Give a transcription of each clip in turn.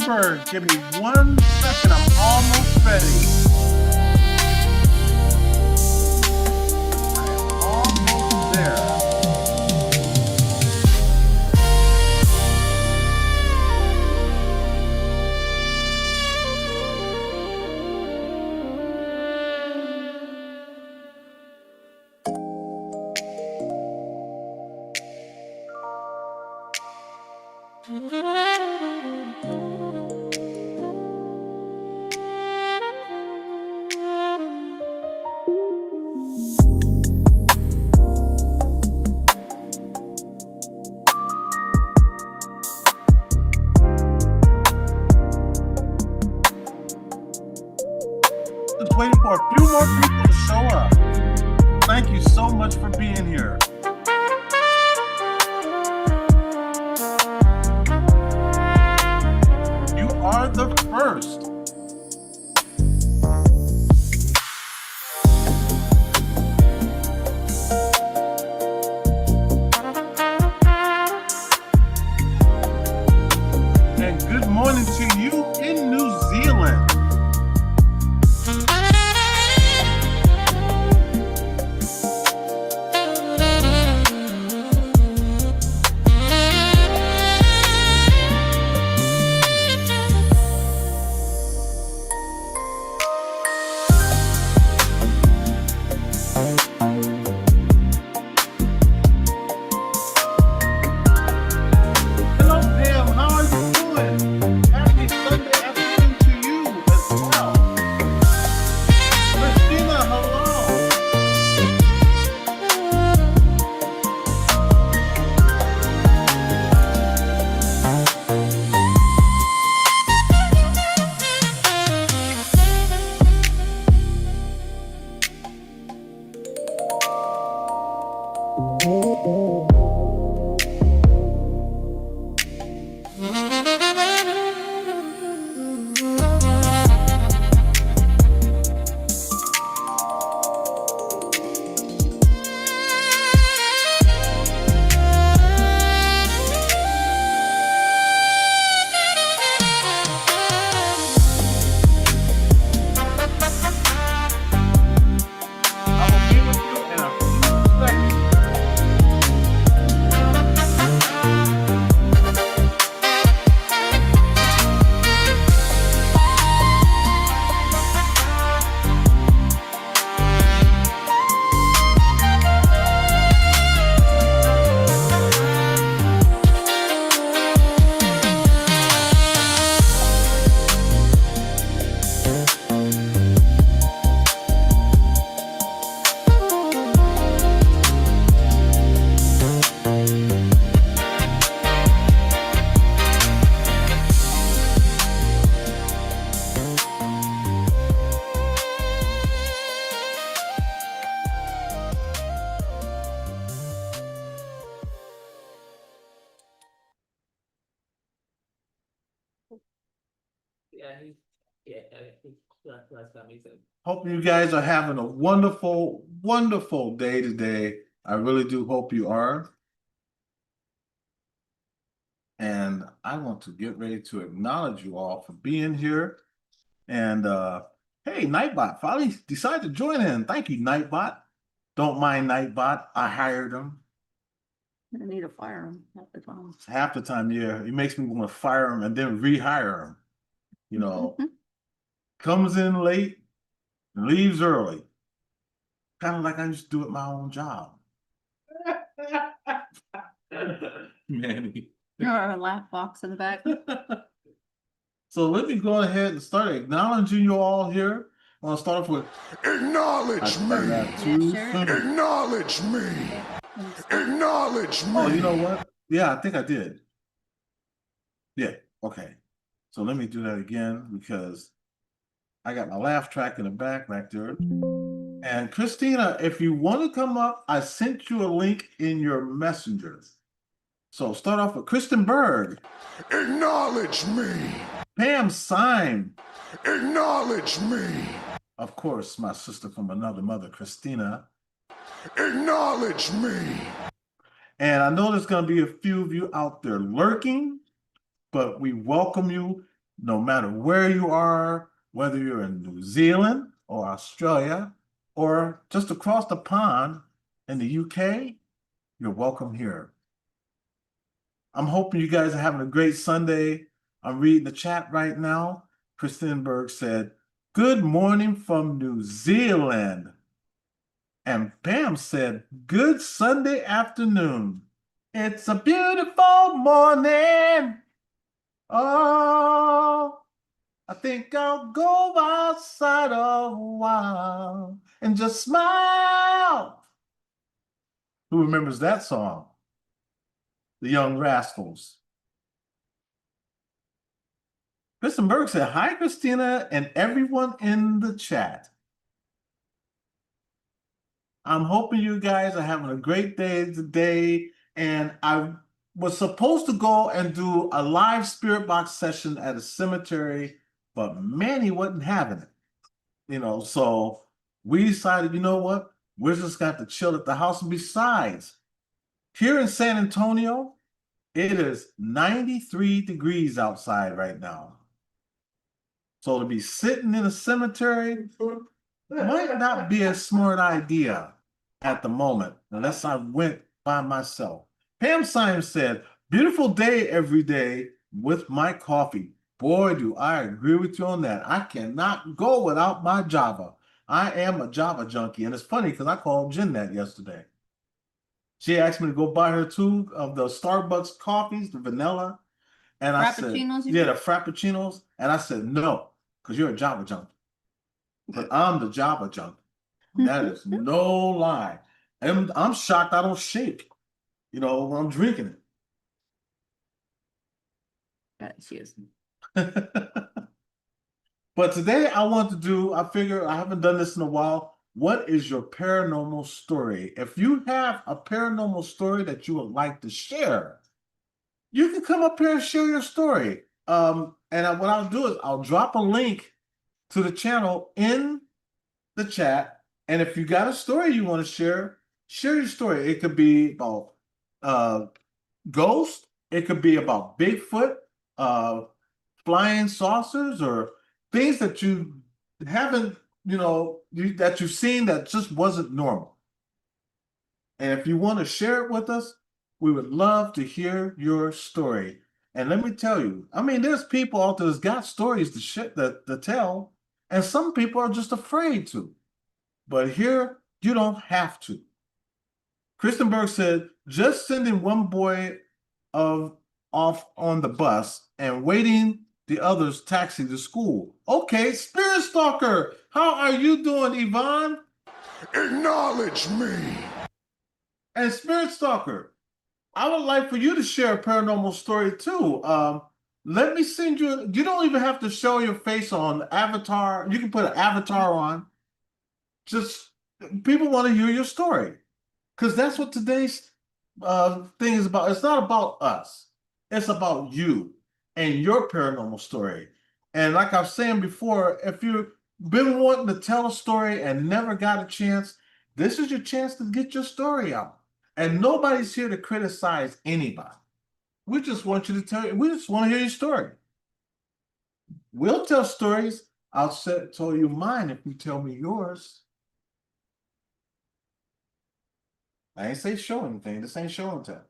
Bird, give me 1 second. I'm almost ready. Almost there. Just waiting for a few more people to show up. Thank you so much for being here. You are the first. And good morning to you in New Zealand. Hope you guys are having a wonderful, wonderful day today. I really do hope you are. And I want to get ready to acknowledge you all for being here. And hey, Nightbot finally decided to join in. Thank you, Nightbot. Don't mind Nightbot. I hired him. I need to fire him half the time. Half the time, yeah. It makes me want to fire him and then rehire him. You know, comes in late, leaves early. Kind of like I used to do at my own job. Manny. Our laugh box in the back. So let me go ahead and start acknowledging you all here. I'll start off with acknowledge me. Acknowledge me. Acknowledge me. Oh, you know what? Yeah, I think I did. Yeah, okay. So let me do that again because I got my laugh track in the back there. And Christina, if you want to come up, I sent you a link in your messengers. So start off with Kristen Berg. Acknowledge me. Pam Syme. Acknowledge me. Of course, my sister from another mother, Christina. Acknowledge me. And I know there's going to be a few of you out there lurking. but we welcome you no matter where you are, whether you're in New Zealand or Australia or just across the pond in the UK, you're welcome here. I'm hoping you guys are having a great Sunday. I'm reading the chat right now. Kristen Berg said, "Good morning from New Zealand." And Pam said, "Good Sunday afternoon. It's a beautiful morning. Oh, I think I'll go outside a while and just smile." Who remembers that song? The Young Rascals. Kristen Berg said, "Hi, Christina and everyone in the chat. I'm hoping you guys are having a great day today." And I was supposed to go and do a live spirit box session at a cemetery, but Manny wasn't having it. So we decided, you know what? We're just going to have to chill at the house. And besides, here in San Antonio, it is 93 degrees outside right now. So to be sitting in a cemetery might not be a smart idea at the moment, unless I went by myself. Pam Simon said, "Beautiful day every day with my coffee." Boy, do I agree with you on that. I cannot go without my Java. I am a Java junkie. And it's funny because I called Jen that yesterday. She asked me to go buy her 2 of the Starbucks coffees, the vanilla. And I said, Frappuccinos, you yeah, mean? the Frappuccinos. And I said, no, because you're a Java junkie. But I'm the Java junkie. That is no lie. I'm shocked I don't shake, when I'm drinking Excuse me. it. But today I figure I haven't done this in a while. What is your paranormal story? If you have a paranormal story that you would like to share, you can come up here and share your story. What I'll do is I'll drop a link to the channel in the chat. And if you got a story you want to share your story. It could be about ghosts. It could be about Bigfoot, flying saucers, or things that you haven't, that you've seen that just wasn't normal. And if you want to share it with us, we would love to hear your story. And let me tell you, there's people out there that's got stories to tell, and some people are just afraid to. But here, you don't have to. Kristen Berg said, "Just sending one boy off on the bus and waiting the others taxi to school." Okay, Spirit Stalker, how are you doing, Yvonne? Acknowledge me. And Spirit Stalker, I would like for you to share a paranormal story too. Let me send you. You don't even have to show your face on avatar. You can put an avatar on. Just people want to hear your story, because that's what today's thing is about. It's not about us. It's about you and your paranormal story. And like I was saying before, if you've been wanting to tell a story and never got a chance, this is your chance to get your story out. And nobody's here to criticize anybody. We just want you to we just want to hear your story. We'll tell stories. I'll tell you mine if you tell me yours. I ain't say show anything. This ain't show and tell.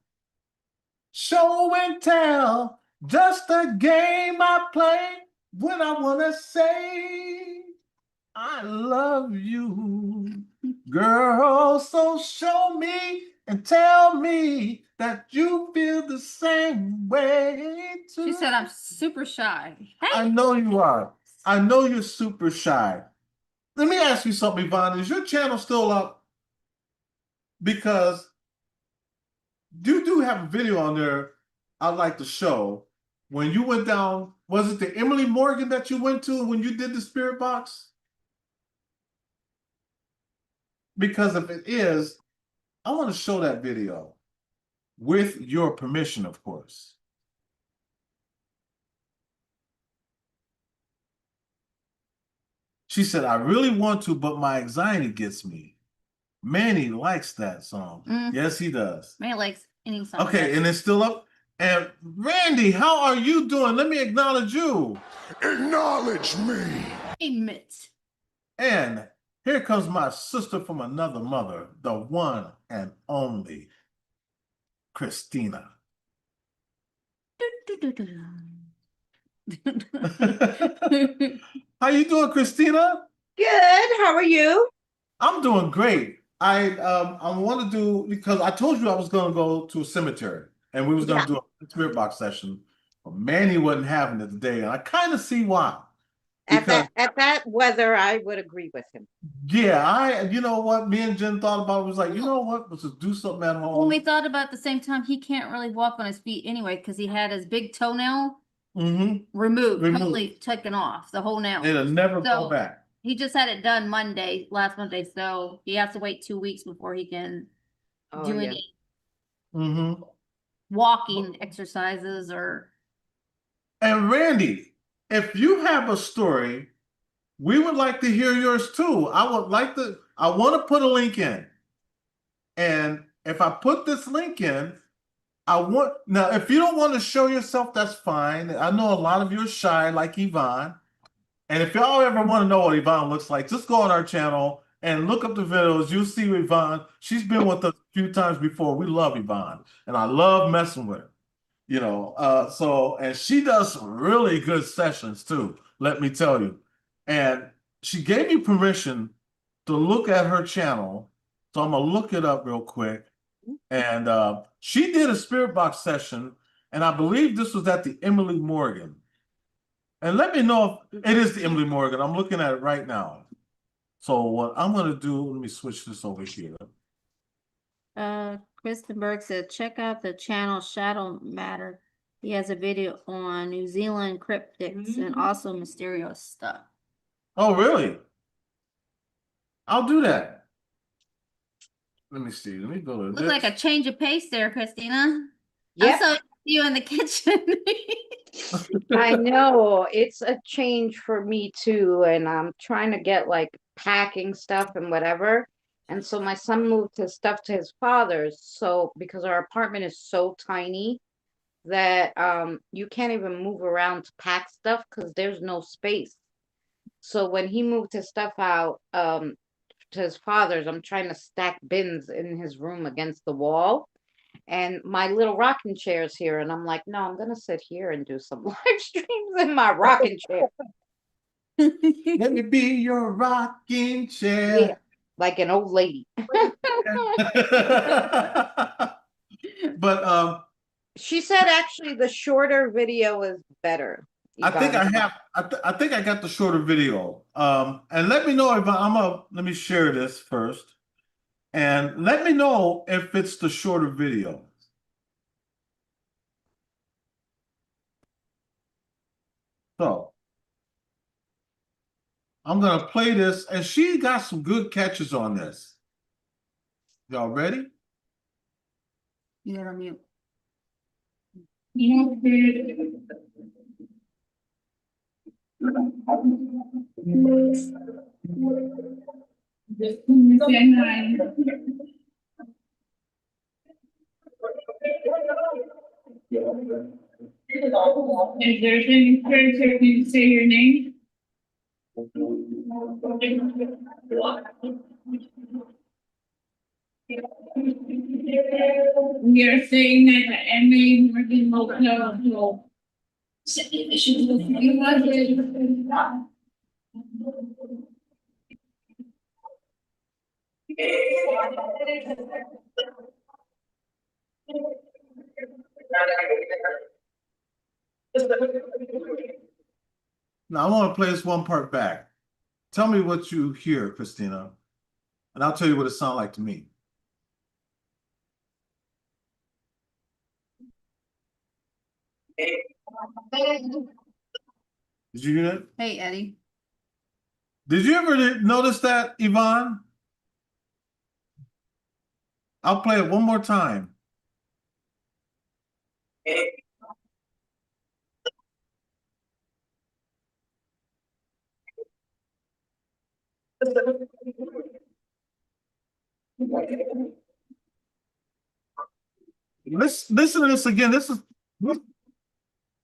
Show and tell, just a game I play when I want to say I love you, girl. So show me and tell me that you feel the same way too. She said I'm super shy. Hey. I know you are. I know you're super shy. Let me ask you something, Yvonne. Is your channel still up? Because you do have a video on there I'd like to show. When you went down, was it the Emily Morgan that you went to when you did the spirit box? Because if it is, I want to show that video with your permission, of course. She said, "I really want to, but my anxiety gets me." Manny likes that song. Yes, he does. Manny likes any song. Okay, and it's still up. And Randy, how are you doing? Let me acknowledge you. Acknowledge me. Payment. And here comes my sister from another mother, the one and only Christina. How you doing, Christina? Good. How are you? I'm doing great. I want to do because I told you I was going to go to a cemetery and we was going Yeah. to do a spirit box session, but Manny wasn't having it today, and I kind of see why. At Because that weather, I would agree with him. yeah, you know what me and Jen thought about was like, you know what, let's just do something at When home. we thought about at the same time, he can't really walk on his feet anyway because he had his big toenail removed, totally taken off, the whole nail. It'll never go So back. he just had it done last Monday, so he has to wait 2 weeks before he can Oh, do yeah. any Mm-hmm. walking exercises or. And Randy, if you have a story, we would like to hear yours too. I want to put a link in. And if I put this link in, now if you don't want to show yourself, that's fine. I know a lot of you are shy like Yvonne. And if y'all ever want to know what Yvonne looks like, just go on our channel and look up the videos. You'll see Yvonne. She's been with us a few times before. We love Yvonne. And I love messing with her. And she does some really good sessions too, let me tell you. And she gave me permission to look at her channel. So I'm gonna look it up real quick. And she did a spirit box session, and I believe this was at the Emily Morgan. And let me know if it is the Emily Morgan. I'm looking at it right now. So what I'm gonna do, let me switch this over here. Kristen Burke said, check out the channel Shadow Matter. He has a video on New Zealand cryptids and also mysterious stuff. Oh, really? I'll do that. Let me see. Let me go to Looks this. like a change of pace there, Christina. Yep. I saw you in the kitchen. I know. It's a change for me too. And I'm trying to get like packing stuff and whatever. And so my son moved his stuff to his father's. So because our apartment is so tiny that you can't even move around to pack stuff because there's no space. So when he moved his stuff out to his father's, I'm trying to stack bins in his room against the wall. And my little rocking chair's here. And I'm like, no, I'm going to sit here and do some live streams in my rocking chair. Let me be your rocking chair. Yeah, like an old lady. But She said actually the shorter video is better. I think I Yvonne. have. I think I got the shorter video. And let me know if let me share this first, and let me know if it's the shorter video. So I'm gonna play this, and she got some good catches on this. Y'all ready? You're on mute. If there's any friends here, can you say your name? We are saying that the Emily Morgan Motel. Now I want to play this one part back. Tell me what you hear, Christina, and I'll tell you what it sounds like to me. Did you hear that? Hey, Eddie. Did you ever notice that, Yvonne? I'll play it one more time. Listen to this again. This is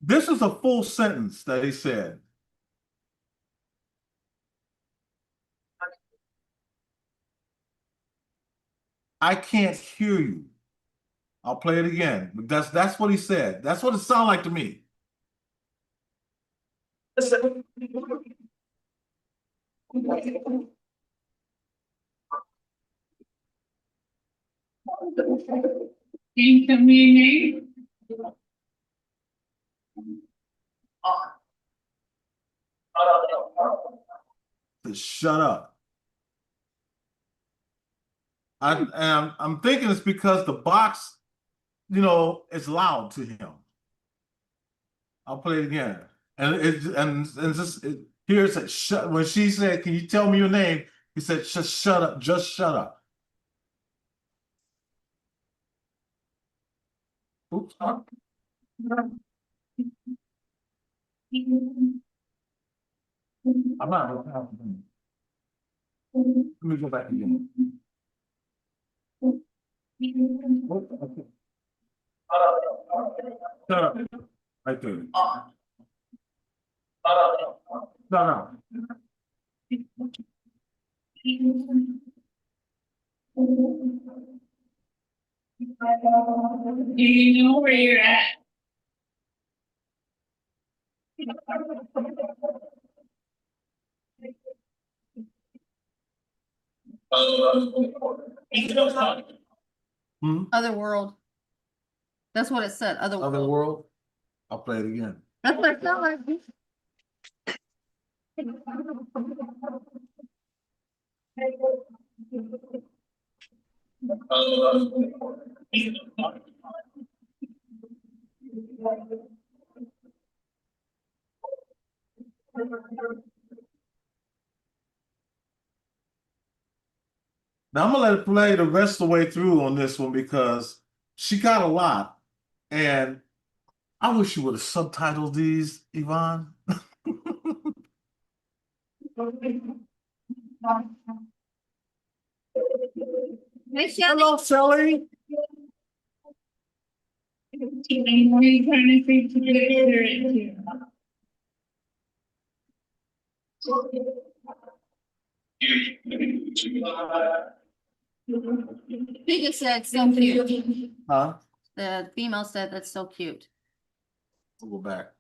This is a full sentence that he said. I can't hear you. I'll play it again. But that's what he said. That's what it sounded like to me. Can you tell me your name? Shut up. I'm thinking it's because the box, is loud to him. I'll play it again. Here it said shut. When she said, "Can you tell me your name?" He said, "Just shut up. Just shut up." Oops. I'm not. Let me go back again. Okay. Shut up. Right there. Shut up. Do you know where you're at? Other world. That's what it said, other Other world. world. I'll play it again. That's what it sounded like. Now I'm gonna let it play the rest of the way through on this one because she got a lot, and I wish you would have subtitled these, Yvonne. Hey, Hello, Shelly. What are you trying to say to the ignorant here? She just said so cute. Huh? The female said that's so cute. We'll go back.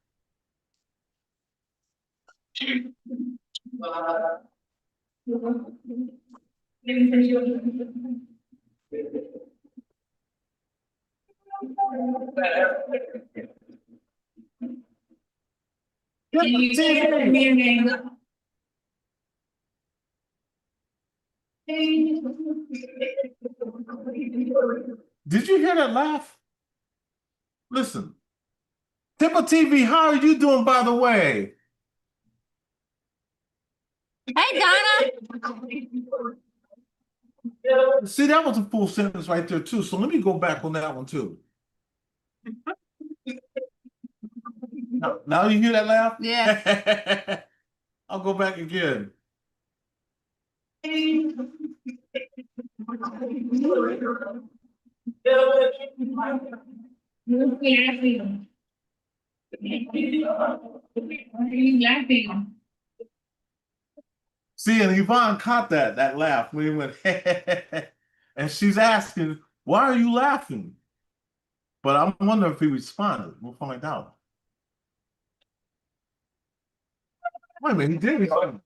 Can you tell me your name? Did you hear that laugh? Listen. Tippa TV, how are you doing, by the way? Hey, Donna. See, that was a full sentence right there, too. So let me go back on that one, too. Now you hear that laugh? Yeah. I'll go back again. Who's laughing? Why are you laughing? See, and Yvonne caught that laugh when he went, and she's asking, "Why are you laughing?" But I'm wondering if he responded. We'll find out. Wait a minute, he did respond.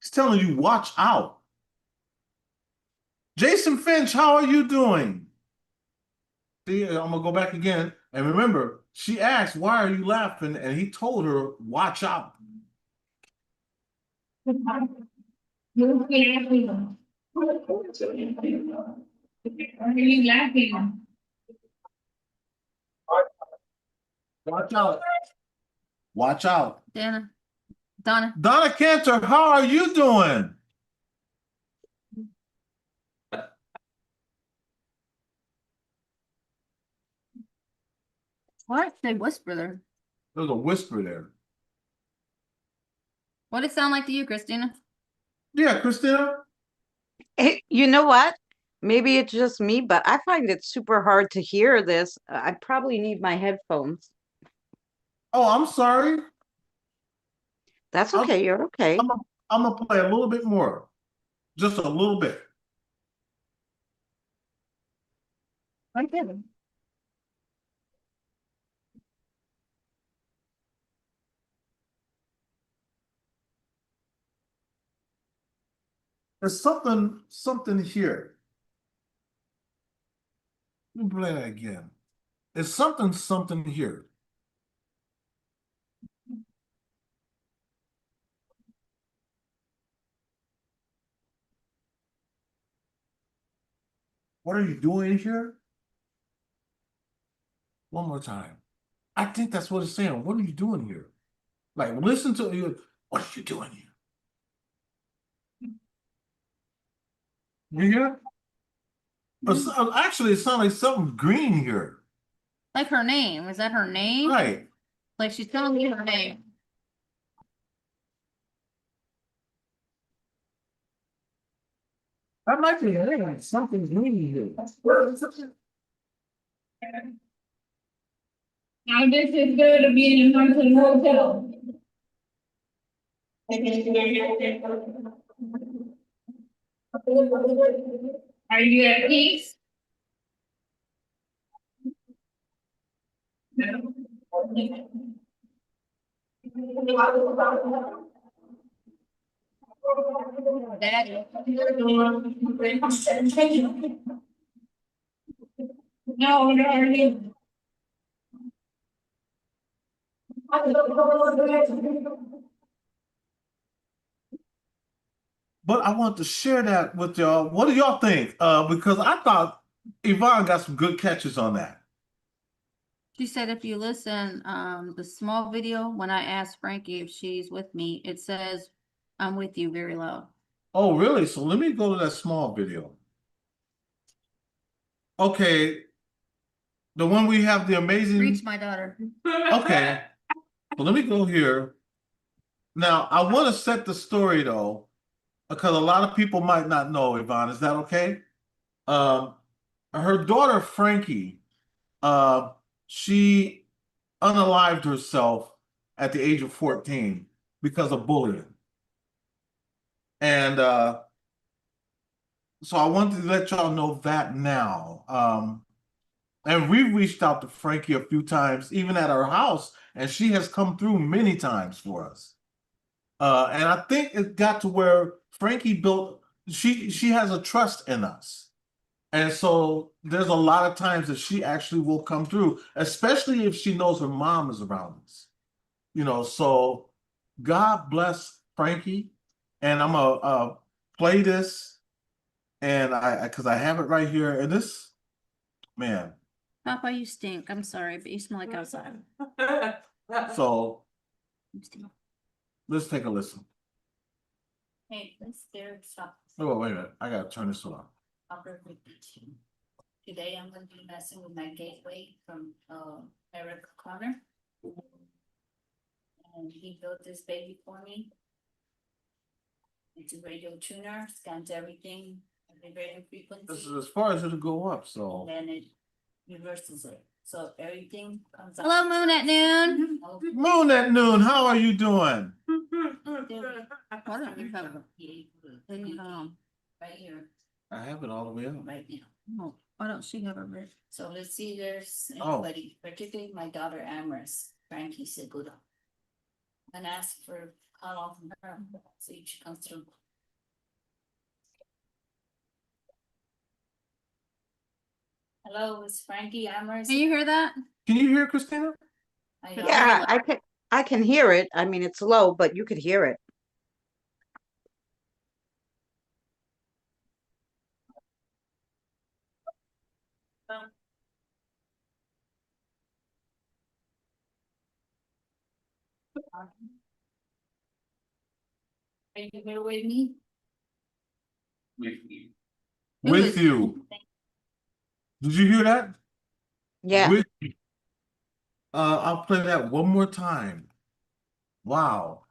He's telling you, watch out. Jason Finch, how are you doing? See, I'm gonna go back again. And remember, she asked, "Why are you laughing?" And he told her, "Watch out." Who's laughing? Why are you laughing? Watch out. Watch out. Donna. Donna Cantor, how are you doing? Why did they whisper there? There's a whisper there. What did it sound like to you, Christina? Yeah, Christina. You know what? Maybe it's just me, but I find it super hard to hear this. I probably need my headphones. Oh, I'm sorry. That's I'm, okay. You're okay. I'm gonna play a little bit more, just a little bit. Okay. There's something here. Let me play that again. There's something here. What are you doing here? One more time. I think that's what it's saying. What are you doing here? Like, listen to you. What are you doing here? You hear? Actually, it sounds like something green here. Like her name. Is that her name? Right. Like she's telling me her name. That might be it. Something's green here. Now this is good to be in a haunted hotel. Are you at peace? No. Daddy. No, darling. But I want to share that with y'all. What do y'all think? Because I thought Yvonne got some good catches on that. She said if you listen, the small video, when I asked Frankie if she's with me, it says, I'm with you very low. Oh, really? So let me go to that small video. Okay. The one we have the amazing. Reach my daughter. Okay. Well, let me go here. Now, I want to set the story though, because a lot of people might not know, Yvonne. Is that okay? Um, Her daughter, Frankie, she unalived herself at the age of 14 because of bullying. And so I wanted to let y'all know that now. And we've reached out to Frankie a few times, even at our house, and she has come through many times for us. And I think it got to where Frankie built, she has a trust in us. And so there's a lot of times that she actually will come through, especially if she knows her mom is around us. So God bless Frankie. And I'm gonna play this, and because I have it right here. And this, man. Papa, you stink. I'm sorry, but you smell like outside. So You stink. let's take a listen. Hey, let's stop. Oh, wait a minute. I gotta turn this on. Today I'm gonna be messing with my gateway from Eric Connor. And he built this baby for me. It's a radio tuner, scans everything, every radio frequency. This is as far as it'll go up, so. And then it reverses it. So everything comes out. Hello, Moon at Noon. Moon at Noon, how are you doing? Why don't you have it? Right here, I have it all the way up. right now. No, why don't she have a red? So let's see, if there's anybody, particularly my daughter Amherst. Frankie said, go down. And ask for call off from her, see if she comes through. Hello, it's Frankie Amherst. Can you hear that? Can you hear Christina? Yeah, I can hear it. I mean, it's low, but you could hear it. Are you here with me? With you. Did you hear that? Yeah. With you. I'll play that one more time. Wow.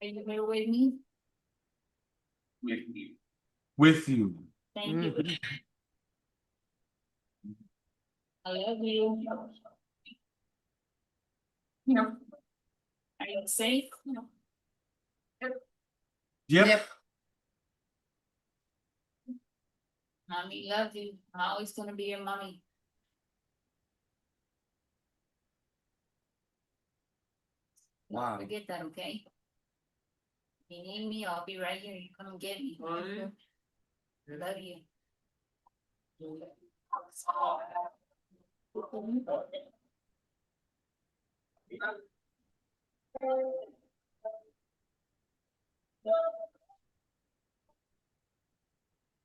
you here with me? With you. Thank you. I love you. No. Are you safe? No. Yep. Mommy love you. I'm always gonna be your mommy. Wow. Don't forget that, okay? If you need me, I'll be right here. You come get me. Love you.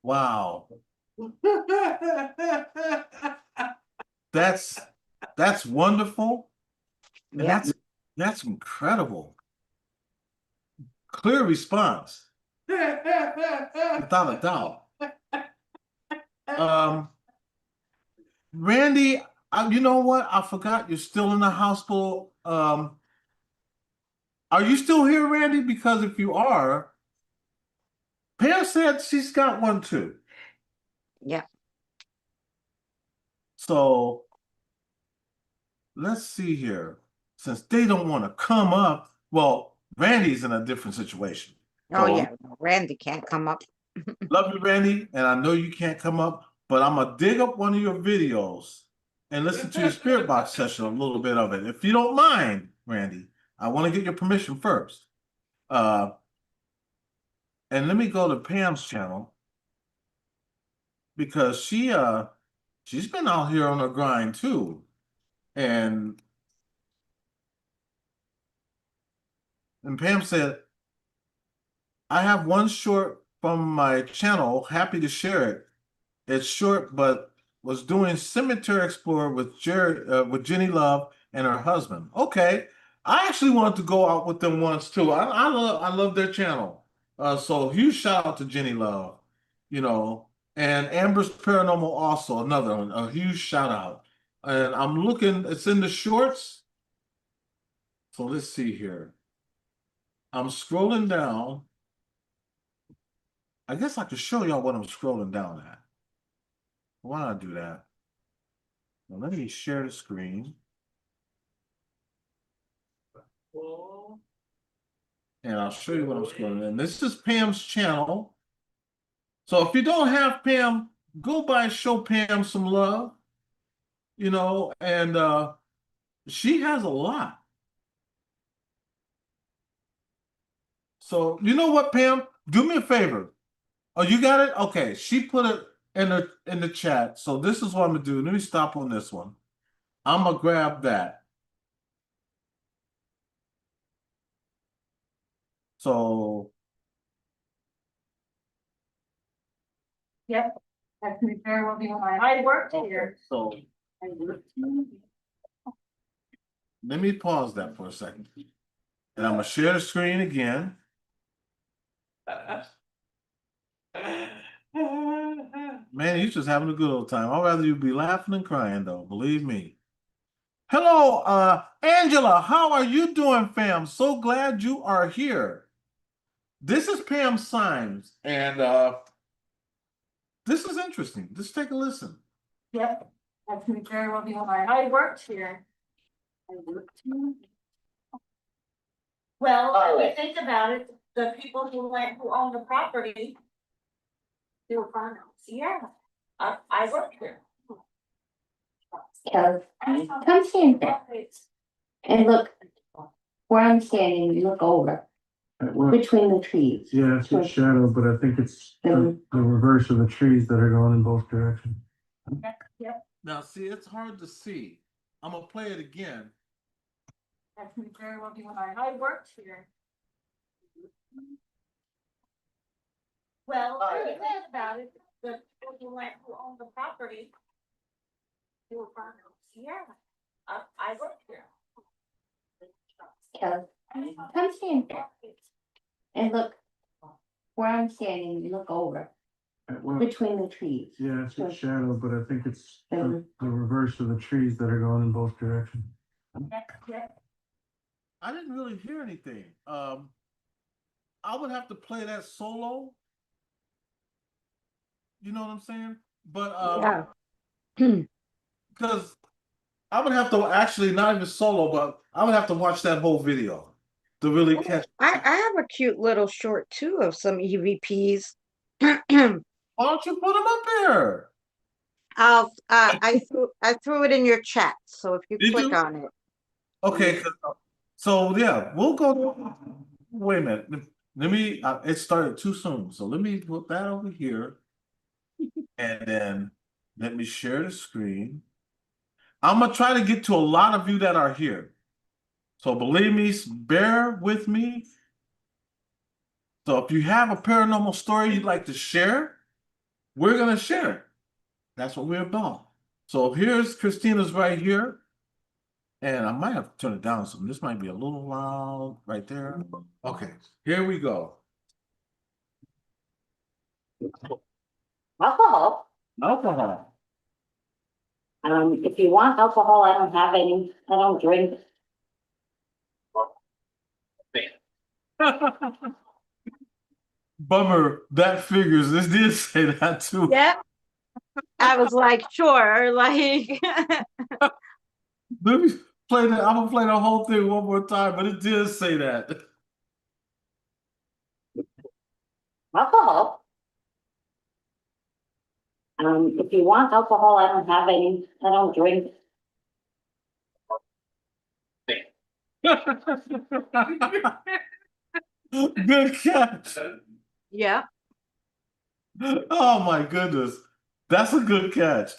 Wow. That's wonderful. And Yeah. that's incredible. Clear response. Without a doubt. Randy, you know what? I forgot you're still in the hospital. Are you still here, Randy? Because if you are, Pam said she's got one too. Yeah. So let's see here. Since they don't want to come up, well, Randy's in a different situation. Oh So, yeah. Randy can't come up. love you, Randy, and I know you can't come up, but I'm gonna dig up one of your videos and listen to your spirit box session, a little bit of it. If you don't mind, Randy, I want to get your permission first. And let me go to Pam's channel because she's been out here on her grind too. And Pam said, I have one short from my channel, happy to share it. It's short, but was doing Cemetery Explorer with Jenny Love and her husband. Okay, I actually wanted to go out with them once too. I love their channel. So huge shout out to Jenny Love, you know, and Amber's Paranormal also another one. A huge shout out. And I'm looking. It's in the shorts. So let's see here. I'm scrolling down. I guess I could show y'all what I'm scrolling down at. Why not do that? Now let me share the screen. And I'll show you what I'm scrolling in. This is Pam's channel. So if you don't have Pam, go by and show Pam some love. You know, and she has a lot. So you know what, Pam? Do me a favor. Oh, you got it? Okay. She put it in the chat. So this is what I'm gonna do. Let me stop on this one. I'm gonna grab that. So Yep, that could very well be why I worked okay, here. so let me pause that for a second. And I'm gonna share the screen again. Man, you just having a good old time. I'd rather you be laughing than crying, though. Believe me. Hello, Angela. How are you doing, fam? So glad you are here. This is Pam Symes, and this is interesting. Just take a listen. Yep, that could very well be why I worked here. Well, if you think about it, the people who own the property. They were farmers, yeah, I worked here. Kev, come stand there and look where I'm standing, you look over between the trees. Yeah, it's a shadow, but I think it's the reverse of the trees that are going in both directions. Now, see, it's hard to see. I'm gonna play it again. That could very well be why I worked here. Well, if you think about it, the people who own the property. They were farmers, yeah, I worked here. Kev, come stand there and look where I'm standing, you look over Well, between the trees. yeah, it's a shadow, but I think it's the reverse of the trees that are going in both directions. I didn't really hear anything. I would have to play that solo. You know what I'm saying? But Yeah. because I would have to actually not even solo, but I would have to watch that whole video to really catch. I have a cute little short too of some EVPs. Why don't you put them up there? I threw it in your chat, so if you Did click you? on it. Okay, so yeah, we'll go. Wait a minute. Let me. It started too soon, so let me put that over here, and then let me share the screen. I'm gonna try to get to a lot of you that are here. So believe me, bear with me. So if you have a paranormal story you'd like to share, we're gonna share it. That's what we're about. So here's Christina's right here. And I might have to turn it down some. This might be a little loud right there. Okay, here we go. Alcohol. Alcohol. If you want alcohol, I don't have any. I don't drink. Bummer, that figures. This did say that too. Yep. I was like, sure, like Let me play that. I'm gonna play the whole thing one more time, but it did say that. Alcohol. If you want alcohol, I don't have any. I don't drink. Good catch. yeah. Oh my goodness. That's a good catch.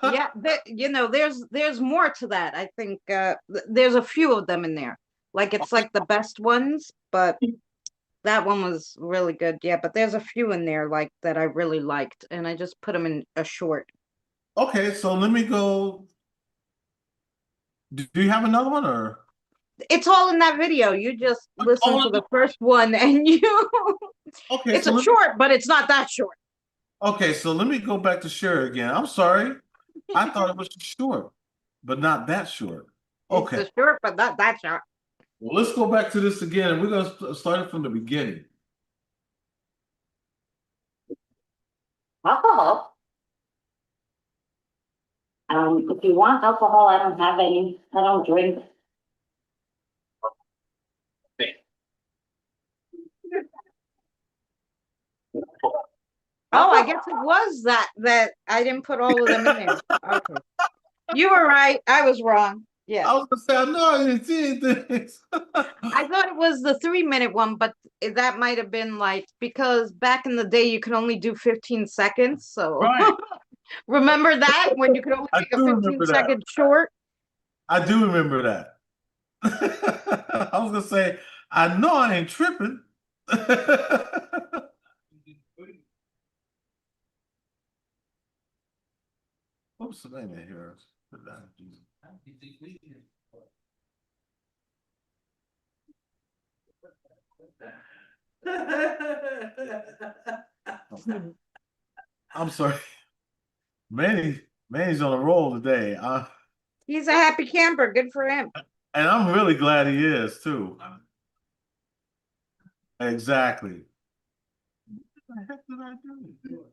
Yeah, there's more to that. I think there's a few of them in there. Like it's like the best ones, but that one was really good. Yeah, but there's a few in there like that I really liked, and I just put them in a short. Okay, so let me go. Do you have another one or? It's all in that video. You just listen all to in the first one and you Okay, it's so a short, but it's not that short. okay, so let me go back to share again. I'm sorry. I thought it was short, but not that short. It's Okay. a short, but not that short. Well, let's go back to this again, and we're gonna start it from the beginning. Alcohol. If you want alcohol, I don't have any. I don't drink. Oh, I guess it was that I didn't put all of them in there. Okay. You were right. I was wrong. Yeah. I was gonna say, I know I didn't see anything. I thought it was the 3-minute one, but that might have been like because back in the day you could only do 15 seconds. So Right. remember that when you could only I make a do 15 remember that. second short? I do remember that. I was gonna say, I know I ain't tripping. What's the name of here? I'm sorry. Manny's on a roll today. He's a happy camper. Good for him. And I'm really glad he is too. Exactly. What the heck did I do?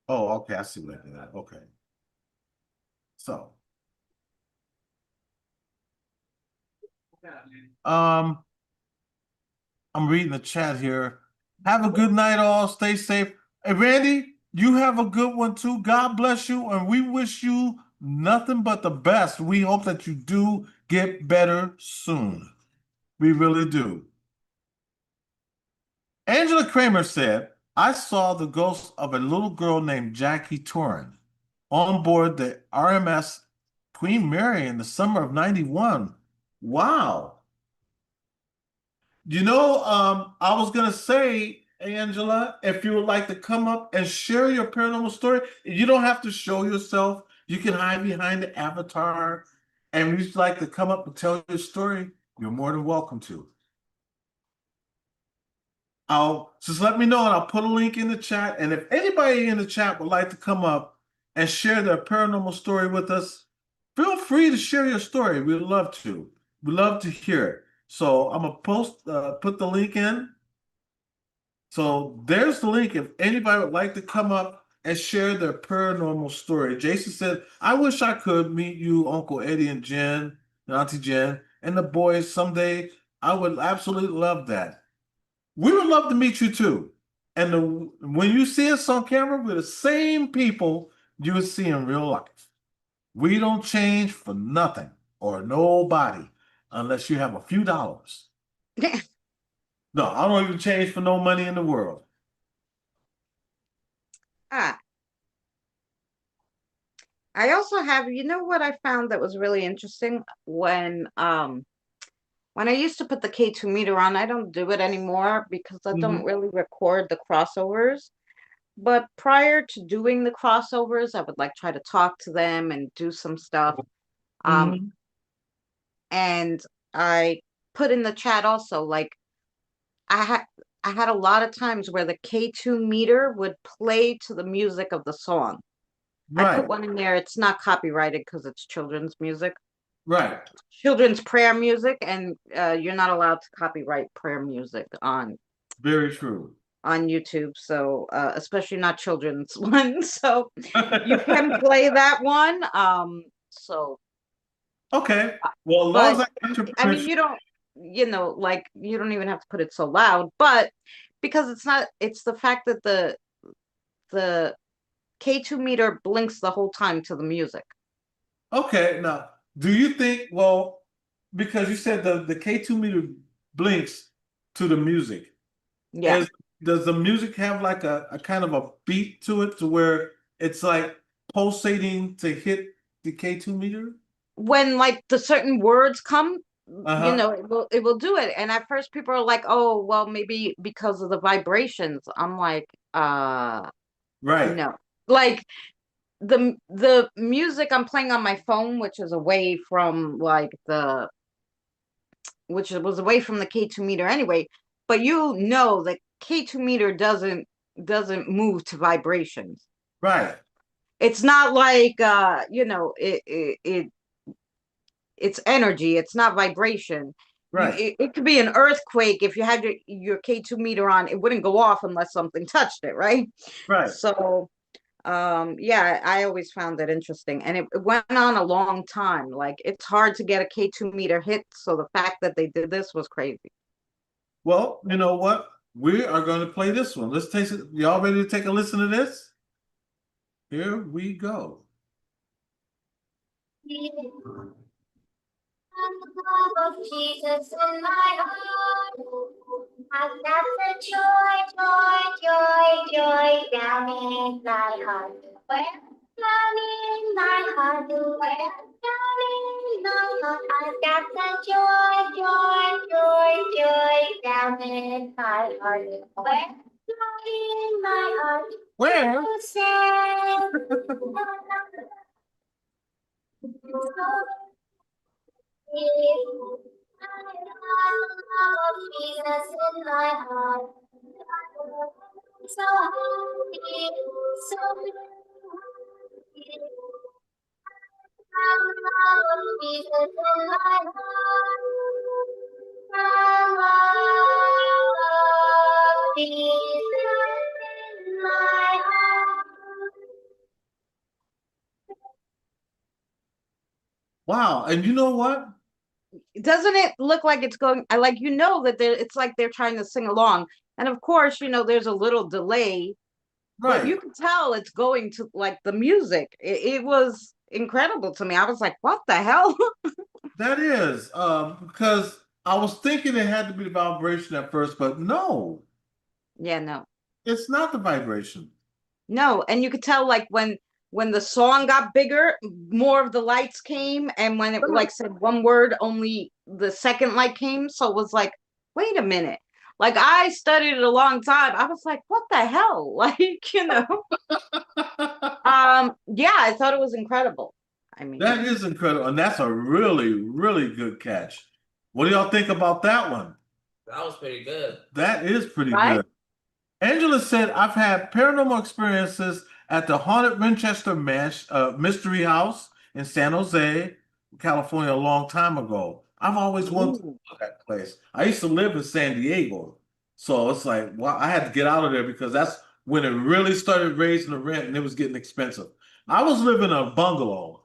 Oh, okay. I see what I did. Okay. So, um, I'm reading the chat here. Have a good night, all. Stay safe. Hey, Randy, you have a good one too. God bless you, and we wish you nothing but the best. We hope that you do get better soon. We really do. Angela Kramer said, I saw the ghost of a little girl named Jackie Torrin on board the RMS Queen Mary in the summer of 91. Wow. I was gonna say, Angela, if you would like to come up and share your paranormal story, you don't have to show yourself. You can hide behind the avatar. And if you'd like to come up and tell your story, you're more than welcome to. I'll just let me know and I'll put a link in the chat. And if anybody in the chat would like to come up and share their paranormal story with us, feel free to share your story. We'd love to. We'd love to hear it. So I'm gonna put the link in. So there's the link. If anybody would like to come up and share their paranormal story. Jason said, I wish I could meet you, Uncle Eddie and Jen, and Auntie Jen, and the boys someday. I would absolutely love that. We would love to meet you too. And when you see us on camera, we're the same people you would see in real life. We don't change for nothing or nobody unless you have a few dollars. No, I don't even change for no money in the world. Ah, I also have, you know what I found that was really interesting when I used to put the K2 meter on, I don't do it anymore because I don't really record the crossovers. But prior to doing the crossovers, I would like try to talk to them and do some stuff. And I put in the chat also, like I had a lot of times where the K2 meter would play to the music of the song. I Right, put one in there. It's not copyrighted because it's children's music, right. children's prayer music, and you're not allowed to copyright prayer music Very true. on YouTube. So especially not children's ones. So you can play that one. So Okay. Well, as long as but I get your I mean, permission. you don't, like you don't even have to put it so loud, but because it's the fact that the K2 meter blinks the whole time to the music. Okay, now, do you think, well, because you said the K2 meter blinks to the music, Yeah. does the music have like a kind of a beat to it to where it's like pulsating to hit the K2 meter? When like the certain words come, Uh-huh. it will do it. And at first people are like, oh, well, maybe because of the vibrations. I'm like, Right, no. Like the music I'm playing on my phone, which is away from which was away from the K2 meter anyway, but the K2 meter doesn't move to vibrations. right, It's not like it's energy, it's not vibration. right, It could be an earthquake. If you had your K2 meter on, it wouldn't go off unless something touched it, right? right. So yeah, I always found that interesting, and it went on a long time. Like it's hard to get a K2 meter hit, so the fact that they did this was crazy. Well, you know what? We are going to play this one. Let's take it. Y'all ready to take a listen to this? Here we go. Of Jesus in my heart, I've got the joy, joy, joy, joy down in my heart. Where down in my heart, where down in my heart, I've got the joy, joy, joy, joy down in my heart. Where down in my heart, Where? you say. Jesus in my heart, so happy, so Jesus in my heart, I love Jesus in my heart. Wow. And you know what? Doesn't it look like it's going? I like that it's like they're trying to sing along, and of course there's a little delay, but you Right. can tell it's going to like the music. It was incredible to me. I was like, what the hell? That is, because I was thinking it had to be the vibration at first, but no, Yeah, no. it's not the vibration. No, and you could tell like when the song got bigger, more of the lights came, and when it like said one word, only the second light came. So it was like, wait a minute. Like I studied it a long time. I was like, what the hell? Like, yeah, I thought it was incredible. I mean, That is incredible, and that's a really, really good catch. What do y'all think about that one? That was pretty good. That is pretty right? good. Angela said, I've had paranormal experiences at the Haunted Winchester Mystery House in San Jose, California, a long time ago. I've always wanted to Ooh. look at that place. I used to live in San Diego, so it's like, well, I had to get out of there because that's when it really started raising the rent and it was getting expensive. I was living in a bungalow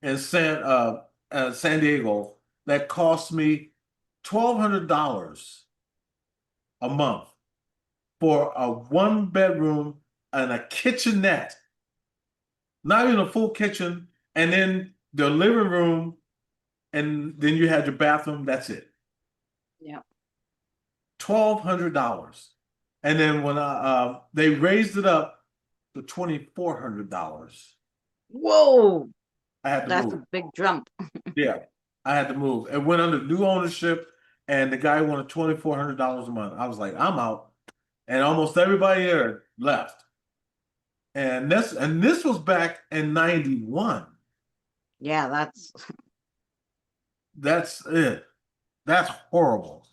in San Diego that cost me $1,200 a month for a 1 bedroom and a kitchenette, not even a full kitchen, and then the living room, and then you had your bathroom. That's it. Yeah. $1,200, and then when they raised it up to $2,400, Whoa, I had to that's move. a big jump. Yeah, I had to move. It went under new ownership, and the guy wanted $2,400 a month. I was like, I'm out, and almost everybody there left. And this was back in '91. Yeah, that's That's it. That's horrible.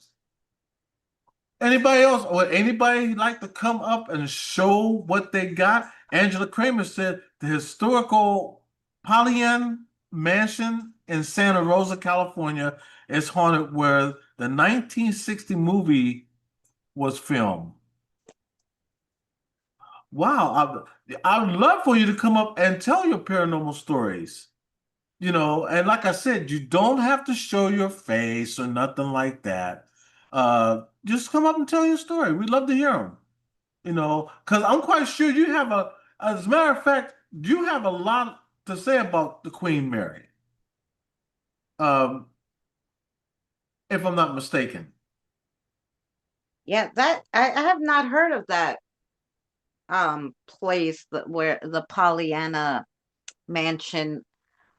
Anybody else? Would anybody like to come up and show what they got? Angela Kramer said the historical Polyan Mansion in Santa Rosa, California, is haunted, where the 1960 movie was filmed. Wow, I would love for you to come up and tell your paranormal stories. And like I said, you don't have to show your face or nothing like that. Just come up and tell your story. We'd love to hear them. Because I'm quite sure as a matter of fact, you have a lot to say about the Queen Mary. Um, if I'm not mistaken. yeah, that I have not heard of that place where the Pollyanna mansion.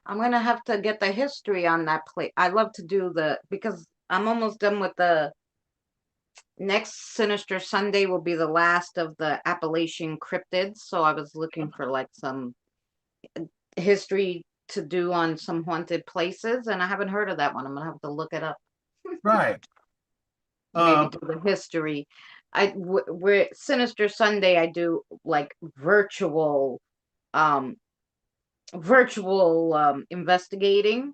I'm gonna have to get the history on that place. I love to do because I'm almost done with the next Sinister Sunday will be the last of the Appalachian cryptids. So I was looking for like some history to do on some haunted places, and I haven't heard of that one. I'm gonna have to look it up. Right. Maybe do the history. We're Sinister Sunday. I do like um virtual investigating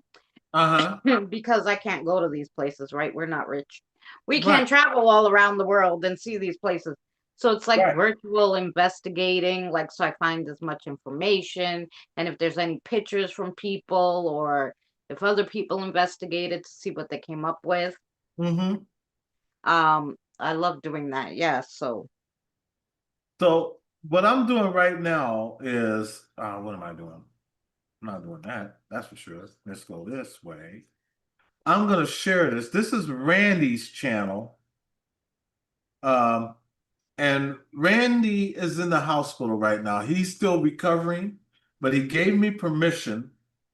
Uh-huh. because I can't go to these places, right? We're not rich. We Right. can't travel all around the world and see these places. So it's like Right. virtual investigating, like so I find as much information and if there's any pictures from people or if other people investigated to see what they came up with. Mm-hmm. I love doing that. Yeah, so So what I'm doing right now is, what am I doing? I'm not doing that. That's for sure. Let's go this way. I'm gonna share this. This is Randy's channel. Um, and Randy is in the hospital right now. He's still recovering, but he gave me permission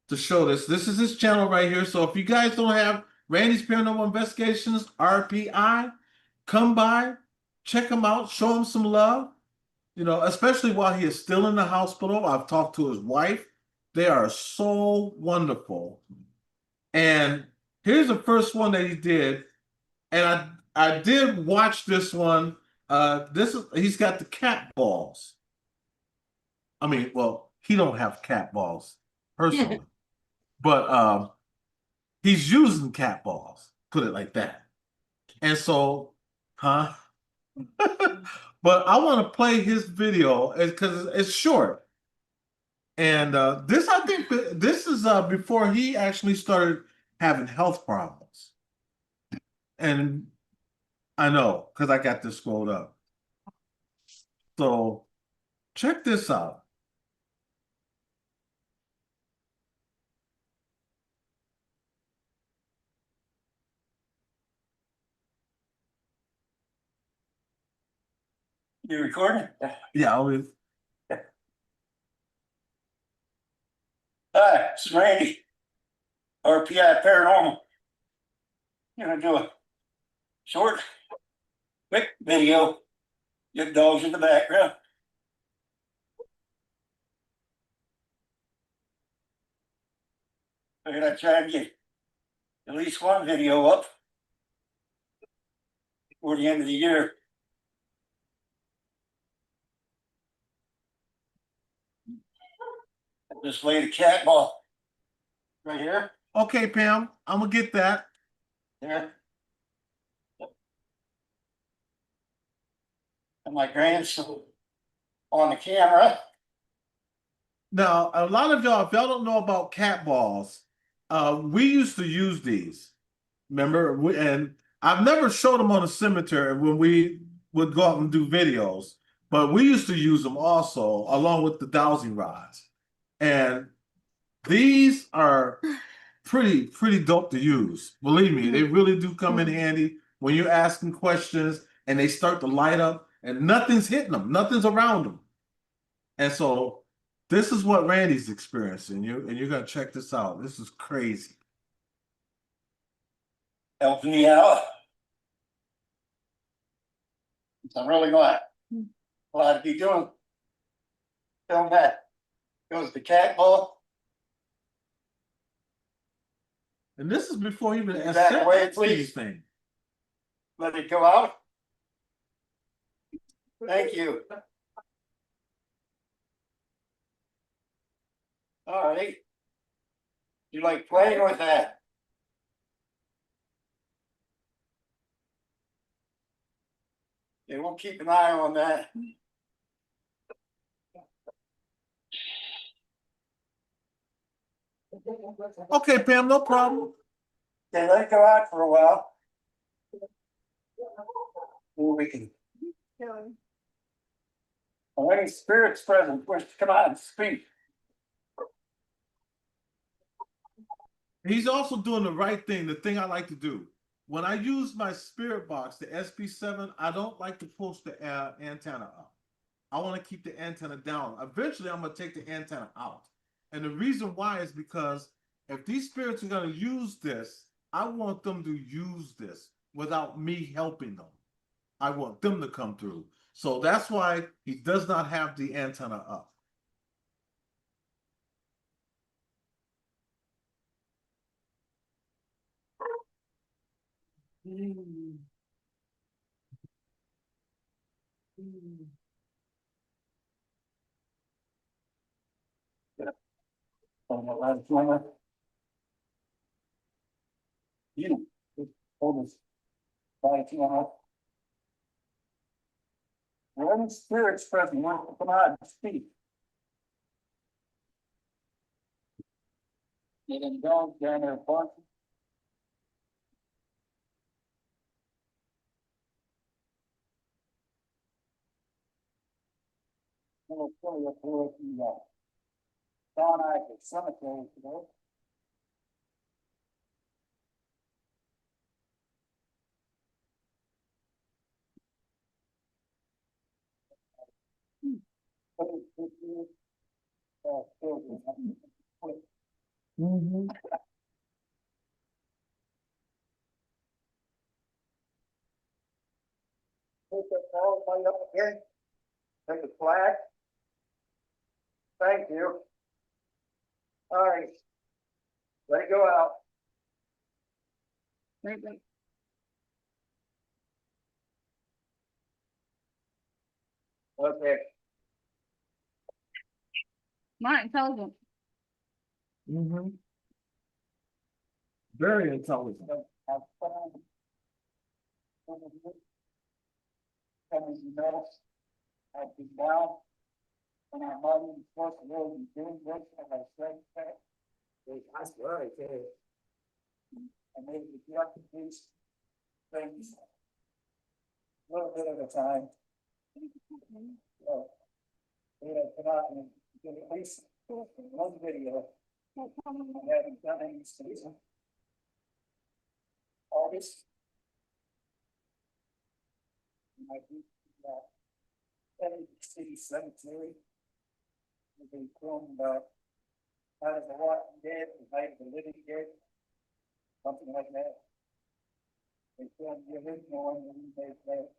to show this. This is his channel right here. So if you guys don't have Randy's Paranormal Investigations, RPI, come by, check him out, show him some love. Especially while he is still in the hospital. I've talked to his wife. They are so wonderful. And here's the first one that he did. And I did watch this one. He's got the cat balls. I mean, well, he don't have cat balls personally, but he's using cat balls, put it like that. And so, huh? But I want to play his video because it's short. And I think this is before he actually started having health problems. And I know because I got this scrolled up. So check this out. You recording? Yeah, I was. Hi, this is Randy, RPI Paranormal. I'm gonna do a short, quick video. Get dogs in the background. Figured I'd try and get at least one video up before the end of the year. I just laid a cat ball right here. Okay, Pam, I'm gonna get that. there. And my grandson on the camera. Now, a lot of y'all, if y'all don't know about cat balls, we used to use these. Remember, and I've never showed them on the cemetery when we would go out and do videos, but we used to use them also along with the dowsing rods. And these are pretty dope to use. Believe me, they really do come in handy when you're asking questions and they start to light up and nothing's hitting them, nothing's around them. And so this is what Randy's experiencing. You're gonna check this out. This is crazy. Helping me out. I'm really glad to be doing that. Goes the cat ball. And this is before even Get back away, please. thing. Let it go out. Thank you. All right. You like playing with that? Yeah, we'll keep an eye on that. Okay, Pam, no problem. Okay, let it go out for a while. We can. Are any spirits present wish to come out and speak? He's also doing the right thing, the thing I like to do. When I use my spirit box, the SP7, I don't like to push the antenna up. I want to keep the antenna down. Eventually, I'm going to take the antenna out. And the reason why is because if these spirits are going to use this, I want them to use this without me helping them. I want them to come through. So that's why he does not have the antenna up. You hold this by camera. Are any spirits present want to come out and speak? Get them dogs down there barking. I'll show you where the Don Ivy Cemetery today. Take that ball right up again. Take a flag. Thank you. All right. Let it go out. Okay. Not intelligent. Very intelligent. Have fun. Coming to know, I've been down. And our money is supposed to really be doing this, and I said that. That's right, okay. And maybe if you have to do things a little bit at a time. So, come out and get at least one video. I haven't done any season. August. I do that. City Cemetery. We've been filmed about how does the Walking Dead, the Night of the Living Dead, something like that. They filmed the original one and we made that.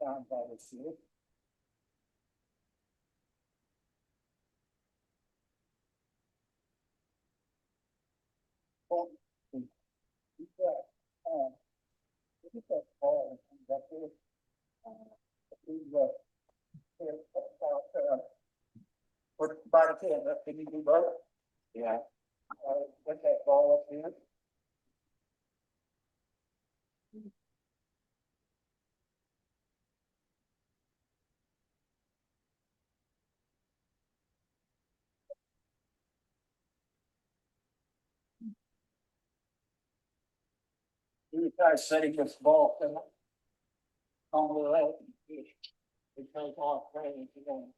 Times I was here. Get that ball and that's it. Put by the ten, can you do both? Yeah. Put that ball up here. You try setting this ball on the left. It goes off playing again.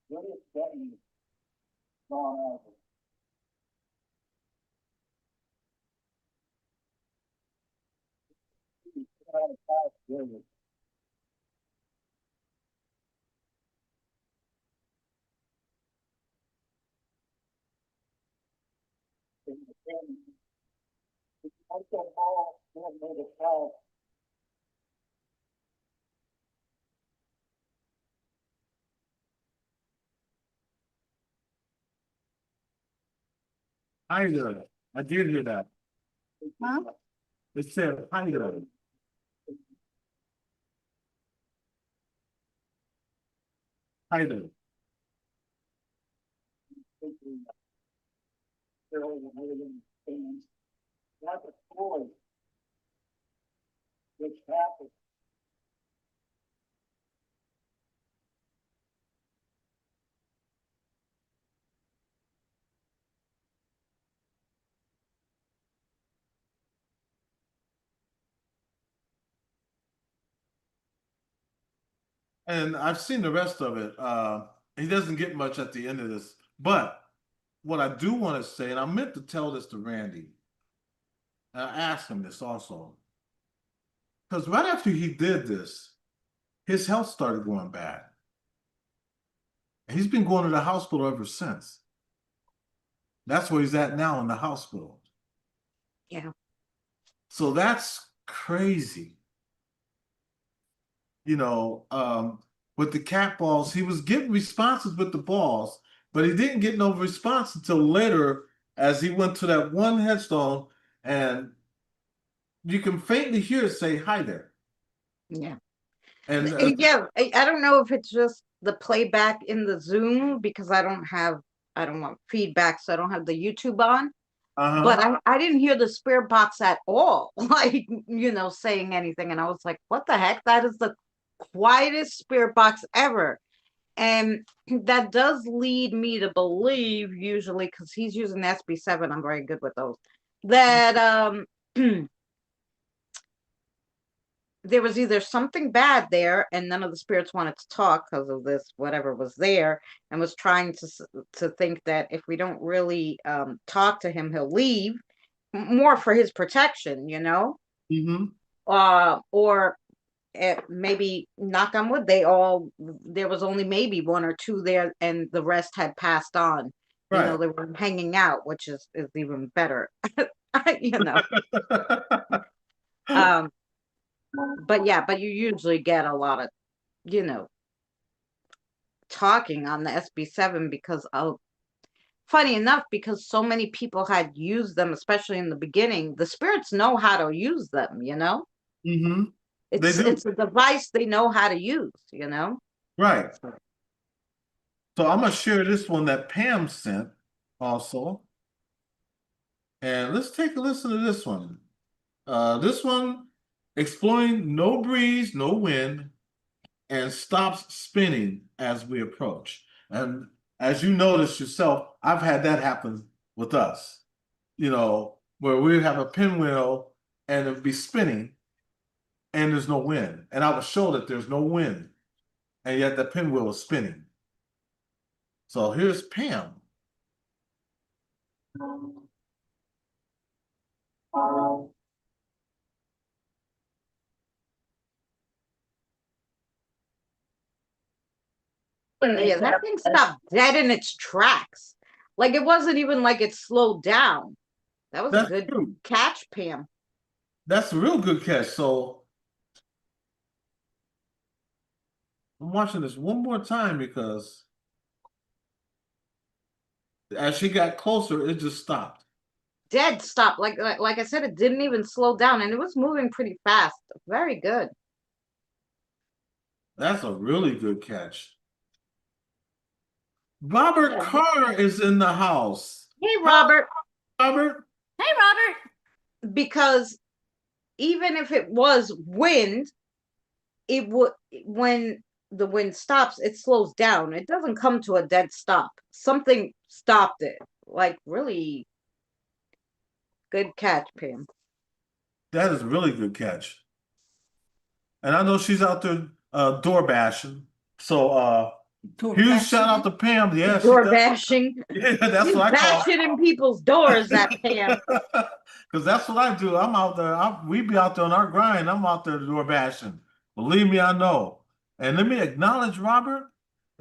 What is getting gone over? Hider. I did hear that. Huh? It said hider. Hider. That's a story which happened. And I've seen the rest of it. He doesn't get much at the end of this. But what I do want to say, and I meant to tell this to Randy, and I asked him this also. Because right after he did this, his health started going bad. And he's been going to the hospital ever since. That's where he's at now, in the hospital. Yeah. So that's crazy. You know, with the cat balls, he was getting responses with the balls, but he didn't get no response until later as he went to that one headstone, and you can faintly hear it say, "Hi there." Yeah. And Yeah, I don't know if it's just the playback in the Zoom because I don't want feedback, so I don't have the YouTube on. But I didn't hear the spirit box at all, like, saying anything. And I was like, what the heck? That is the quietest spirit box ever. And that does lead me to believe, usually, because he's using SB7, I'm very good with those, that there was either something bad there and none of the spirits wanted to talk because of this whatever was there, and was trying to think that if we don't really talk to him, he'll leave, more for his protection, or maybe, knock on wood, there was only maybe one or two there and the rest had passed on. right. They were hanging out, which is even better. you know um but you usually get a lot of talking on the SB7 because funny enough, because so many people had used them, especially in the beginning. The spirits know how to use them. Mm-hmm. They do. It's a device they know how to use. Right. So I'm gonna share this one that Pam sent also. And let's take a listen to this one. This one, exploring no breeze, no wind, and stops spinning as we approach. And as you notice yourself, I've had that happen with us, where we have a pinwheel and it'd be spinning and there's no wind. And I would show that there's no wind, and yet the pinwheel is spinning. So here's Pam. Yeah, that thing stopped dead in its tracks. Like it wasn't even like it slowed down. That was a That's good true. catch, Pam. That's a real good catch. So I'm watching this one more time because as she got closer, it just stopped. Dead stop. Like I said, it didn't even slow down, and it was moving pretty fast. Very good. That's a really good catch. Robert Yeah. Carr is in the house. Hey, Robert. Robert. Hey, Robert. Because even if it was wind, it would when the wind stops, it slows down. It doesn't come to a dead stop. Something stopped it. Like really good catch, Pam. That is a really good catch. And I know she's out there door bashing. So huge shout out to Pam. Yeah, Door bashing. Yeah, that's She's what I call bashing in people's doors, that Pam. Because that's what I do. I'm out there. We be out there on our grind. I'm out there door bashing. Believe me, I know. And let me acknowledge Robert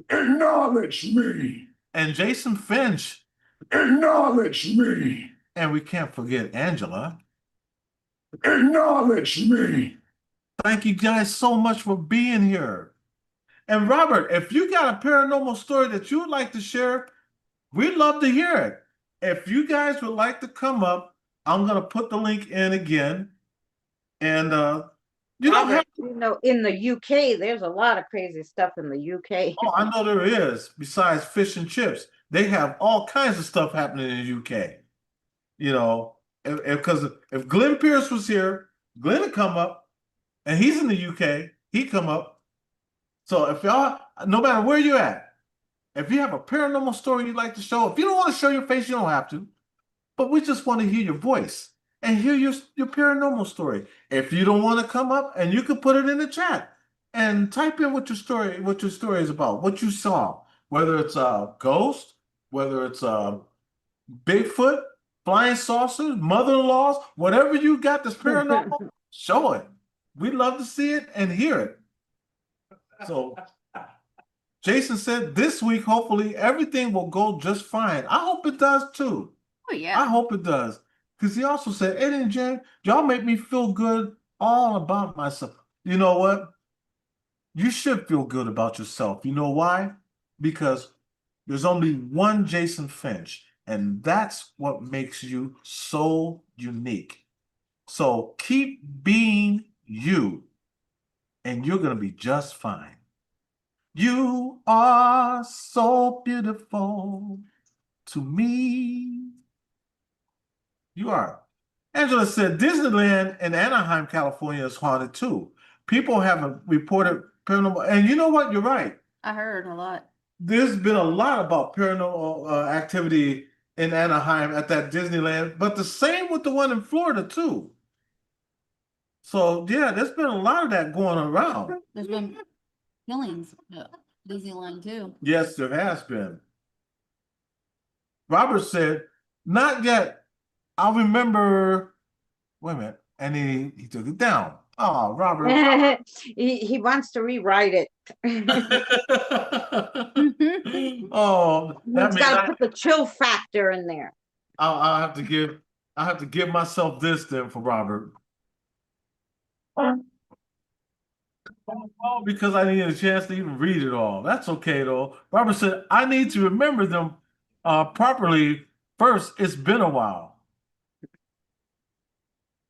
Acknowledge me. and Jason Finch. Acknowledge me. And we can't forget Angela. Acknowledge me. Thank you guys so much for being here. And Robert, if you got a paranormal story that you would like to share, we'd love to hear it. If you guys would like to come up, I'm going to put the link in again. And you don't have to. You know, in the UK, there's a lot of crazy stuff in the UK. Oh, I know there is. Besides fish and chips, they have all kinds of stuff happening in the UK. You know, because if Glenn Pierce was here, Glenn would come up, and he's in the UK. He'd come up. So if y'all, no matter where you're at, if you have a paranormal story you'd like to show, if you don't want to show your face, you don't have to. But we just want to hear your voice and hear your paranormal story. If you don't want to come up, and you can put it in the chat and type in what your story is about, what you saw, whether it's a ghost, whether it's a Bigfoot, flying saucers, mother-in-laws, whatever you got that's paranormal, show it. We'd love to see it and hear it. So Jason said this week, hopefully everything will go just fine. I hope it does too. Oh, yeah. I hope it does. Because he also said, Eddie and Jen, y'all make me feel good all about myself. You know what? You should feel good about yourself. You know why? Because there's only one Jason Finch, and that's what makes you so unique. So keep being you, and you're going to be just fine. You are so beautiful to me. You are. Angela said Disneyland in Anaheim, California is haunted too. People haven't reported paranormal. And you know what? You're right. I heard a lot. There's been a lot about paranormal activity in Anaheim at that Disneyland, but the same with the one in Florida too. So yeah, there's been a lot of that going around. There's been killings at Disneyland too. Yes, there has been. Robert said, not yet. I remember, wait a minute, and he took it down. Oh, Robert. he wants to rewrite it. Oh, that He's means got to put the chill factor in there. I'll have to give myself this then for Robert. Oh, because I didn't get a chance to even read it all. That's okay though. Robert said, I need to remember them properly first. It's been a while.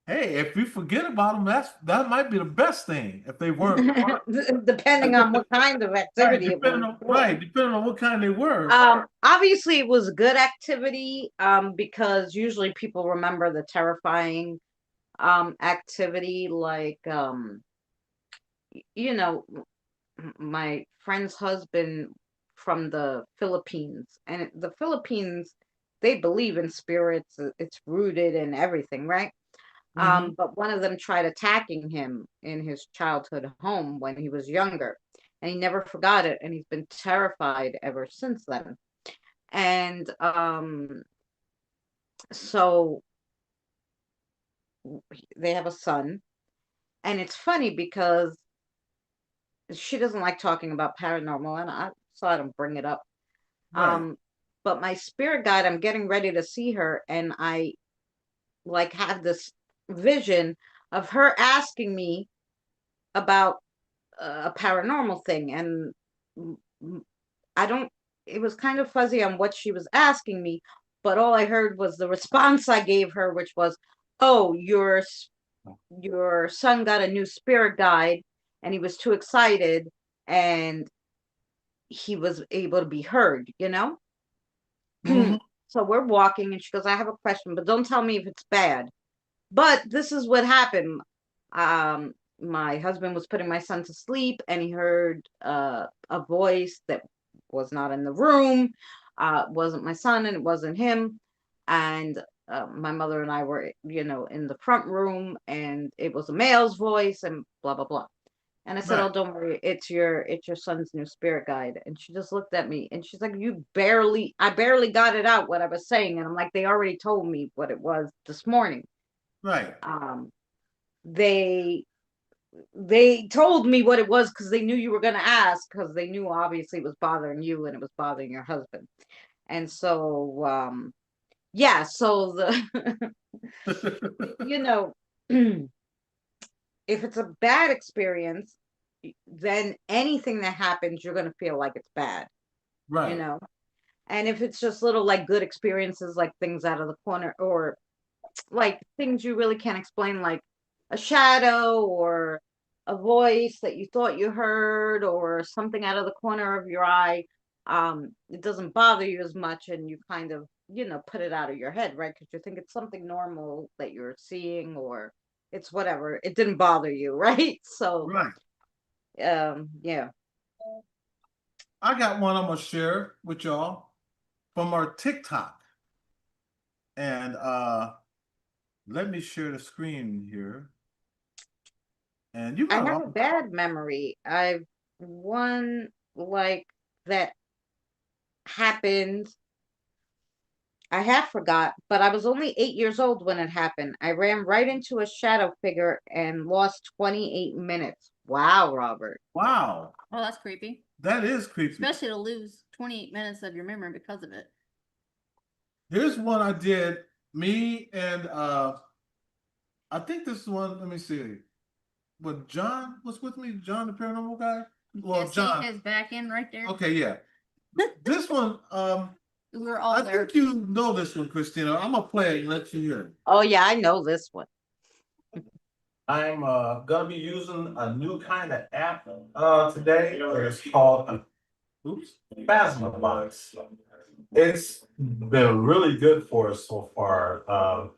Hey, if we forget about them, that might be the best thing if they weren't. Depending on what kind of activity it was. Depending on what kind they were. Obviously it was good activity, because usually people remember the terrifying activity, like you know, my friend's husband from the Philippines, and the Philippines, they believe in spirits. It's rooted in everything, right? But one of them tried attacking him in his childhood home when he was younger, and he never forgot it, and he's been terrified ever since then. And so they have a son, and it's funny because she doesn't like talking about paranormal, and I saw them bring it up. Right. but my spirit guide, I'm getting ready to see her, and I like have this vision of her asking me about a paranormal thing, and mm, mm, I don't, it was kind of fuzzy on what she was asking me, but all I heard was the response I gave her, which was, "Oh, your son got a new spirit guide, and he was too excited, and he was able to be heard, you know?" Mhm. So we're walking, and she goes, "I have a question, but don't tell me if it's bad." But this is what happened. My husband was putting my son to sleep, and he heard a voice that was not in the room. Wasn't my son, and it wasn't him. And my mother and I were, in the front room, and it was a male's voice, and blah blah blah. And I said, Right. "Oh, don't worry, it's your son's new spirit guide." And she just looked at me, and she's like, I barely got it out what I was saying." And I'm like, "They already told me what it was this morning." Right. They told me what it was because they knew you were going to ask, because they knew obviously it was bothering you and it was bothering your husband. And so yeah, so the you know if it's a bad experience, then anything that happens, you're going to feel like it's bad, you Right. know and if it's just little like good experiences, like things out of the corner, or like things you really can't explain, like a shadow or a voice that you thought you heard, or something out of the corner of your eye, it doesn't bother you as much, and you kind of, put it out of your head, right? Because you think it's something normal that you're seeing, or it's whatever, it didn't bother you. Right? So Right. yeah. I got one I'm gonna share with y'all from our TikTok. And let me share the screen here. And you I got have a all bad memory. I've one like that happened. I have forgot, but I was only 8 years old when it happened. I ran right into a shadow figure and lost 28 minutes. Wow, Robert. wow. Oh, that's creepy. That is creepy. Especially to lose 28 minutes of your memory because of it. Here's one I did. Me and I think this one, let me see. What John was with me? John the paranormal guy? Well, Yeah, see John. his back end right there. Okay, yeah. This one, We were all I there. think you know this one, Christina. I'm gonna play it and let you hear it. Oh yeah, I know this one. I'm gonna be using a new kind of app today. It's called Phasma Box. It's been really good for us so far.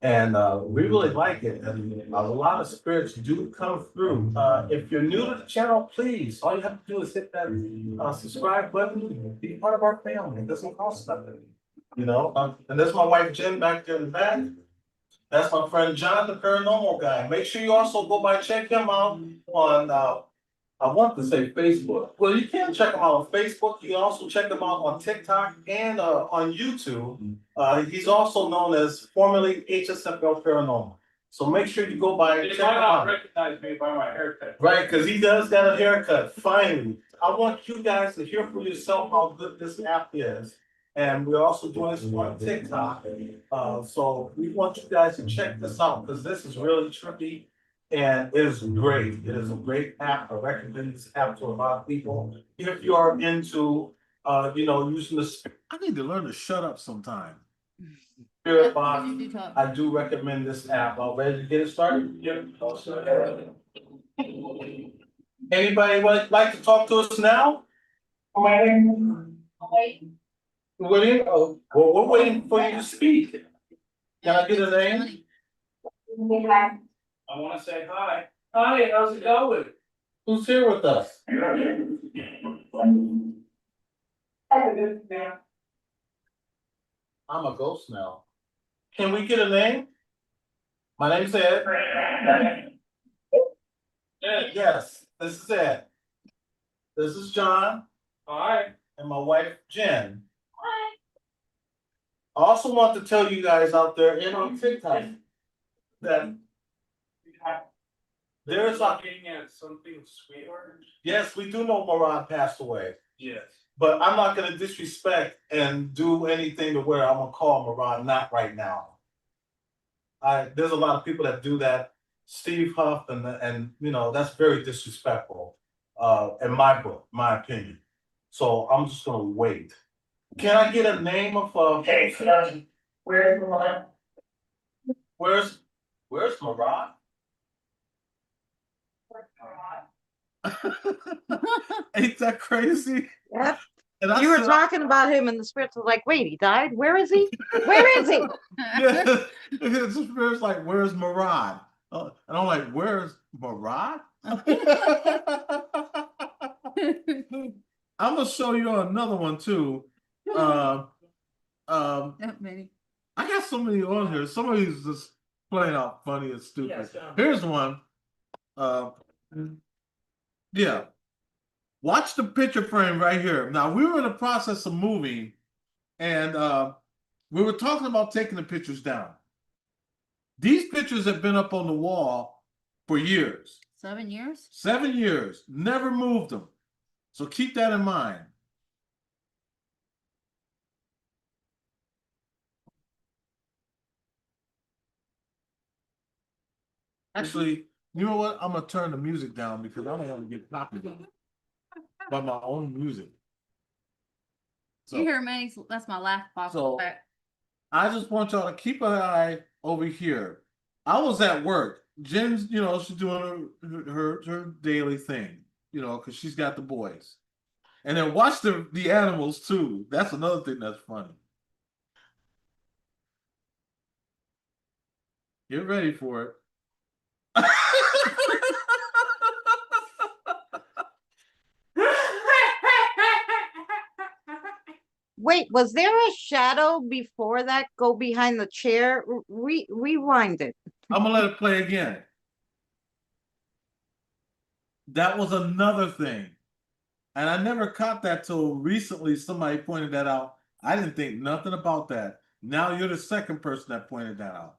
And we really like it. And a lot of spirits do come through. If you're new to the channel, please, all you have to do is hit that subscribe button, be part of our family. It doesn't cost nothing. And there's my wife Jen back there in the back. That's my friend John, the paranormal guy. Make sure you also go by check him out on I want to say Facebook. Well, you can check him out on Facebook. You can also check him out on TikTok and on YouTube. He's also known as formerly HSFL Paranormal. So make sure you go by and check him out. Recognize me by my haircut. Right, because he does got a haircut. Finally, I want you guys to hear for yourself how good this app is. And we're also doing this on TikTok. So we want you guys to check this out because this is really trippy. And it is great. It is a great app. I recommend this app to a lot of people. If you are into, using the. I need to learn to shut up sometime. Spirit box. I do recommend this app. All ready to get it started? Yep. Anybody would like to talk to us now? William? Oh, well, we're waiting for you to speak. Can I get a name? I want to say hi. Hi, how's it going? Who's here with us? I'm a ghost now. Can we get a name? My name's Ed. Yes, this is Ed. This is John. Hi. And my wife, Jen. Hi. I also want to tell you guys out there in on TikTok that there's something sweet. Yes, we do know Moran passed away. Yeah, but I'm not gonna disrespect and do anything to where I'm gonna call Marad, not right now. There's a lot of people that do that. Steve Huff and you know, that's very disrespectful, in my book, my opinion. So I'm just gonna wait. Can I get a name of Hey, where's the one? where's Marad? Ain't that crazy? Yep. And I You were said, talking about him and the spirits were like, wait, he died? Where is he? Where is he? yeah, it's just it's like, where's Marad? And I'm like, where's Marad? I'm gonna show you another one too. That many. I got so many on here. Some of these just plain out funny and stupid. Here's one. Yeah. Watch the picture frame right here. Now we were in the process of moving, and we were talking about taking the pictures down. These pictures have been up on the wall for years. 7 years? 7 years. Never moved them. So keep that in mind. Actually, you know what? I'm gonna turn the music down because I don't want to get copyrighted by my own music. So, You hear me? That's my laugh box. So- I just want y'all to keep an eye over here. I was at work. Jen's, you know, she's doing her daily thing, you know, because she's got the boys. And then watch the animals too. That's another thing that's funny. Get ready for it. Wait, was there a shadow before that go behind the chair? Rewind it. I'm gonna let it play again. That was another thing. And I never caught that till recently somebody pointed that out. I didn't think nothing about that. Now you're the second person that pointed that out.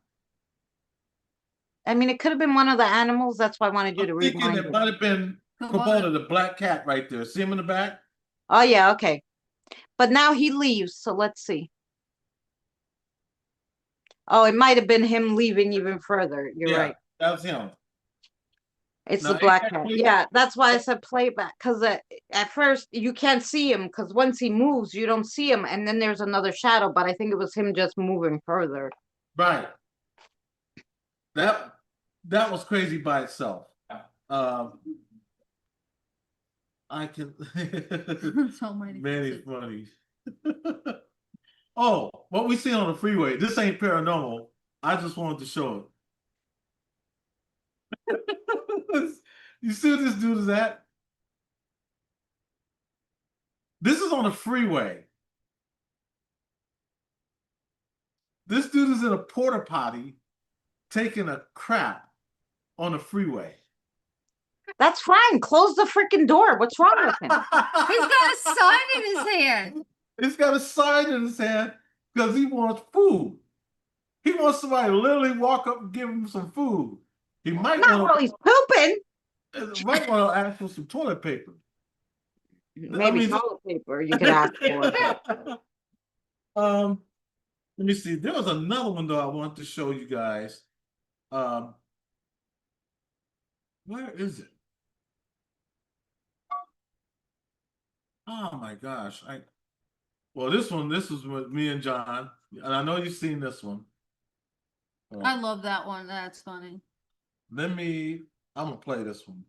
I mean, it could have been one of the animals. That's why I wanted you to I'm thinking rewind it it. might have been Kubota, the black cat right there. See him in the back? Oh, yeah, okay. But now he leaves, so let's see. Oh, it might have been him leaving even further. You're Yeah, right. that was him. It's Now, the black ain't that cat. crazy? Yeah, that's why I said playback. Because at first you can't see him. Because once he moves, you don't see him. And then there's another shadow. But I think it was him just moving further. Right. That was crazy by itself. I can So many. Manny funny. Oh, what we see on the freeway. This ain't paranormal. I just wanted to show it. You see what this dude is at? This is on the freeway. This dude is in a porta potty taking a crap on the freeway. That's fine. Close the freaking door. What's wrong with him? He's got a sign in his hand. He's got a sign in his hand because he wants food. He wants somebody to literally walk up and give him some food. He might Not while he's pooping. want to ask for some toilet paper. Maybe toilet paper you could ask for. Let me see. There was another one though I want to show you guys. Where is it? Oh my gosh. Well, this was with me and John, and I know you've seen this one. I love that one. That's funny. I'm gonna play this one.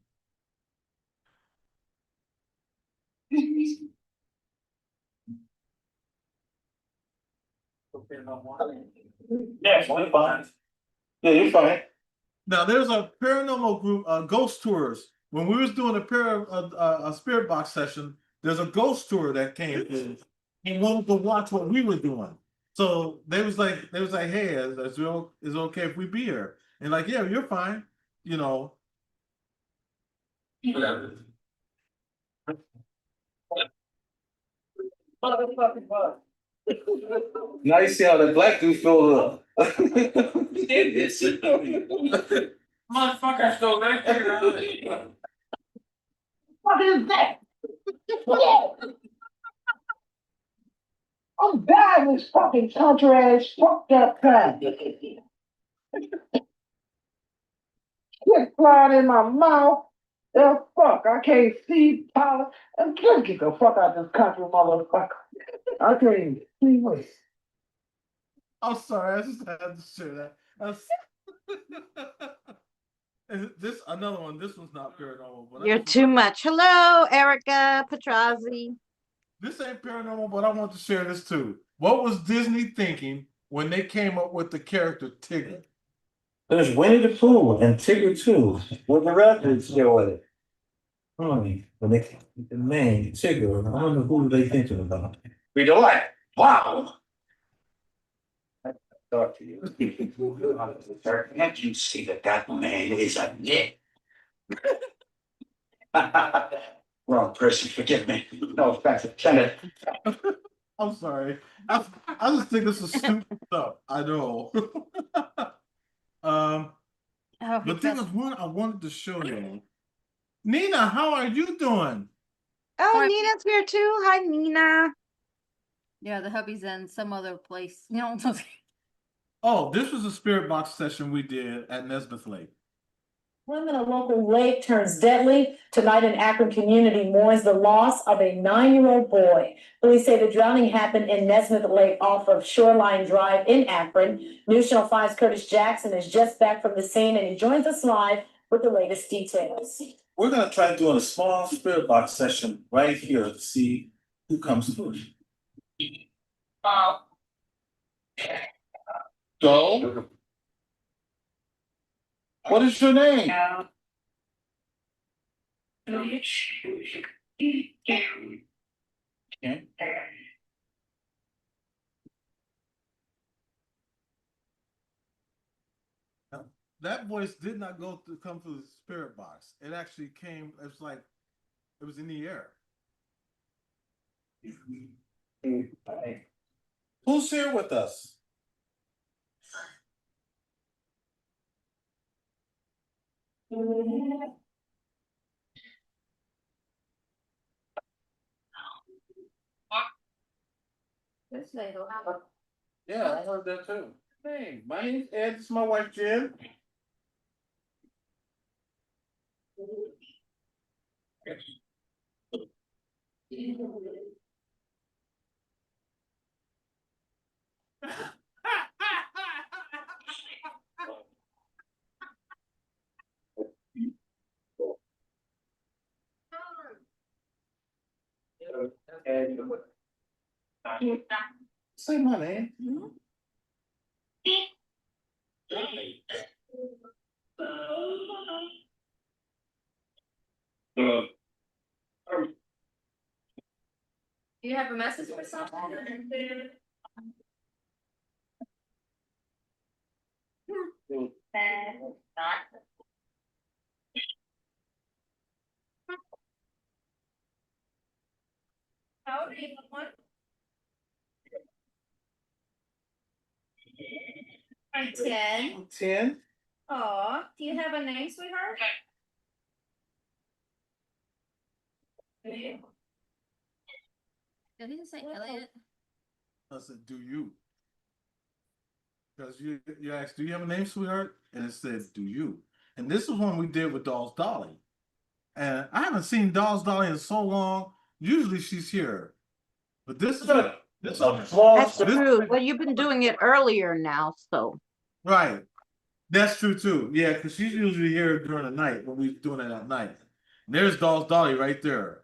Yes, we're fine. Yeah, you're fine. Now, there's a paranormal group, ghost tours. When we was doing a spirit box session, there's a ghost tour that came in and wanted to watch what we were doing. So they was like, hey, is it okay if we be here? And like, yeah, you're fine. You know. Now you see how the black dude feel. Motherfucker stole that. What is that? I'm dying this fucking country ass fucked up crap. Shit flying in my mouth. The fuck, I can't see power. And just get the fuck out of this country, motherfucker. I can't even see what's. I'm sorry, I just had to share that. And this another one. This one's not paranormal, but You're too much. Hello, Erica Petrazi. this ain't paranormal, but I want to share this too. What was Disney thinking when they came up with the character Tigger? There's Winnie the Pooh and Tigger too. With the records go with it. When they the name Tigger, I don't know who they thinking about. We do it. Wow. Talk to you. Can't you see that man is a nit? Wrong person, forgive me. No offense, Janet. I'm sorry. I just think this is stupid stuff. I know. The thing is, one I wanted to show you. Nina, how are you doing? Oh, Nina's here too. Hi, Nina. Yeah, the hubby's in some other place. You know. Oh, this was a spirit box session we did at Nesmith Lake. Swim in a local lake turns deadly. Tonight, an Akron community mourns the loss of a 9-year-old boy. Police say the drowning happened in Nesmith Lake off of Shoreline Drive in Akron. News Channel 5's Curtis Jackson is just back from the scene, and he joins us live with the latest details. We're gonna try doing a small spirit box session right here to see who comes through. So, what is your name? Okay. That voice did not come through the spirit box. It actually came. It's like it was in the air. Who's here with us? Yeah, I heard that too. Hey, my name's Ed. This is my wife Jen. Say my name. Do you have a message for someone? How old are you? I'm 10. 10. Aw, do you have a name, sweetheart? Did he say Elliot? I said, do you? Because you asked, do you have a name, sweetheart? And it said, do you? And this is one we did with Dolls Dolly. And I haven't seen Dolls Dolly in so long. Usually she's here. But this is That's true. Well, you've been doing it earlier now, so. Right. That's true too. Yeah, because she's usually here during the night when we're doing it at night. And there's Dolls Dolly right there.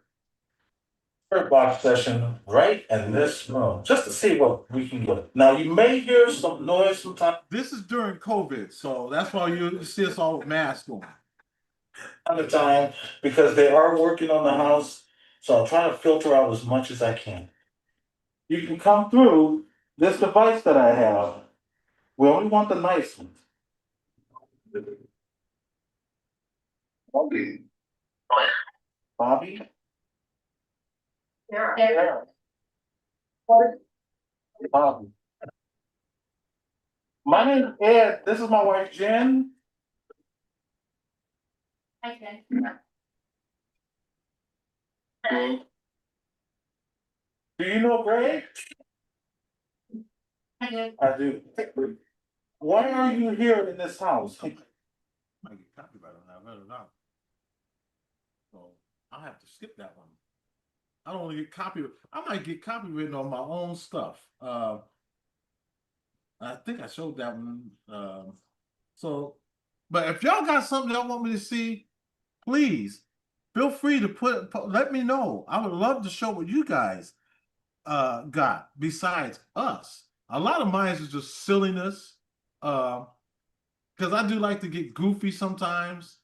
Spirit box session right in this room, just to see what we can get. Now you may hear some noise sometimes. This is during COVID, so that's why you see us all with masks on. At the time, because they are working on the house, so I'm trying to filter out as much as I can. You can come through this device that I have. We only want the nice ones. Bobby? Bobby. My name's Ed. This is my wife Jen. Okay. Do you know Greg? I do. I do. Why are you here in this house? I might get copyright on that. I read it out. So I'll have to skip that one. I don't want to get copyright. I might get copywritten on my own stuff. I think I showed that one. So, but if y'all got something y'all want me to see, please feel free to let me know. I would love to show what you guys got besides us. A lot of mine is just silliness. Because I do like to get goofy sometimes.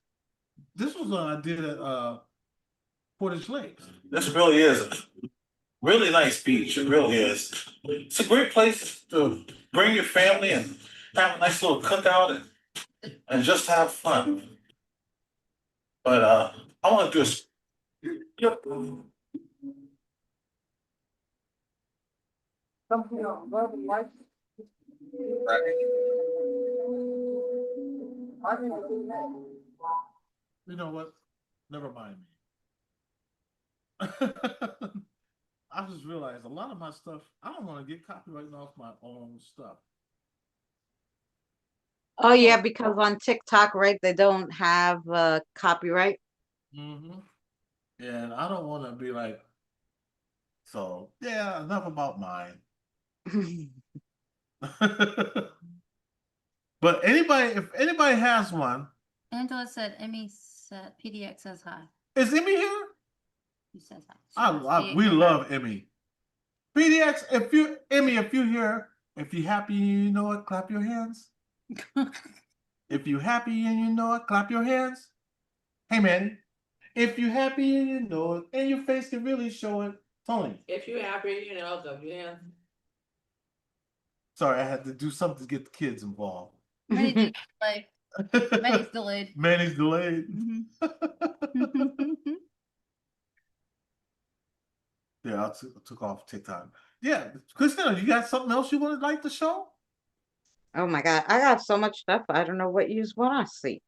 This was what I did at Portage Lakes. This really is a really nice beach. It really is. It's a great place to bring your family and have a nice little cookout and just have fun. But I want to do a yep. You know what? Never mind me. I just realized a lot of my stuff, I don't want to get copyrighted off my own stuff. Oh yeah, because on TikTok, right, they don't have copyright. Mm-hmm. And I don't want to be like, so yeah, enough about mine. But if anybody has one, Angela said Emmy said PDX says hi. is Emmy here? He says hi. We love Emmy. PDX, if you're here, if you're happy and you know it, clap your hands. If you're happy and you know it, clap your hands. Hey Manny, if you're happy and you know it, and your face can really show it, Tony. If you're happy, you know, clap your hands. Sorry, I had to do something to get the kids involved. Manny's delayed. Manny's delayed. Yeah, I took off TikTok. Yeah, Christina, you got something else you would like to show? Oh my God, I got so much stuff. I don't know what you want to see.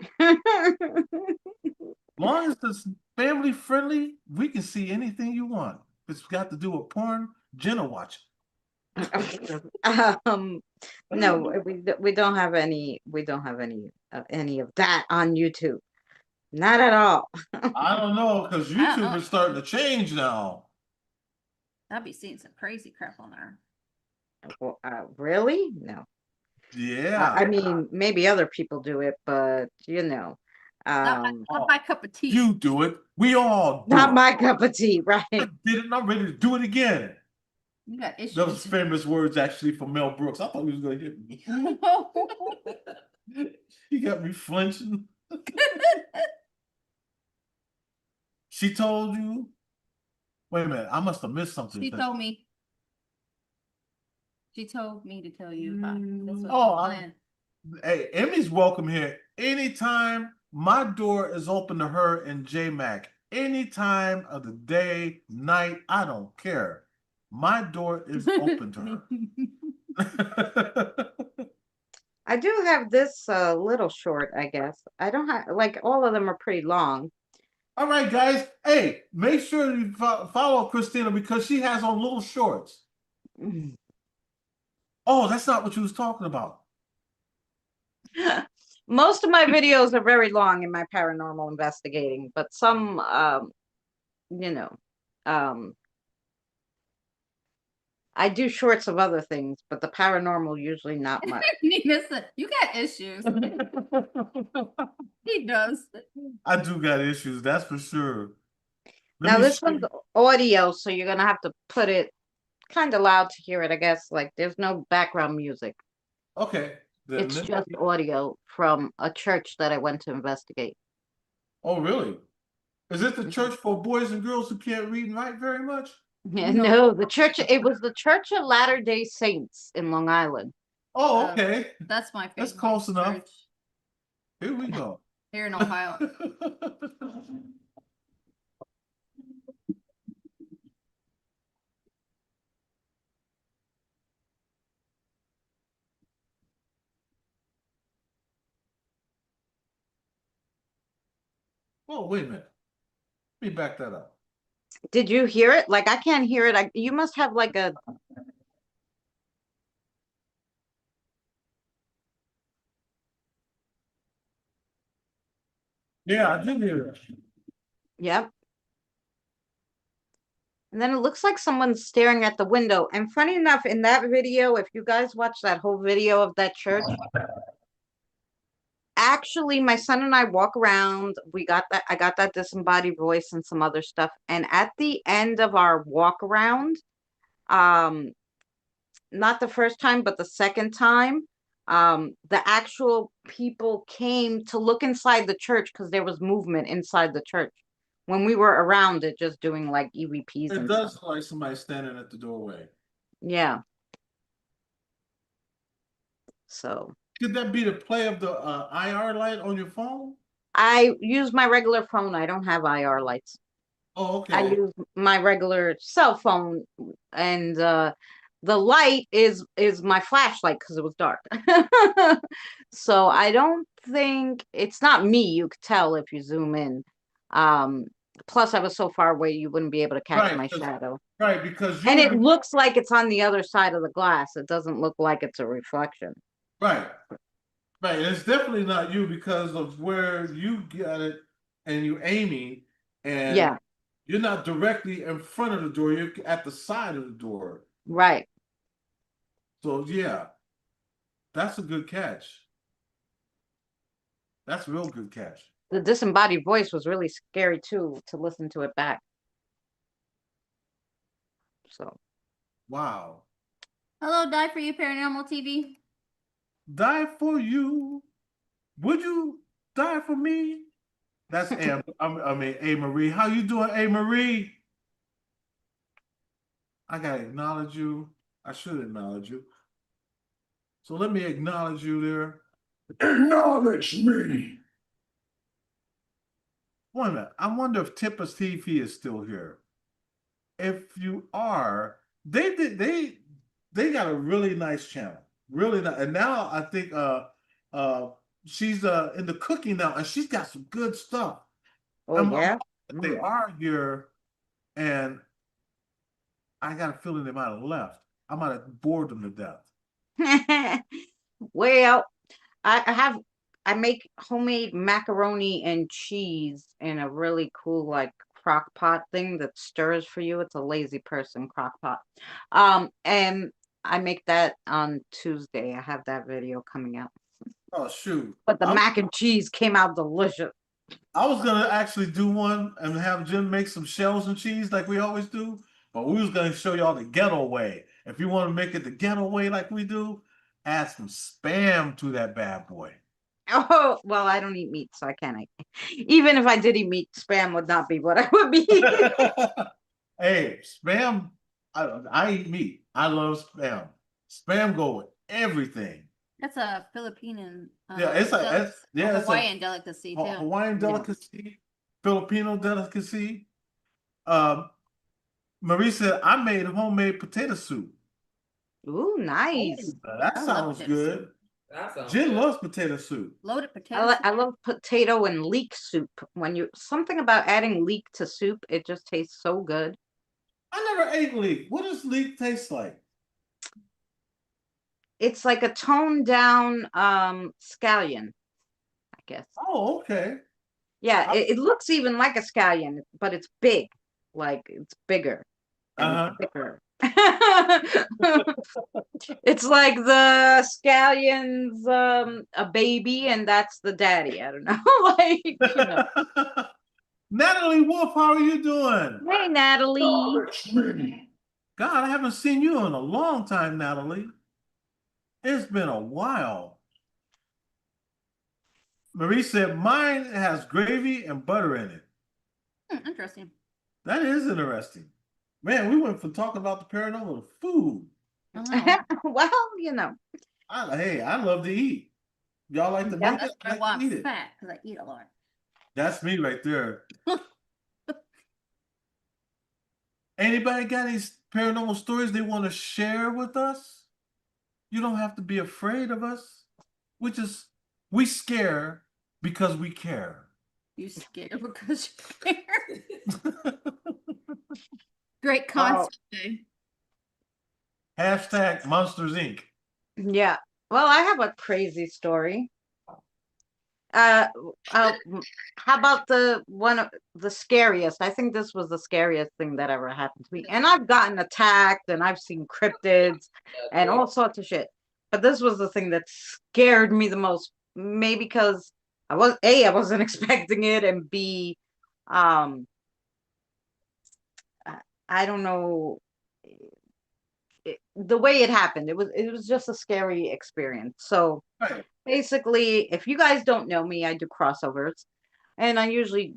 Long as it's family friendly, we can see anything you want. If it's got to do with porn, Jenna watch it. No, we don't have any any of that on YouTube. Not at all. I don't know, because YouTube is starting to change now. I'll be seeing some crazy crap on there. Well, really? No. Yeah. I mean, maybe other people do it, but you know. Not my cup of tea. You do it. We all do Not it. my cup of tea, right? I did it and I'm ready to do it again. You got issues. Those famous words actually from Mel Brooks. I thought he was going to hit me. He got me flinching. She told you? Wait a minute. I must have missed something. She told me. She told me to tell you about it. That's what hey, Emmy's welcome here. Anytime my door is open to her and J-Mac. Any time of the day, night, I don't care. My door is open to her. I do have this little short, I guess. I don't have, like, all of them are pretty long. All right, guys. Hey, make sure you follow Christina because she has on little shorts. Oh, that's not what you was talking about. Most of my videos are very long in my paranormal investigating, but some, you know, I do shorts of other things, but the paranormal usually not much. Nina said, you got issues. He does. I do got issues, that's for sure. Now this one's audio, so you're gonna have to put it kind of loud to hear it, I guess. Like there's no background music. Okay. It's just audio from a church that I went to investigate. Oh, really? Is it the church for boys and girls who can't read and write very much? Yeah, no, the church, it was the Church of Latter-day Saints in Long Island. Oh, okay. That's my favorite. That's close enough. Church. Here we go. Here in Ohio. Oh, wait a minute. Let me back that up. Did you hear it? Like, I can't hear it. You must have like a. Yeah, I did hear it. Yep. And then it looks like someone's staring at the window. And funny enough, in that video, if you guys watch that whole video of that church, actually, my son and I walk around. I got that disembodied voice and some other stuff. And at the end of our walk around, not the first time, but the second time, the actual people came to look inside the church because there was movement inside the church when we were around it, just doing like EVPs It and does stuff. look like somebody standing at the doorway. Yeah. So Could that be the play of the IR light on your phone? I use my regular phone. I don't have IR lights. Oh, I okay. use my regular cell phone, and the light is my flashlight because it was dark. So I don't think it's not me. You could tell if you zoom in. Plus I was so far away you wouldn't be able to catch my shadow. Right, because And it you looks like it's on the other side of the glass. It doesn't look like it's a reflection. right. Right. It's definitely not you because of where you got it and you aiming and Yeah, you're not directly in front of the door, you're at the side of the door. right. So yeah, that's a good catch. That's a real good catch. The disembodied voice was really scary too to listen to it back. So Wow. Hello, Die for You Paranormal TV. Die for you. Would you die for me? That's A Marie. How you doing, A Marie? I gotta acknowledge you. I should acknowledge you. So let me acknowledge you there. Acknowledge me. Wait a minute. I wonder if Tippa's TV is still here. If you are, they got a really nice channel. Really nice. And now I think she's in the cooking now and she's got some good stuff. oh yeah. They are here and I got a feeling they might have left. I might have bored them to death. Well, I make homemade macaroni and cheese in a really cool like crock pot thing that stirs for you. It's a lazy person crock pot. And I make that on Tuesday. I have that video coming out. Oh shoot. But the mac and cheese came out delicious. I was gonna actually do one and have Jim make some shells and cheese like we always do, but we was gonna show y'all the ghetto way. If you want to make it the ghetto way like we do, add some spam to that bad boy. Oh, well, I don't eat meat, so I can't eat. Even if I did eat meat, spam would not be what I would be. Hey, spam, I eat meat. I love spam. Spam go with everything. That's a Filipino, Yeah, it's a Hawaiian delicacy too. Hawaiian delicacy, Filipino delicacy. Marie said, I made homemade potato soup. Ooh, nice. That sounds good. Jen loves potato soup. Loaded potato. I love potato and leek soup. Something about adding leek to soup, it just tastes so good. I never ate leek. What does leek taste like? It's like a toned down scallion, I guess. Oh, okay. Yeah, it looks even like a scallion, but it's big. Like it's bigger and thicker. It's like the scallion's a baby and that's the daddy. I don't know. Like, you know. Natalie Wolf, how are you doing? Hey, Natalie. Acknowledge me. God, I haven't seen you in a long time, Natalie. It's been a while. Marie said, mine has gravy and butter in it. Interesting. That is interesting. Man, we went from talking about the paranormal to food. Well, you know. Hey, I love to eat. Y'all like to make it? I like to eat want it. fat because I eat a lot. That's me right there. Anybody got any paranormal stories they want to share with us? You don't have to be afraid of us. We scare because we care. You scared because you care. Great concept. Eh? Hashtag Monsters Inc. Yeah. Well, I have a crazy story. Uh, how about the scariest? I think this was the scariest thing that ever happened to me. And I've gotten attacked and I've seen cryptids and all sorts of shit. But this was the thing that scared me the most. Maybe because I wasn't expecting it, and B, um, I don't know the way it happened. It was just a scary experience. So Right. basically, if you guys don't know me, I do crossovers, and I usually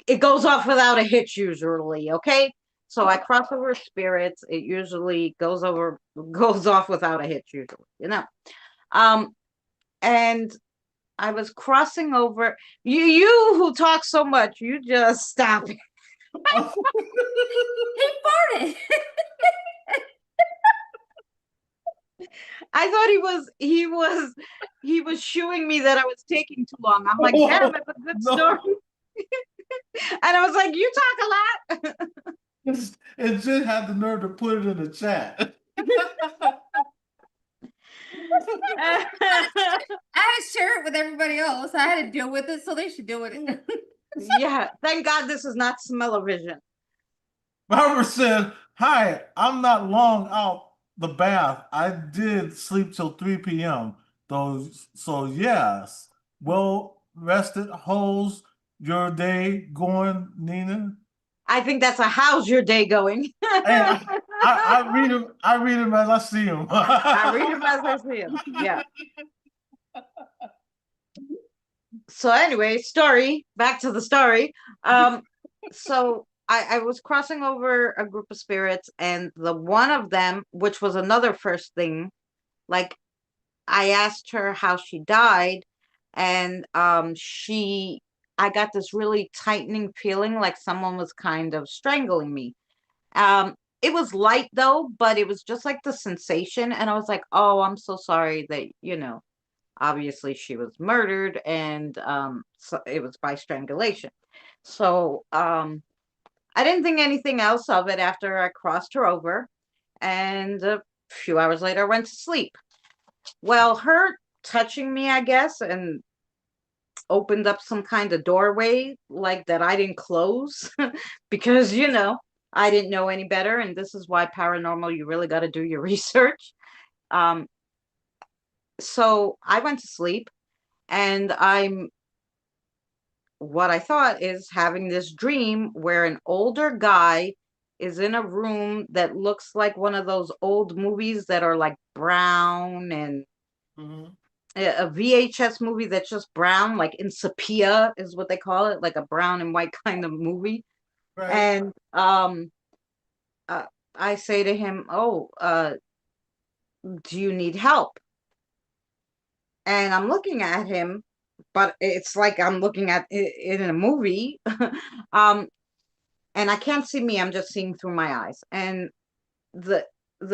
it goes off without a hitch usually, okay? So I cross over spirits, it usually goes off without a hitch usually, you know. Um and I was crossing over. You who talk so much, you just stop it. He farted. I thought he was shooing me that I was taking too long. I'm like, damn, it's a good No. story. And I was like, you talk a lot. And Jen had the nerve to put it in the chat. I had to share it with everybody else. I had to deal with it, so they should deal with it. Yeah, thank God this is not smell-o-vision. Barbara said, "Hi, I'm not long out the bath. I did sleep till 3 p.m. though, so yes. Well rested. How's your day going, Nina?" I think that's a how's your day going? Hey, I read him. I read him as I see him. I read him as I see him. Yeah. So anyway, back to the story. So I was crossing over a group of spirits, and the one of them, which was another first thing, like I asked her how she died, and I got this really tightening feeling like someone was kind of strangling me. It was light though, but it was just like the sensation, and I was like, oh, I'm so sorry that, obviously she was murdered, and so it was by strangulation. So I didn't think anything else of it after I crossed her over, and a few hours later I went to sleep. Well, her touching me, I guess, and opened up some kind of doorway like that I didn't close because I didn't know any better, and this is why paranormal, you really got to do your research. So I went to sleep, and what I thought is having this dream where an older guy is in a room that looks like one of those old movies that are like brown, and a VHS movie that's just brown, like in sepia is what they call it, like a brown and white kind of movie. Right. And I say to him, oh, do you need help? And I'm looking at him, but it's like I'm looking at it in a movie. And I can't see me, I'm just seeing through my eyes. And the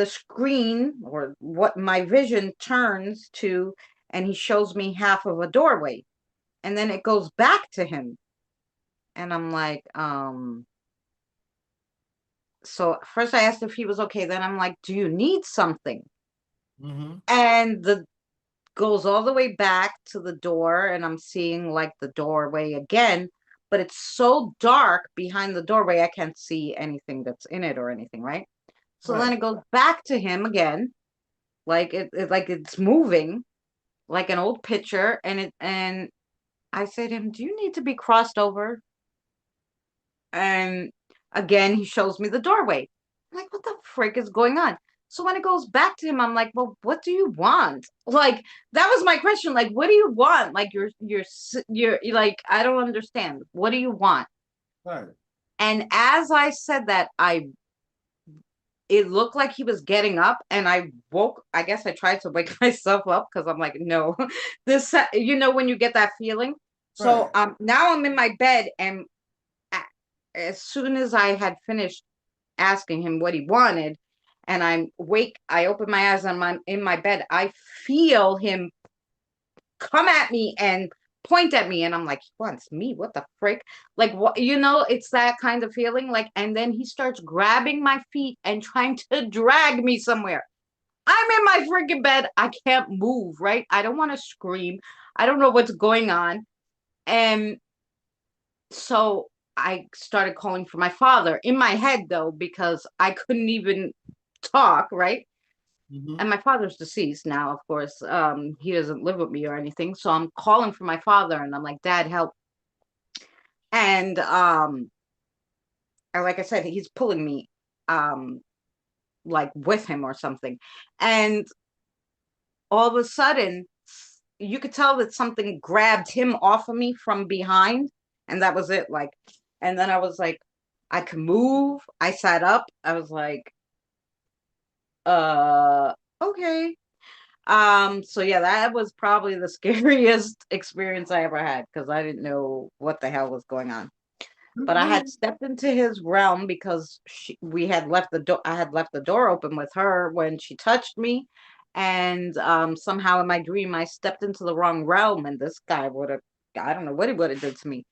screen, or what my vision turns to, and he shows me half of a doorway, and then it goes back to him. And I'm like, so first I asked if he was okay, then I'm like, do you need something? And the goes all the way back to the door, and I'm seeing like the doorway again, but it's so dark behind the doorway I can't see anything that's in it or anything, right? So then it goes back to him again, like like it's moving like an old picture, and I said to him, do you need to be crossed over? And again he shows me the doorway. I'm like, what the frick is going on? So when it goes back to him, I'm like, well, what do you want? Like, that was my question. Like, what do you want? Like, you're like, I don't understand. What do you want? Right. And as I said that, it looked like he was getting up, and I woke. I guess I tried to wake myself up because I'm like, no, this, when you get that feeling. So now I'm in my bed, and as soon as I had finished asking him what he wanted, and I open my eyes, and I'm in my bed, I feel him come at me and point at me, and I'm like, he wants me, what the frick? Like, what, it's that kind of feeling. Like, and then he starts grabbing my feet and trying to drag me somewhere. I'm in my freaking bed. I can't move, right? I don't want to scream. I don't know what's going on. And so I started calling for my father in my head, though, because I couldn't even talk, right? And my father's deceased now, of course. He doesn't live with me or anything. So I'm calling for my father, and I'm like, Dad, help. And like I said, he's pulling me like with him or something. And all of a sudden, you could tell that something grabbed him off of me from behind, and that was it. Like, and then I was like, I could move. I sat up. I was like, okay. So yeah, that was probably the scariest experience I ever had, because I didn't know what the hell was going on. But I had stepped into his realm because we had left the door. I had left the door open with her when she touched me, and somehow in my dream I stepped into the wrong realm, and this guy would have, I don't know what he would have did to me.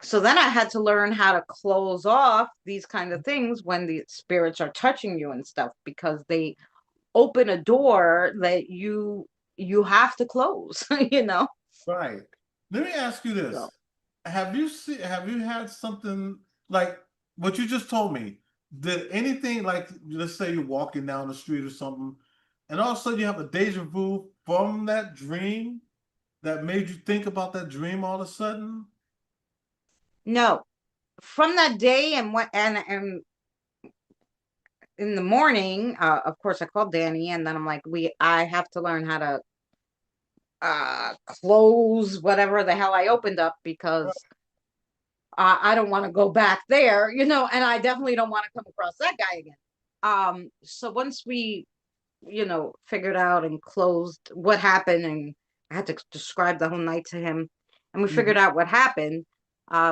So then I had to learn how to close off these kind of things when the spirits are touching you and stuff, because they open a door that you have to close. Right. Let me ask you this. So. Have you had something like what you just told me? Did anything, like, let's say you're walking down the street or something, and all of a sudden you have a deja vu from that dream that made you think about that dream all of a sudden? No, from that day, and in the morning, of course, I called Danny, and then I'm like, I have to learn how to close whatever the hell I opened up, because I don't want to go back there, and I definitely don't want to come across that guy again. So once we, figured out and closed what happened, and I had to describe the whole night to him, and we figured out what happened.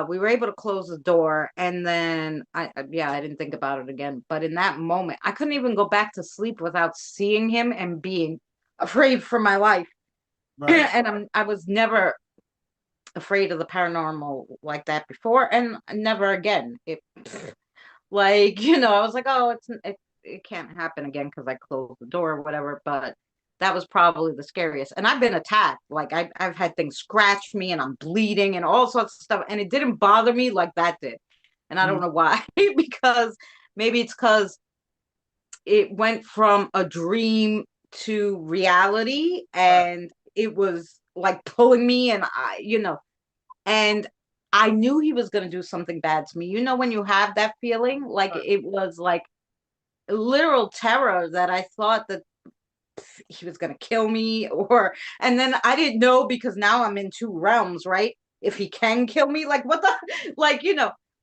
We were able to close the door, and then I didn't think about it again. But in that moment, I couldn't even go back to sleep without seeing him and being afraid for my life. Right. And I was never afraid of the paranormal like that before, and never again. Like, I was like, oh, it can't happen again because I closed the door or whatever. But that was probably the scariest. And I've been attacked. Like, I've had things scratch me, and I'm bleeding and all sorts of stuff, and it didn't bother me like that did. And I don't know why. Because maybe it's because it went from a dream to reality, and it was like pulling me, and and I knew he was going to do something bad to me. When you have that feeling, like it was like literal terror, that I thought that he was going to kill me, and then I didn't know, because now I'm in two realms, right? If he can kill me, like what the, like,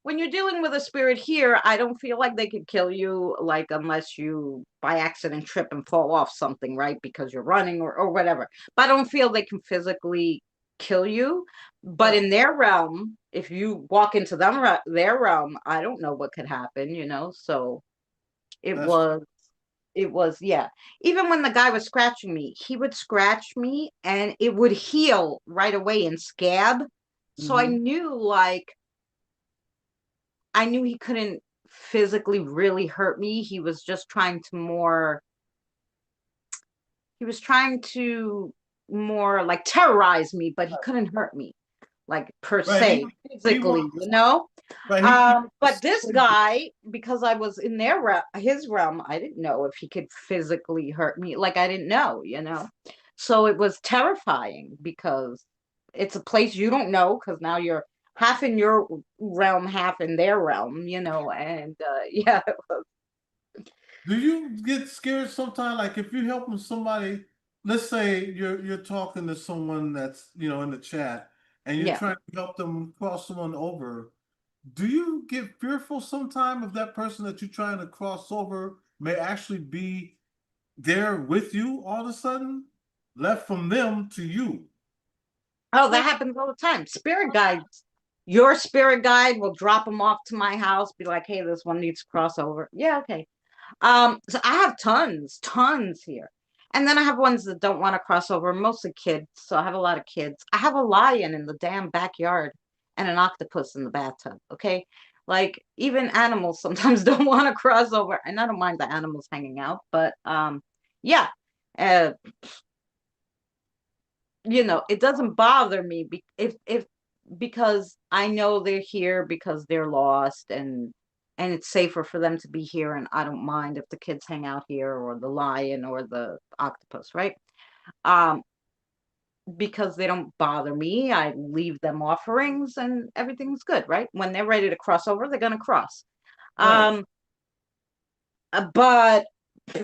when you're dealing with a spirit here, I don't feel like they could kill you, like, unless you by accident trip and fall off something, right? Because you're running or whatever. But I don't feel they can physically kill you. But in their realm, if you walk into their realm, I don't know what could happen, So it was, yeah. Even when the guy was scratching me, he would scratch me and it would heal right away and scab. So I knew, like, I knew he couldn't physically really hurt me. He was just trying to more like terrorize me, but he couldn't hurt me, like, per se, physically, but this guy, because I was in his realm, I didn't know if he could physically hurt me. Like, I didn't know, so it was terrifying, because it's a place you don't know, because now you're half in your realm, half in their realm, and yeah. Do you get scared sometimes? Like, if you're helping somebody, let's say you're talking to someone that's in the chat, and you're trying to help them cross someone over. Do you get fearful sometime if that person that you're trying to cross over may actually be there with you all of a sudden, left from them to you? Oh, that happens all the time. Spirit guides. Your spirit guide will drop them off to my house, be like, hey, this one needs to cross over. Yeah, okay. So I have tons here. And then I have ones that don't want to cross over, mostly kids. So I have a lot of kids. I have a lion in the damn backyard and an octopus in the bathtub. Okay. Like even animals sometimes don't want to cross over. And I don't mind the animals hanging out, but yeah. Uh, it doesn't bother me if because I know they're here because they're lost and it's safer for them to be here, and I don't mind if the kids hang out here or the lion or the octopus, right? Um, because they don't bother me, I leave them offerings and everything's good, right? When they're ready to cross over, they're gonna cross. Right. But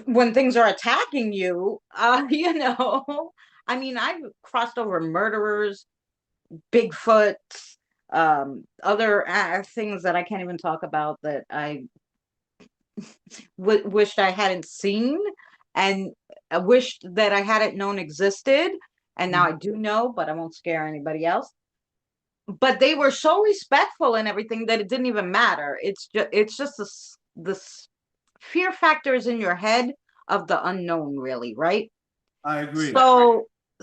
when things are attacking you, I mean, I've crossed over murderers, Bigfoot, other things that I can't even talk about that I wished I hadn't seen, and I wished that I hadn't known existed. And now I do know, but I won't scare anybody else. But they were so respectful and everything that it didn't even matter. It's just this fear factors in your head of the unknown, really, right? I agree.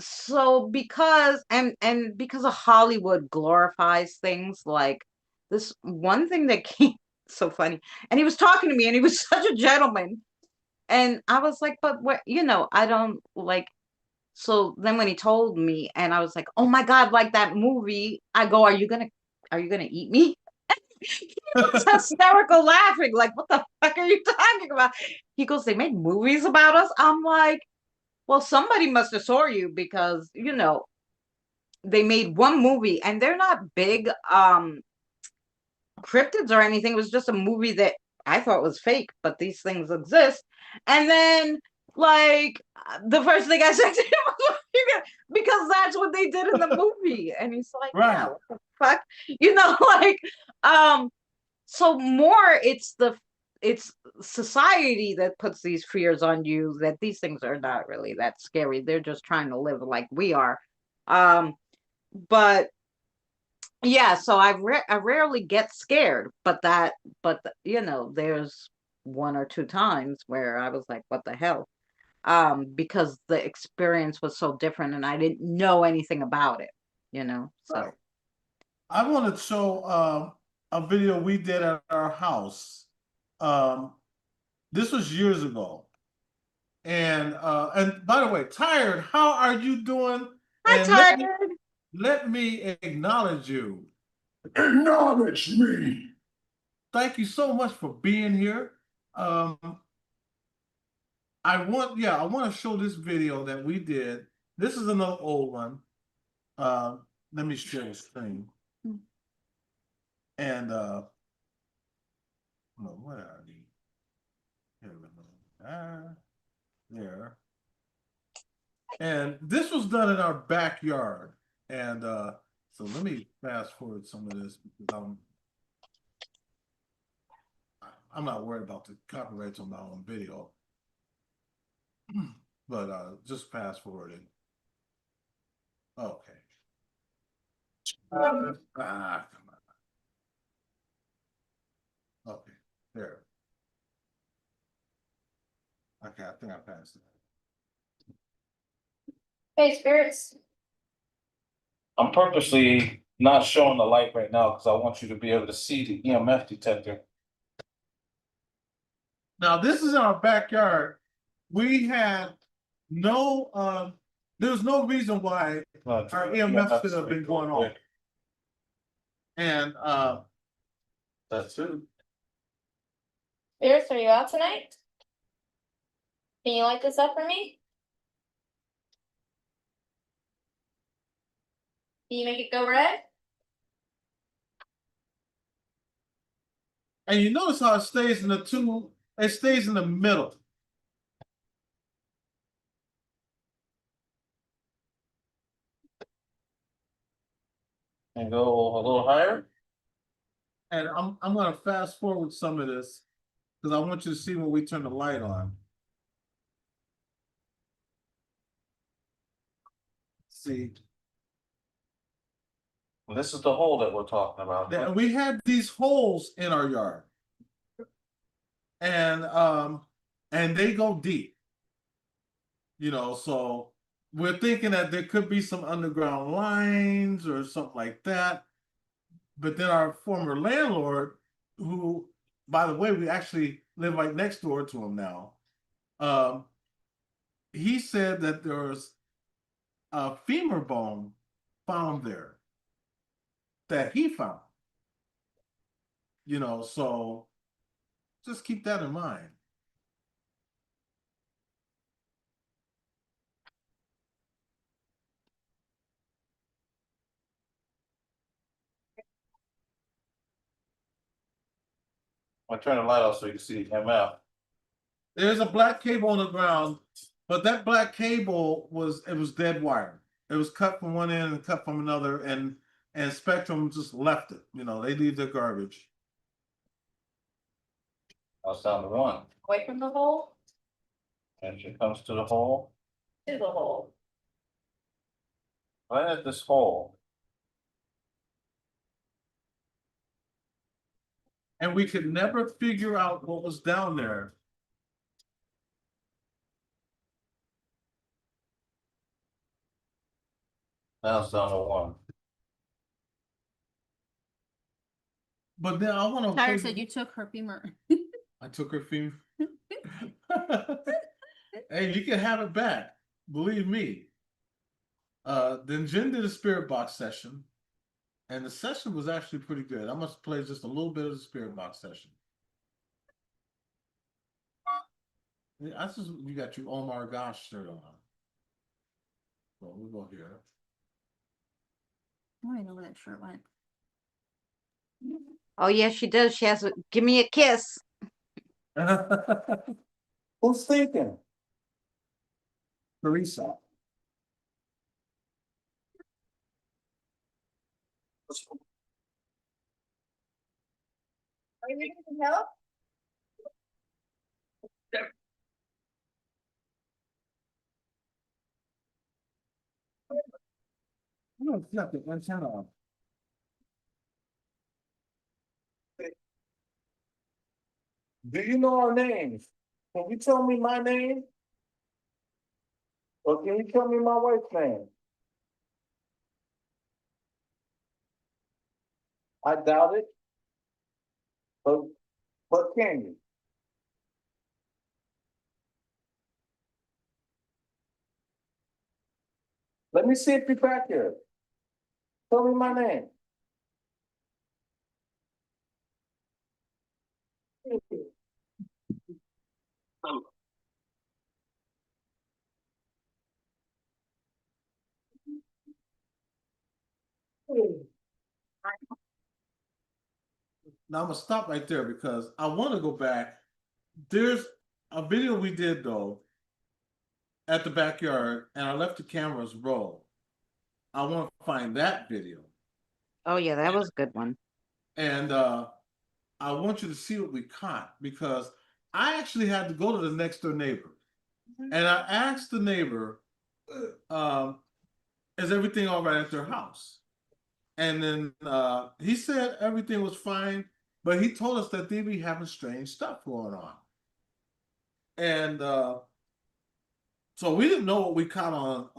So because because of Hollywood glorifies things like this one thing that came so funny, and he was talking to me and he was such a gentleman, and I was like, but what, I don't like. So then when he told me, and I was like, oh my God, like that movie, I go, are you gonna eat me? He was hysterical laughing, like, what the fuck are you talking about? He goes, they made movies about us. I'm like, well, somebody must have saw you because, they made one movie and they're not big cryptids or anything. It was just a movie that I thought was fake, but these things exist. And then, like, the first thing I said to him was, because that's what they did in the movie. And he's like, yeah, Right. what the fuck? Like, so more it's society that puts these fears on you, that these things are not really that scary. They're just trying to live like we are. But yeah, so I rarely get scared, but there's one or two times where I was like, what the hell? Because the experience was so different and I didn't know anything about it, so. Right. I want to show a video we did at our house. This was years ago. And by the way, Tired, how are you doing? Hi, And Tired. let me acknowledge you. Acknowledge me. Thank you so much for being here. I want to show this video that we did. This is another old one. Let me share this thing. And where are these? Here we go. There. And this was done in our backyard. And so let me fast forward some of this because I'm not worried about the copyrights on my own video. But just fast forwarding. Okay. Come on. Okay, there. Okay, I think I passed it. Hey, spirits. I'm purposely not showing the light right now because I want you to be able to see the EMF detector. Now this is in our backyard. We had no there's no reason why our EMF should have been going on. And that's it. Spirits, are you out tonight? Can you light this up for me? Can you make it go red? and you notice how it stays in it stays in the middle. And go a little higher. And I'm gonna fast forward some of this because I want you to see when we turn the light on. See. Well, this is the hole that we're talking about. And we had these holes in our yard. And they go deep. You know, so we're thinking that there could be some underground lines or something like that. But then our former landlord, who, by the way, we actually live right next door to him now, um, he said that there was a femur bone found there that he found. You know, so just keep that in mind. I'll turn the light off so you can see him out. There's a black cable on the ground, but that black cable was dead wire. It was cut from one end and cut from another, and Spectrum just left it. You know, they leave their garbage. I'll sound the one. Away from the hole, And she comes to the hole. to the hole. Right at this hole. And we could never figure out what was down there. Now it's down to one. But then I want to. Tyler said you took her femur. I took her femur. Hey, you can have it back. Believe me. Then Jen did a spirit box session, and the session was actually pretty good. I must play just a little bit of the spirit box session. I just you got your Omar Gosh shirt on. So we'll go here. I don't even know where that shirt went. Oh yeah, she does. She has a give me a kiss. Who's thinking? Teresa. Are you needing help? No, it's not the antenna on. Do you know our names? Can you tell me my name? Or can you tell me my wife's name? I doubt it. But can you? Let me see if you're back here. Tell me my name. Now I'm gonna stop right there because I want to go back. There's a video we did though at the backyard, and I left the cameras roll. I want to find that video, Oh yeah, that was a good one. and I want you to see what we caught because I actually had to go to the next door neighbor, and I asked the neighbor, "Is everything all right at their house?" And then he said everything was fine, but he told us that they be having strange stuff going on. And so we didn't know what we caught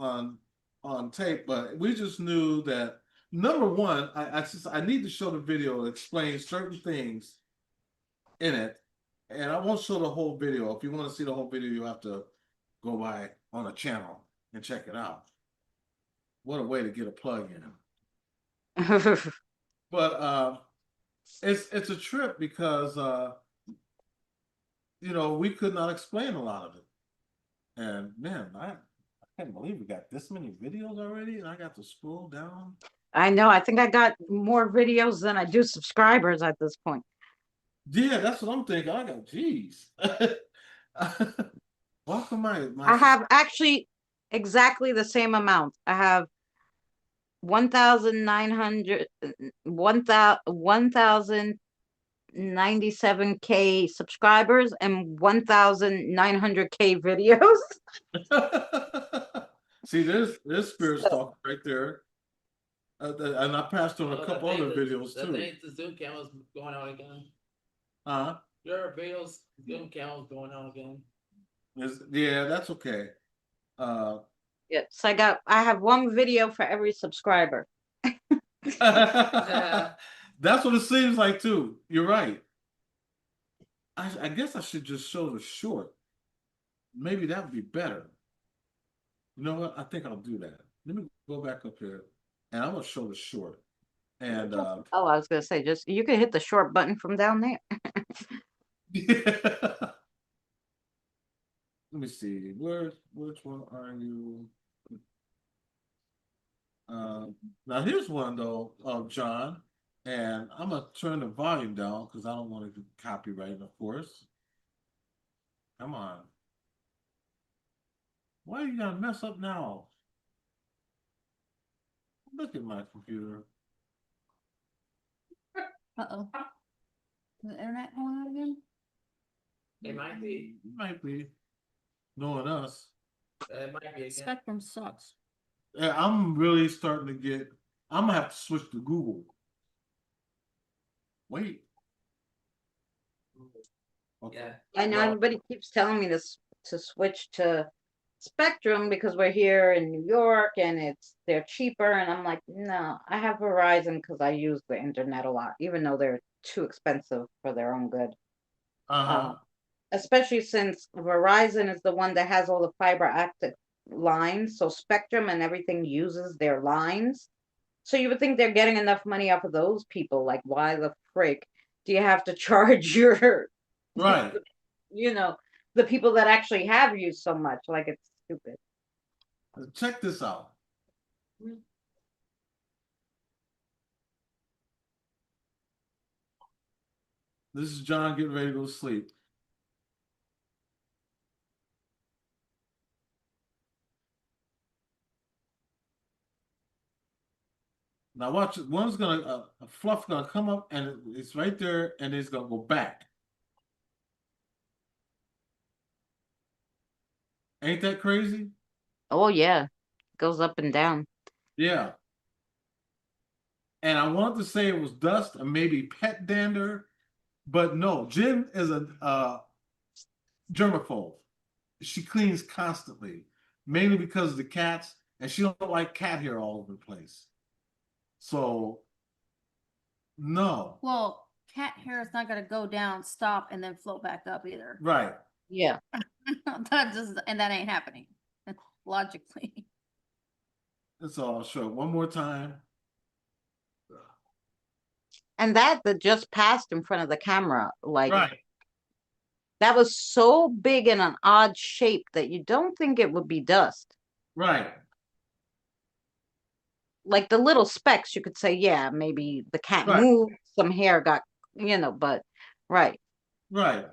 on tape, but we just knew that number one, I need to show the video that explains certain things in it, and I won't show the whole video. If you want to see the whole video, you have to go by on a channel and check it out. What a way to get a plug in. But it's a trip because you know, we could not explain a lot of it. And man, I can't believe we got this many videos already, and I got to scroll down. I know. I think I got more videos than I do subscribers at this point. Yeah, that's what I'm thinking. I got geez. Welcome my I have actually exactly the same amount. I have 1,900 1,097K subscribers and 1,900K videos. See, there's spirit talk right there. And I passed on a couple other videos too. I think the Zoom camera's going out again. Your videos, Zoom camera's going out again. Yeah, that's okay. Yes, I have one video for every subscriber. That's what it seems like too. You're right. I guess I should just show the short. Maybe that would be better. You know what? I think I'll do that. Let me go back up here, and I'm gonna show the short. And Oh, I was gonna say, just you can hit the short button from down there. let me see. Which one are you? Now here's one though of John, and I'm gonna turn the volume down because I don't want to do copyright, of course. Come on. Why you gotta mess up now? Look at my computer. Uh-oh. Is the internet going out again? It might be. Might be. Knowing us. It might be again. Spectrum sucks. Yeah, I'm really starting to get. I'm gonna have to switch to Google. Wait. Okay. Yeah. I know Well, everybody keeps telling me to switch to Spectrum because we're here in New York and they're cheaper, and I'm like, no, I have Verizon because I use the internet a lot, even though they're too expensive for their own good. Especially since Verizon is the one that has all the fiber optic lines, so Spectrum and everything uses their lines. So you would think they're getting enough money off of those people. Like, why the frick do you have to charge your, right. you know, the people that actually have you so much? Like, it's stupid. Check this out. This is John getting ready to go to sleep. Now watch it. One's gonna a fluff gonna come up and it's right there, and it's gonna go back. Ain't that crazy? Oh yeah, goes up and down. Yeah. And I wanted to say it was dust or maybe pet dander, but no. Jen is a germaphobe. She cleans constantly, mainly because of the cats, and she don't like cat hair all over the place. So, no. Well, cat hair is not gonna go down, stop, and then float back up either. Right. Yeah. that ain't happening logically. That's all. I'll show it one more time. And that just passed in front of the camera, like Right. that was so big and an odd shape that you don't think it would be dust. Right. Like the little specks, you could say, yeah, maybe the cat Right. moved, some hair got, but right. Right.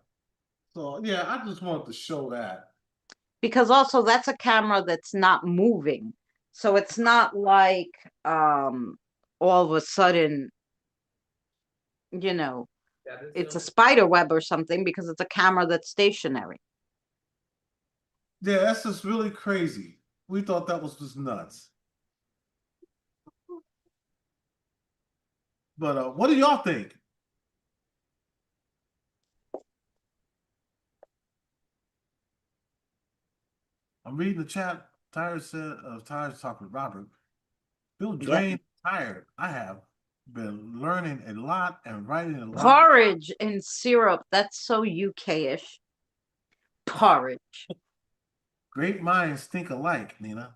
So yeah, I just wanted to show that. Because also that's a camera that's not moving. So it's not like all of a sudden, it's a spider web or something, because it's a camera that's stationary. Yeah, that's just really crazy. We thought that was just nuts. But what do y'all think? I'm reading the chat. Tyler's talking to Robert. Feel drained, tired. I have been learning a lot and writing a lot. Porridge and syrup. That's so UK-ish. Porridge. Great minds think alike, Nina.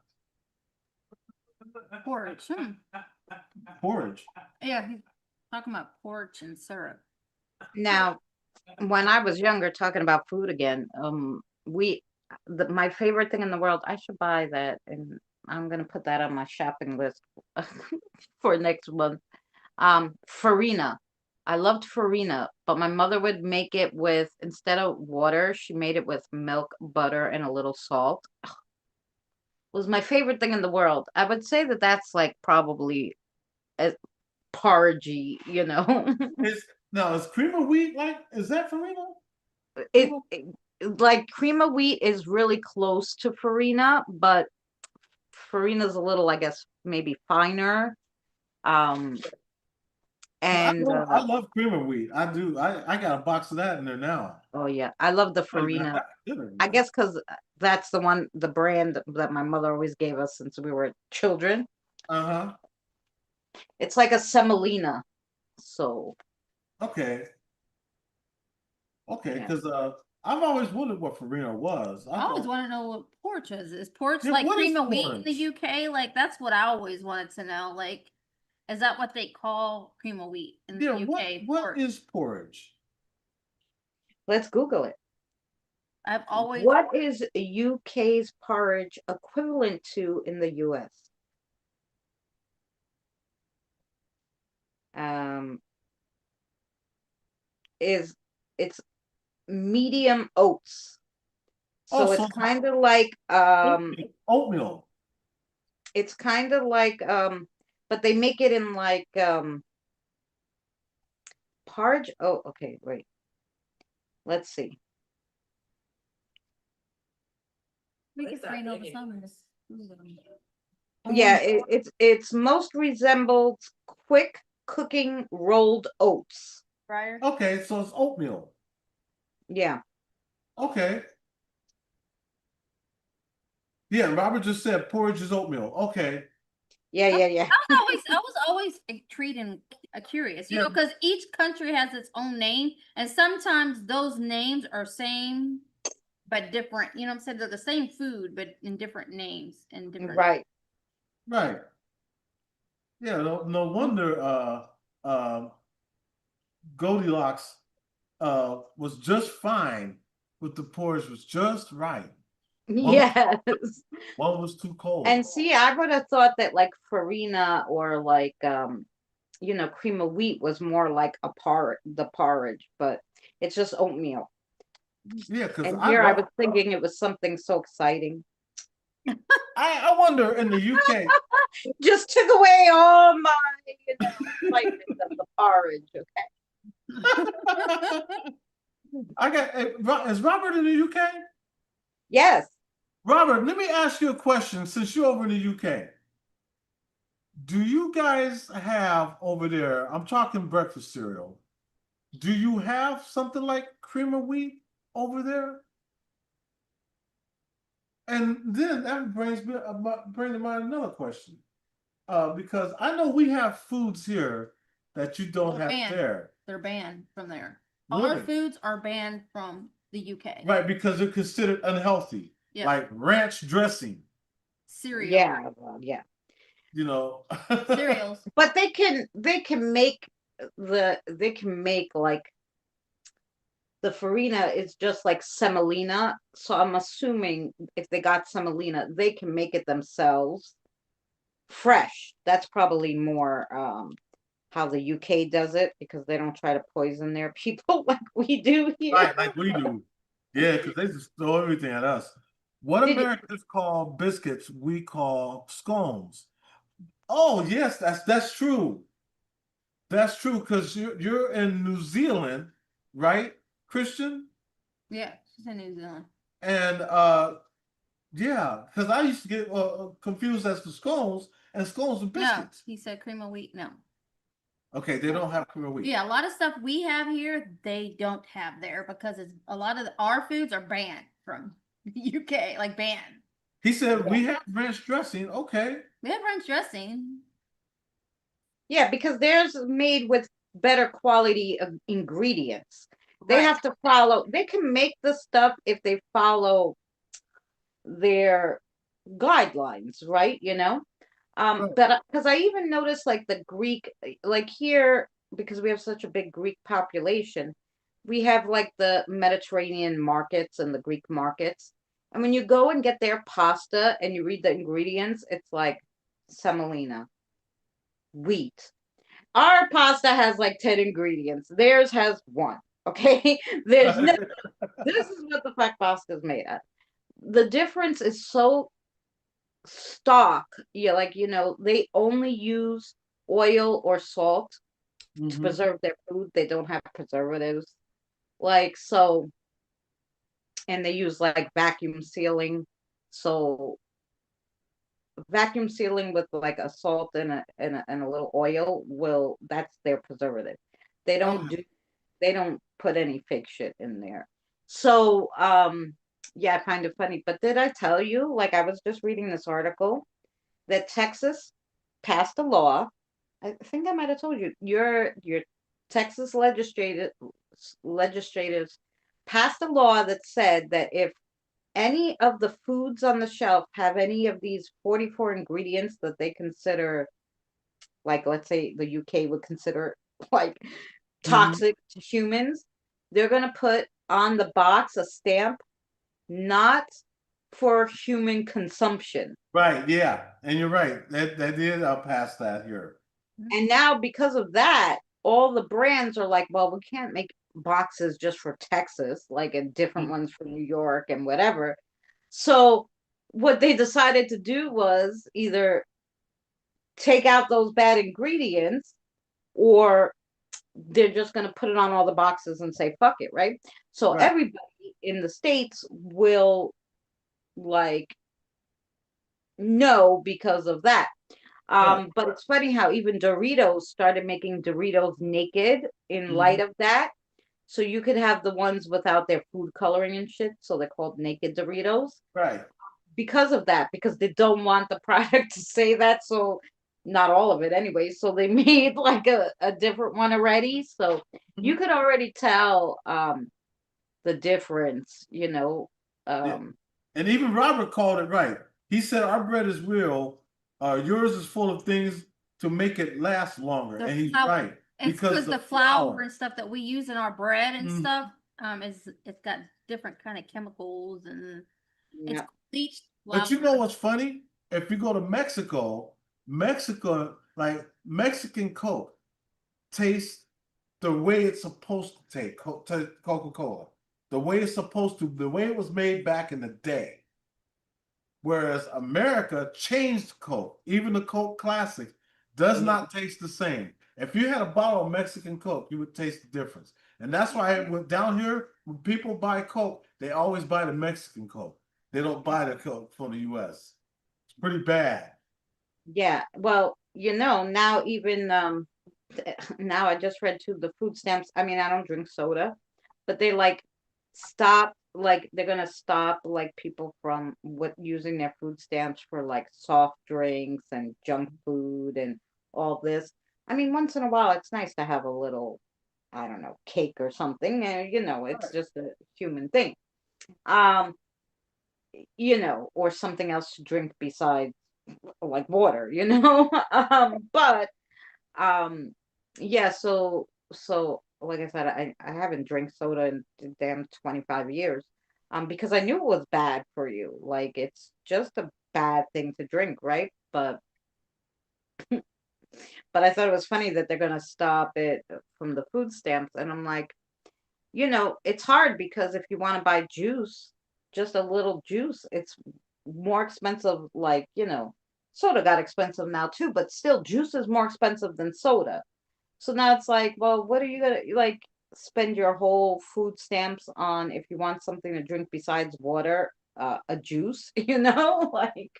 Porridge. Porridge. Yeah, he's talking about porridge and syrup. Now, when I was younger, talking about food again, my favorite thing in the world, I should buy that, and I'm gonna put that on my shopping list for next month. Farina. I loved farina, but my mother would make it with, instead of water, she made it with milk, butter, and a little salt. It was my favorite thing in the world. I would say that that's like probably as porridgey, Is cream of wheat is that farina? It like cream of wheat is really close to farina, but farina's a little, I guess, maybe finer. And I love cream of wheat. I do. I got a box of that in there now. oh yeah, I love the farina. I guess because That's the one, the brand that my mother always gave us since we were children. Uh-huh. It's like a semolina. So Okay. Okay, yeah. because I've always wondered what farina was. I always thought, want to know what porch is. Is porch yeah, like what is cream of wheat in porridge? the UK? Like that's what I always wanted to know. Like, is that what they call cream of wheat in the Yeah, UK? what Porch. is porridge? Let's Google it. I've always What is UK's porridge equivalent to in the US? Um, is it's medium oats. Oh, So so it's kind of like oatmeal. it's kind of like but they make it in like porridge. Oh, okay, wait. Let's see. we get rain over summers. Yeah, it's most resembles quick cooking rolled oats. Fryer. Okay, so it's oatmeal. Yeah. Okay. Yeah, Robert just said porridge is oatmeal. Okay. Yeah, yeah, yeah. I was always intrigued and curious, you know, because each country has its own name, and sometimes those names are same but different. You know what I'm saying? They're the same food, but in different names and different. Right. Right. Yeah, no wonder Goldilocks was just fine, but the porridge was just right. Yes. One was too cold. And see, I would have thought that like farina or like you know, cream of wheat was more like the porridge, but it's just oatmeal. Yeah, because And here I was thinking it was something so exciting. I wonder in the UK. Just took away all my, you know, excitement of the porridge. Okay. I got is Robert in the UK? Yes. Robert, let me ask you a question since you're over in the UK. Do you guys have over there, I'm talking breakfast cereal, do you have something like cream of wheat over there? And then that brings to mind another question. Because I know we have foods here that you don't have banned. there. They're banned from there. Really? Our foods are banned from the UK. Right, because they're considered unhealthy. Yeah. Like ranch dressing. Cereal. Yeah, well, yeah. You know. Cereals. But they can make like the farina is just like semolina. So I'm assuming if they got semolina, they can make it themselves fresh. That's probably more how the UK does it because they don't try to poison their people like we do here. Right, like we do. Yeah, because they just throw everything at us. What Americans call biscuits, we call scones. Oh, yes, that's true. That's true, because you're in New Zealand, right, Christian? Yeah, she's in New Zealand. And yeah, because I used to get confused as to scones and scones and biscuits. No, he said cream of wheat. No. Okay, they don't have cream of wheat. Yeah, a lot of stuff we have here, they don't have there because it's a lot of our foods are banned from the UK, like banned. He said we have ranch dressing. Okay. We have ranch dressing. Yeah, because theirs is made with better quality of ingredients. They Right. have to follow, they can make the stuff if they follow their guidelines, right? You know? But because I even noticed like the Greek, like here, because we have such a big Greek population, we have like the Mediterranean markets and the Greek markets. And when you go and get their pasta and you read the ingredients, it's like semolina, wheat. Our pasta has like 10 ingredients. Theirs has one. Okay. There's no, this is what the fuck pasta is made of. The difference is so stock. Yeah, like you know, they only use oil or salt to preserve their food. They don't have preservatives. Like so, and they use like vacuum sealing. So vacuum sealing with like a salt and a little oil that's their preservative. They don't put any fake shit in there. So yeah, I find it funny. But did I tell you, like I was just reading this article that Texas passed a law. I think I might have told you, your Texas legislators passed a law that said that if any of the foods on the shelf have any of these 44 ingredients that they consider, like let's say the UK would consider like toxic to humans, they're going to put on the box a stamp not for human consumption. Right, yeah. And you're right. That did pass that here. And now because of that, all the brands are like, well, we can't make boxes just for Texas, like and different ones for New York and whatever. So what they decided to do was either take out those bad ingredients or they're just going to put it on all the boxes and say fuck it, right? So Right. everybody in the States will like know because of that. Right. But it's funny how even Doritos started making Doritos naked in Mhm. light of that. So you could have the ones without their food coloring and shit. So they're called naked Doritos Right. because of that, because they don't want the product to say that. So not all of it anyway. So they made like a different one already. So you could already tell the difference, you know. Yeah. And even Robert called it right. He said our bread is real. Yours is full of things to make it last longer. And he's right. It's because the flour and stuff that we use in our bread and stuff, it's got different kind of chemicals and it's bleached flour. But you know what's funny? If you go to Mexico, like Mexican Coke tastes the way it's supposed to taste, Coca-Cola. The way it's supposed to, the way it was made back in the day. Whereas America changed Coke. Even the Coke Classic does not taste the same. If you had a bottle of Mexican Coke, you would taste the difference. And that's why down here, when people buy Coke, they always buy the Mexican Coke. They don't buy the Coke from the US. It's pretty bad. Yeah, well, you know, now even now I just read too the food stamps. I mean, I don't drink soda, but they like stop like they're gonna stop like people from what using their food stamps for like soft drinks and junk food and all this. I mean, once in a while it's nice to have a little, I don't know, cake or something, and you know, it's just a human thing. Um, you know, or something else to drink besides like water, you know. But yeah, so like I said, I haven't drank soda in damn 25 years. Because I knew it was bad for you. Like it's just a bad thing to drink, right? But I thought it was funny that they're gonna stop it from the food stamps, and I'm like, you know, it's hard because if you want to buy juice, just a little juice, it's more expensive. Like, you know, soda got expensive now too, but still, juice is more expensive than soda. So now it's like, well, what are you gonna like spend your whole food stamps on if you want something to drink besides water, a juice, you know? Like,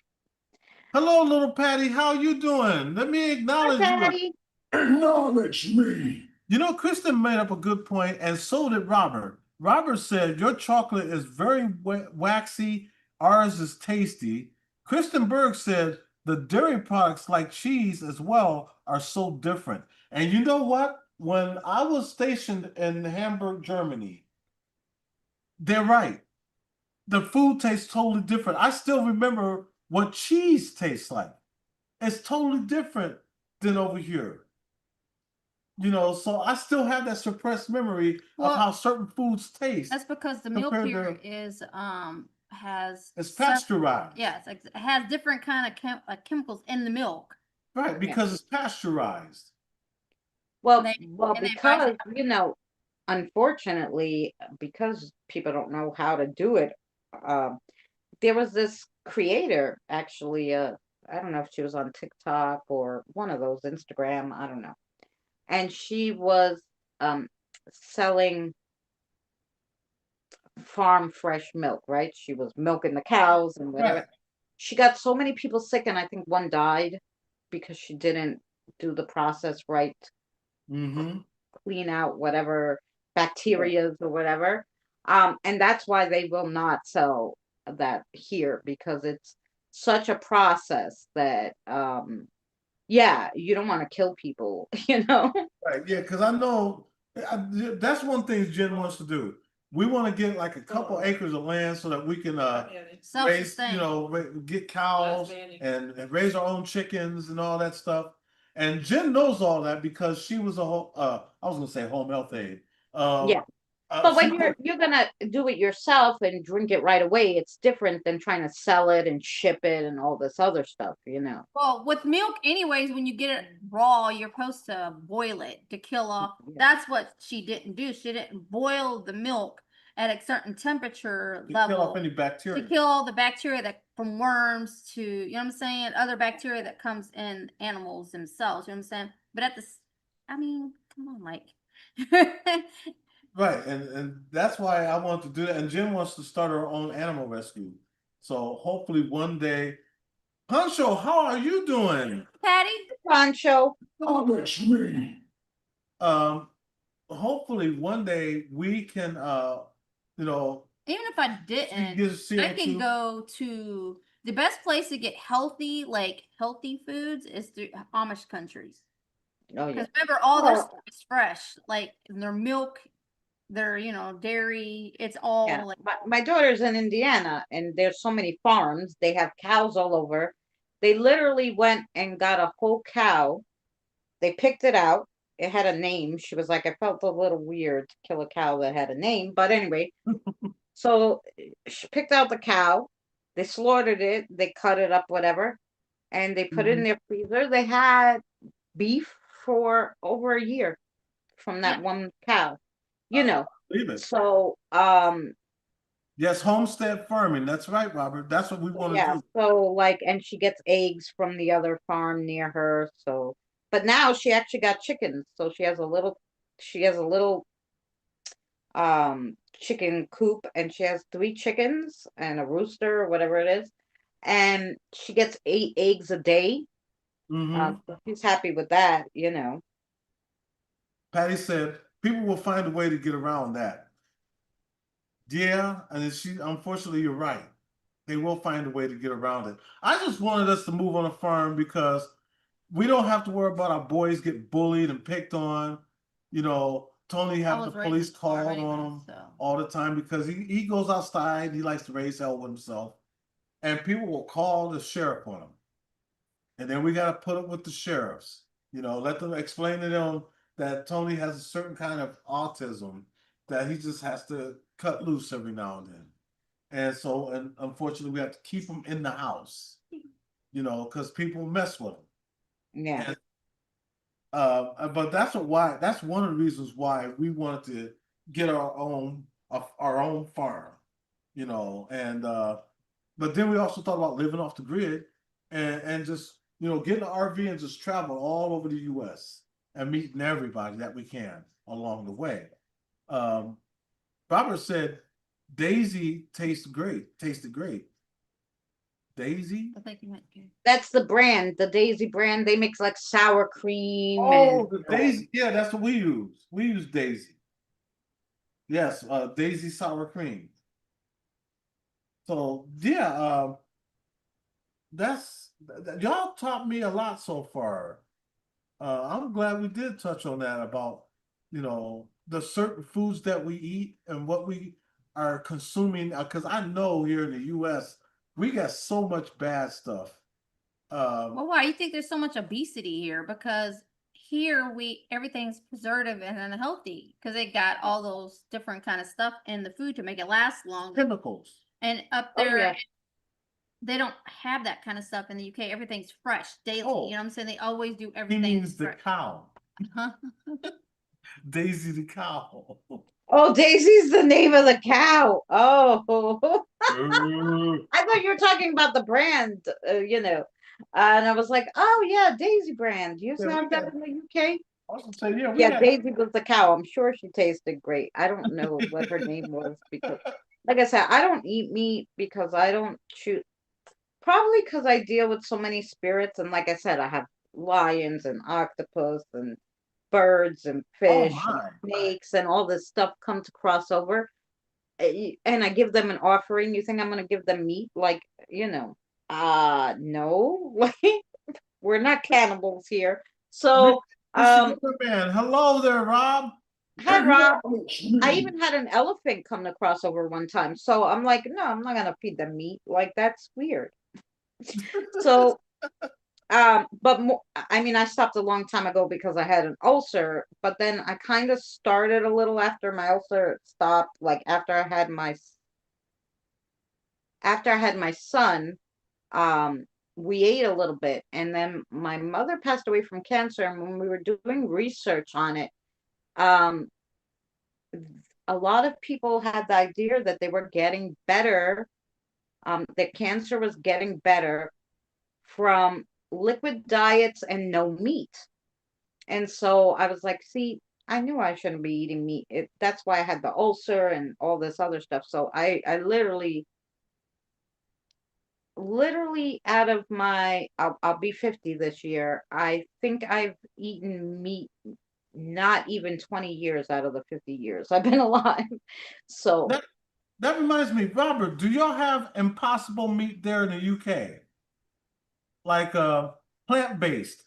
Hello, little Patty. How you doing? Let me acknowledge hi, you. Patty. Acknowledge me. You know, Kristen made up a good point, and so did Robert. Robert said, your chocolate is very waxy, ours is tasty. Kristen Berg said, the dairy products like cheese as well are so different. And you know what? When I was stationed in Hamburg, Germany, they're right. The food tastes totally different. I still remember what cheese tastes like. It's totally different than over here. You know, so I still have that suppressed memory of how certain foods taste. That's because the milk compared here to- is has It's pasteurized. yes, it has different kind of chemicals in the milk. Right, because it's pasteurized. Well, They- well, and they because you know, unfortunately, because people don't know how to do it, there was this creator actually. I don't know if she was on TikTok or one of those Instagram. I don't know, and she was selling farm fresh milk. Right? She was milking the cows and whatever. Right. She got so many people sick, and I think one died because she didn't do the process right, Mm-hmm. clean out whatever bacteria or whatever. And that's why they will not sell that here, because it's such a process that yeah, you don't want to kill people, you know. Right, yeah, because I know that's one thing Jen wants to do. We want to get like a couple acres of land so that we can raise, Self-sustain. get cows and raise our own chickens and all that stuff. And Jen knows all that because she was I was gonna say home health aide. Yeah. Uh, But she when you're gonna do it yourself and drink it right away, it's different than trying to sell it and ship it and all this other stuff, you know. Well, with milk, anyways, when you get it raw, you're supposed to boil it to kill off. Yeah. That's what she didn't do. She didn't boil the milk at a certain temperature to kill off level any to bacteria. kill all the bacteria that from worms to, you know what I'm saying, other bacteria that comes in animals themselves. You know what I'm saying? But at the, I mean, come on, Mike. Right, and that's why I want to do that. And Jen wants to start her own animal rescue. So hopefully one day, Pancho, how are you doing? Patty, Pancho. Oh, it's me. Hopefully one day we can you know, even if I didn't, gives I can CO2. go to the best place to get healthy, like healthy foods is through Amish countries. Oh yeah. Because remember, all their Well, stuff is fresh, like their milk, their, you know, dairy. It's all yeah. like, My daughter's in Indiana, and there's so many farms. They have cows all over. They literally went and got a whole cow. They picked it out. It had a name. She was like, I felt a little weird to kill a cow that had a name. But anyway, so she picked out the cow. They slaughtered it. They cut it up, whatever, and they put it in their freezer. They had beef for over a year from that yeah. one cow, you know. Believe it. So, Yes, homestead farming. That's right, Robert. That's what we want to yeah, do. so like, and she gets eggs from the other farm near her. So, but now she actually got chickens. So she has a little chicken coop, and she has 3 chickens and a rooster or whatever it is. And she gets 8 eggs a day. So she's happy with that, you know. Patty said people will find a way to get around that. Yeah, and unfortunately you're right. They will find a way to get around it. I just wanted us to move on a farm because we don't have to worry about our boys getting bullied and picked on. You know, Tony having the was raised police on a farm called anyway, on him so. all the time because he goes outside, he likes to raise hell with himself. And people will call the sheriff on him. And then we got to put up with the sheriffs. You know, let them explain to them that Tony has a certain kind of autism that he just has to cut loose every now and then. And unfortunately, we have to keep him in the house, you know, because people mess with him. Yeah. And, but that's one of the reasons why we wanted to get our own farm, you know, and but then we also thought about living off the grid and just, you know, getting an RV and just travel all over the US and meeting everybody that we can along the way. Robert said Daisy tasted great. Daisy? I think you meant good. That's the brand, the Daisy brand. They mix like sour cream Oh, and the Daisy. Yeah, that's what we use. We use Daisy. Yes, Daisy sour cream. So yeah, y'all taught me a lot so far. I'm glad we did touch on that about, you know, the certain foods that we eat and what we are consuming. Because I know here in the U.S. we got so much bad stuff. Well, why you think there's so much obesity here? Because here everything's preservative and unhealthy because they got all those different kind of stuff in the food to make it last longer. Chemicals. And up Oh, there, yeah. they don't have that kind of stuff in the UK. Everything's fresh daily. Oh. You know what I'm saying? They always do He everything. means the fresh. cow. Huh? Daisy the cow. Oh, Daisy's the name of the cow. Oh, I thought you were talking about the brand, you know. And I was like, oh yeah, Daisy brand. You used to Yeah, we have that got- in the UK? I was gonna say, yeah, we Yeah, had Daisy was the cow. I'm sure she tasted great. I don't know what her name was because, like I said, I don't eat meat because I don't choose. Probably because I deal with so many spirits, and like I said, I have lions and octopus and birds and Oh fish and my. snakes and all this stuff come to cross over. and I give them an offering, you think I'm gonna give them meat? Like, no, like we're not cannibals here. So, Mr. Weatherman, hello there, Rob. hi Rob. I even had an elephant come to crossover one time. So I'm like, no, I'm not gonna feed them meat. Like that's weird. So but I mean, I stopped a long time ago because I had an ulcer, but then I kind of started a little after my ulcer stopped, like after I had my son, we ate a little bit, and then my mother passed away from cancer, and when we were doing research on it, um, a lot of people had the idea that they were getting better, that cancer was getting better from liquid diets and no meat. And so I was like, see, I knew I shouldn't be eating meat. That's why I had the ulcer and all this other stuff. So I literally out of I'll be 50 this year. I think I've eaten meat not even 20 years out of the 50 years I've been alive. So That reminds me, Robert, do y'all have impossible meat there in the UK? Like plant-based?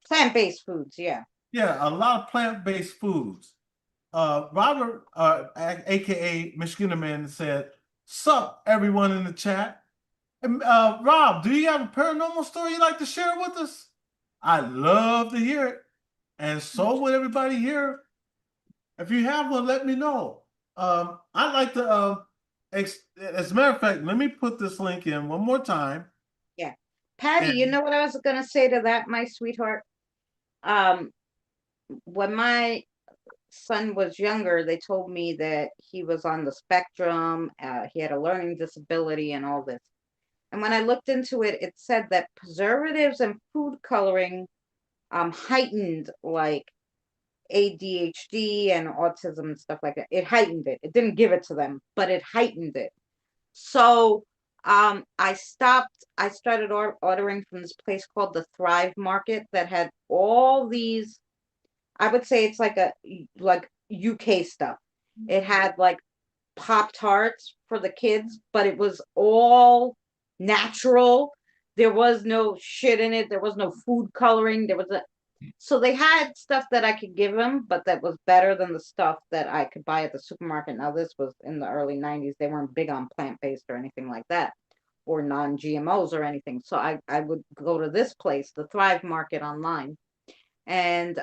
plant-based foods, yeah. Yeah, a lot of plant-based foods. Robert, aka Michigan Man, said, "Sup, everyone in the chat." And, Rob, do you have a paranormal story you'd like to share with us? I'd love to hear it, and so would everybody here. If you have one, let me know. I'd like to. As a matter of fact, let me put this link in one more time. Yeah, Patty, you know what I was gonna say to that, my sweetheart? When my son was younger, they told me that he was on the spectrum, he had a learning disability and all this. And when I looked into it, it said that preservatives and food coloring heightened like ADHD and autism and stuff like that. It heightened it. It didn't give it to them, but it heightened it. So I started ordering from this place called the Thrive Market that had all these, I would say it's like like UK stuff. It had like Pop-Tarts for the kids, but it was all natural. There was no shit in it. There was no food coloring. So they had stuff that I could give them, but that was better than the stuff that I could buy at the supermarket. Now, this was in the early 90s. They weren't big on plant-based or anything like that, or non-GMOs or anything. So I would go to this place, the Thrive Market online. And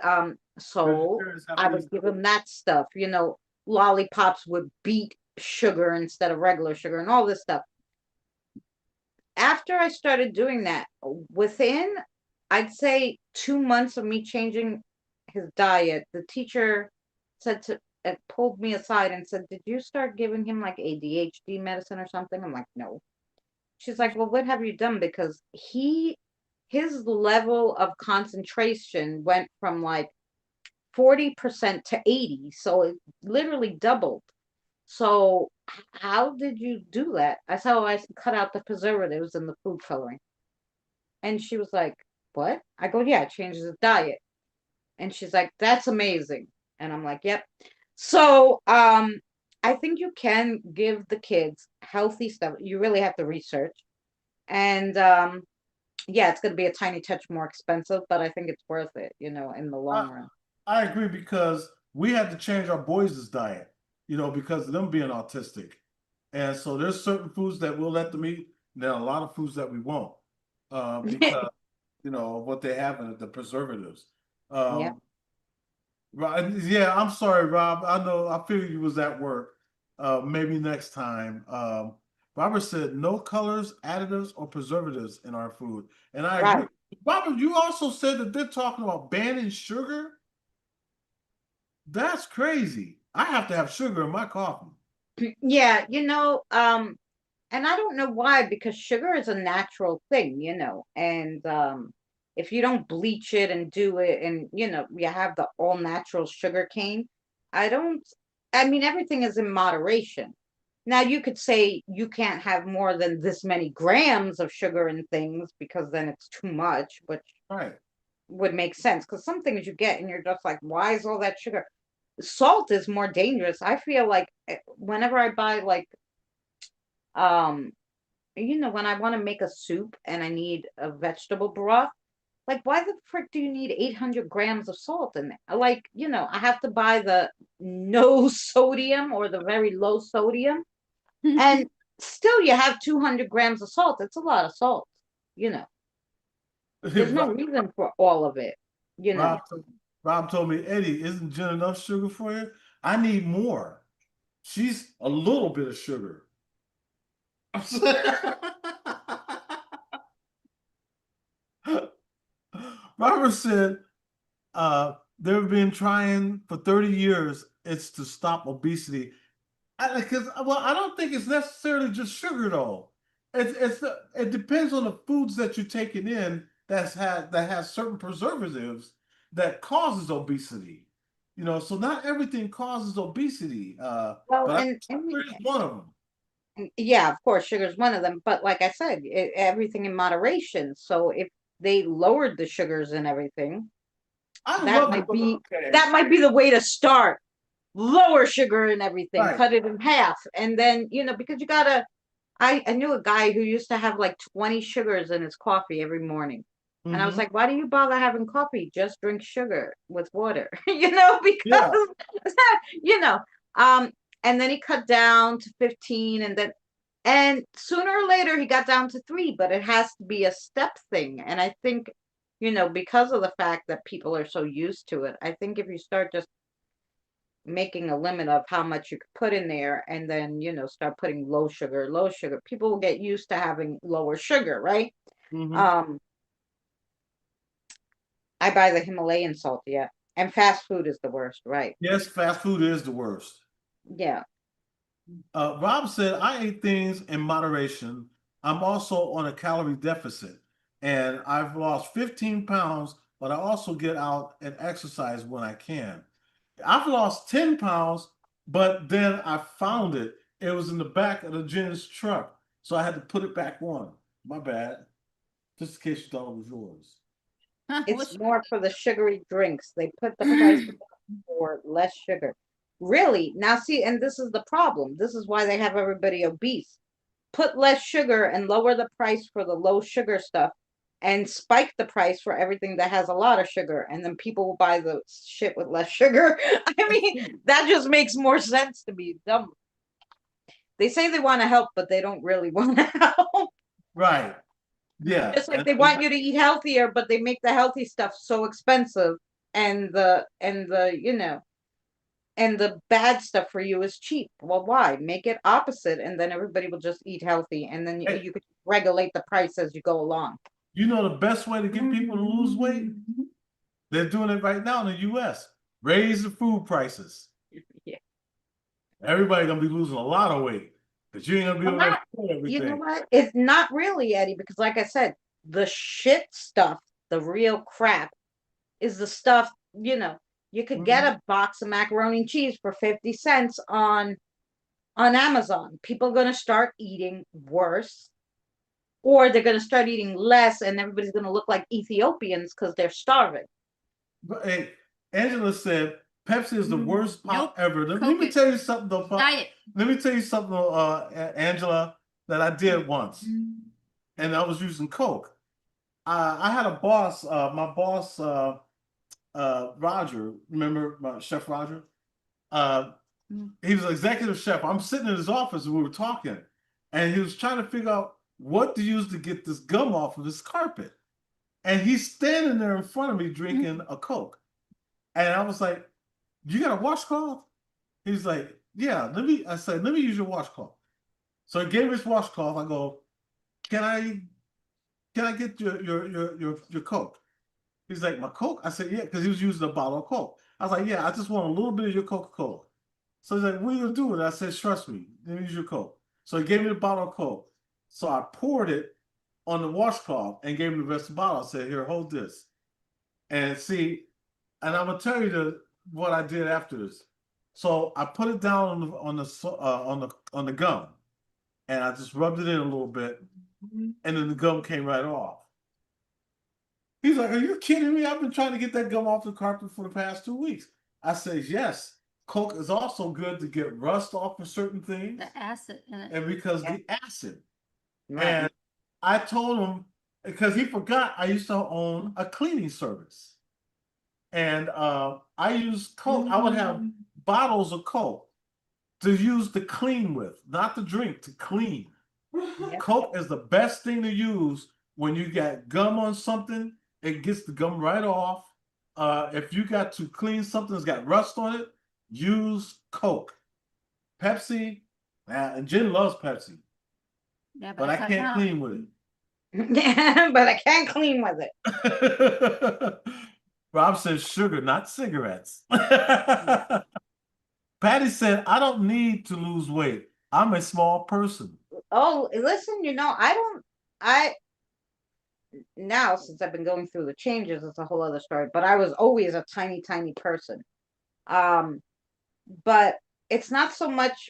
so I would give them that stuff, lollipops with beet sugar instead of regular sugar and all this stuff. After I started doing that, within, I'd say 2 months of me changing his diet, the teacher pulled me aside and said, "Did you start giving him like ADHD medicine or something?" I'm like, "No." She's like, "Well, what have you done?" Because his level of concentration went from like 40% to 80. So it literally doubled. So how did you do that? I said, "Oh, I cut out the preservatives and the food coloring." And she was like, "What?" I go, "Yeah, it changes the diet." And she's like, "That's amazing." And I'm like, "Yep." So I think you can give the kids healthy stuff. You really have to research. And yeah, it's gonna be a tiny touch more expensive, but I think it's worth it, in the long run. I agree because we had to change our boys' diet, because of them being autistic. And so there's certain foods that we'll let them eat, and there are a lot of foods that we won't, because, of what they have in it, the preservatives. Yeah. Yeah, I'm sorry, Rob. I figured you was at work. Maybe next time. Robert said no colors, additives, or preservatives in our food. And I agree. Robert, you also said that they're talking about banning sugar. That's crazy. I have to have sugar in my coffee. Yeah, and I don't know why, because sugar is a natural thing, and if you don't bleach it and do it and you have the all natural sugar cane, I mean everything is in moderation. Now you could say you can't have more than this many grams of sugar in things because then it's too much, which Right. would make sense because some things you get and you're just like, why is all that sugar? salt is more dangerous. I feel like whenever I buy like when I want to make a soup and I need a vegetable broth, like why the frick do you need 800 grams of salt in there? Like, I have to buy the no sodium or the very low sodium, and still you have 200 grams of salt. It's a lot of salt, you know. There's no reason for all of it, you know. Rob told me, Eddie, isn't Jen enough sugar for you? I need more. She's a little bit of sugar. Robert said, they've been trying for 30 years. It's to stop obesity. I don't think it's necessarily just sugar though. It depends on the foods that you're taking in that has certain preservatives that causes obesity. So not everything causes obesity. Well, But and sugar is one of them. yeah, of course, sugar is one of them. But like I said, everything in moderation. So if they lowered the sugars and everything, that might be the way to start. Lower sugar and everything, Right. cut it in half, and then because you gotta. I knew a guy who used to have like 20 sugars in his coffee every morning. And I was like, why do you bother having coffee? Just drink sugar with water, because, and then he cut down to 15 and sooner or later he got down to 3, but it has to be a step thing. And I think, because of the fact that people are so used to it, I think if you start just making a limit of how much you could put in there and then start putting low sugar, people will get used to having lower sugar, right? I buy the Himalayan salt, yeah. And fast food is the worst, right? Yes, fast food is the worst. Yeah. Rob said, I eat things in moderation. I'm also on a calorie deficit and I've lost 15 pounds, but I also get out and exercise when I can. I've lost 10 pounds, but then I found it. It was in the back of the Jen's truck. So I had to put it back on. My bad. Just in case you thought it was yours. It's more for the sugary drinks. They put the price for less sugar. Really? Now see, and this is the problem. This is why they have everybody obese. Put less sugar and lower the price for the low sugar stuff and spike the price for everything that has a lot of sugar. And then people will buy the shit with less sugar. I mean, that just makes more sense to me. Dumb. They say they want to help, but they don't really want to help. Right. Yeah. Just like they want you to eat healthier, but they make the healthy stuff so expensive and the bad stuff for you is cheap. Well, why? Make it opposite and then everybody will just eat healthy and then you could regulate the price as you go along. You know the best way to get people to lose weight? They're doing it right now in the US. Raise the food prices. Yeah. Everybody's gonna be losing a lot of weight because you ain't gonna be able to afford everything. You know what? It's not really, Eddie, because like I said, the shit stuff, the real crap, is the stuff, you could get a box of macaroni and cheese for 50 cents on Amazon. People are gonna start eating worse, or they're gonna start eating less, and everybody's gonna look like Ethiopians because they're starving. But hey, Angela said Pepsi is the worst pop ever. Let me tell you something though. Let me tell you something, Angela, that I did once, and I was using Coke. I had a boss, my boss, Roger. Remember Chef Roger? He was an executive chef. I'm sitting in his office and we were talking, and he was trying to figure out what to use to get this gum off of his carpet. And he's standing there in front of me drinking a Coke. And I was like, you got a washcloth? He's like, yeah, I said, let me use your washcloth. So I gave his washcloth. I go, can I get your Coke? He's like, my Coke? I said, yeah, because he was using a bottle of Coke. I was like, yeah, I just want a little bit of your Coca-Cola. So he's like, what are you gonna do with it? I said, trust me, let me use your Coke. So he gave me the bottle of Coke. So I poured it on the washcloth and gave him the rest of the bottle. I said, here, hold this. And see, and I'm gonna tell you what I did after this. So I put it down on the gum, and I just rubbed it in a little bit, and then the gum came right off. He's like, are you kidding me? I've been trying to get that gum off the carpet for the past 2 weeks. I said, yes. Coke is also good to get rust off of certain things, The acid in it. and because the acid. Right. And I told him because he forgot I used to own a cleaning service, and I used Coke. I would have bottles of Coke to use to clean with, not to drink, to clean. Yep. Coke is the best thing to use when you got gum on something. It gets the gum right off. If you got to clean something that's got rust on it, use Coke. Pepsi, and Jen loves Pepsi, Yeah, but I cut can't down. clean with it. But I can't clean with it. Rob says sugar, not cigarettes. Patty said, I don't need to lose weight. I'm a small person. Oh, listen, I now since I've been going through the changes, it's a whole other story, but I was always a tiny, tiny person. But it's not so much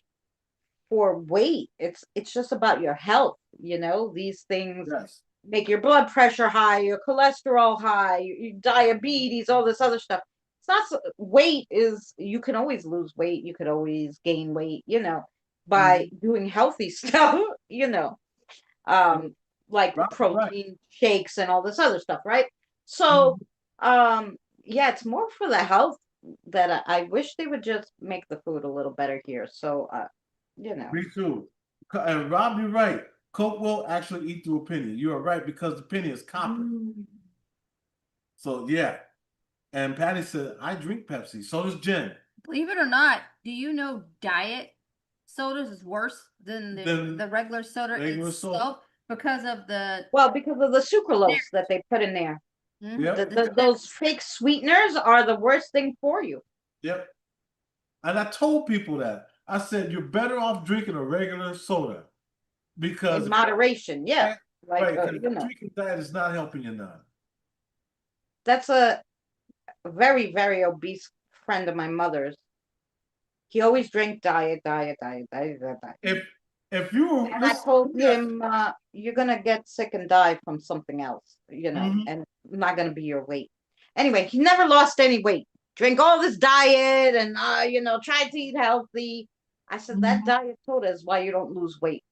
for weight. It's just about your health, these things Yes. make your blood pressure high, your cholesterol high, your diabetes, all this other stuff. It's not weight is you can always lose weight, you could always gain weight, by doing healthy stuff, like Right. protein shakes and all this other stuff, right? So, yeah, it's more for the health that I wish they would just make the food a little better here. So, Me too. And Rob, you're right. Coke will actually eat through a penny. You are right because the penny is copper. So yeah. And Patty said, I drink Pepsi. So does Jen. Believe it or not, do you know diet sodas is worse than the regular soda regular itself soda. because of the because of the sucralose that they put in there. Yep. Those fake sweeteners are the worst thing for you. Yep. And I told people that. I said, you're better off drinking a regular soda because In moderation, yeah. right, drinking diet is not helping you none. That's a very, very obese friend of my mother's. He always drank diet. If you were, and I told him, you're gonna get sick and die from something else, and not gonna be your weight. Anyway, he never lost any weight. Drink all this diet and try to eat healthy. I said that diet soda is why you don't lose weight.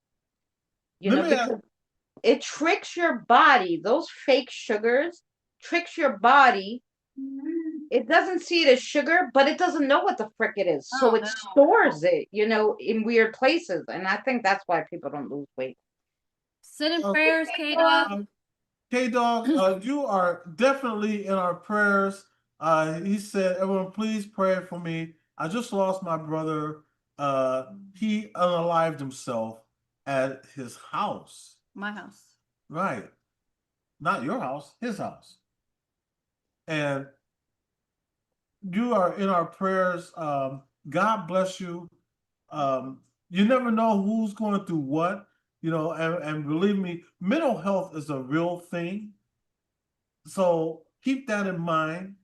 Because it tricks your body. Those fake sugars tricks your body. It doesn't see it as sugar, but it doesn't know what the frick it is. So it stores it, in weird places. And I think that's why people don't lose weight. sending prayers, K-Dog. K-Dog, you are definitely in our prayers. He said, everyone, please pray for me. I just lost my brother. He unalived himself at his house. My house. Right. Not your house, his house. And you are in our prayers. God bless you. You never know who's going through what, and believe me, mental health is a real thing. So keep that in mind.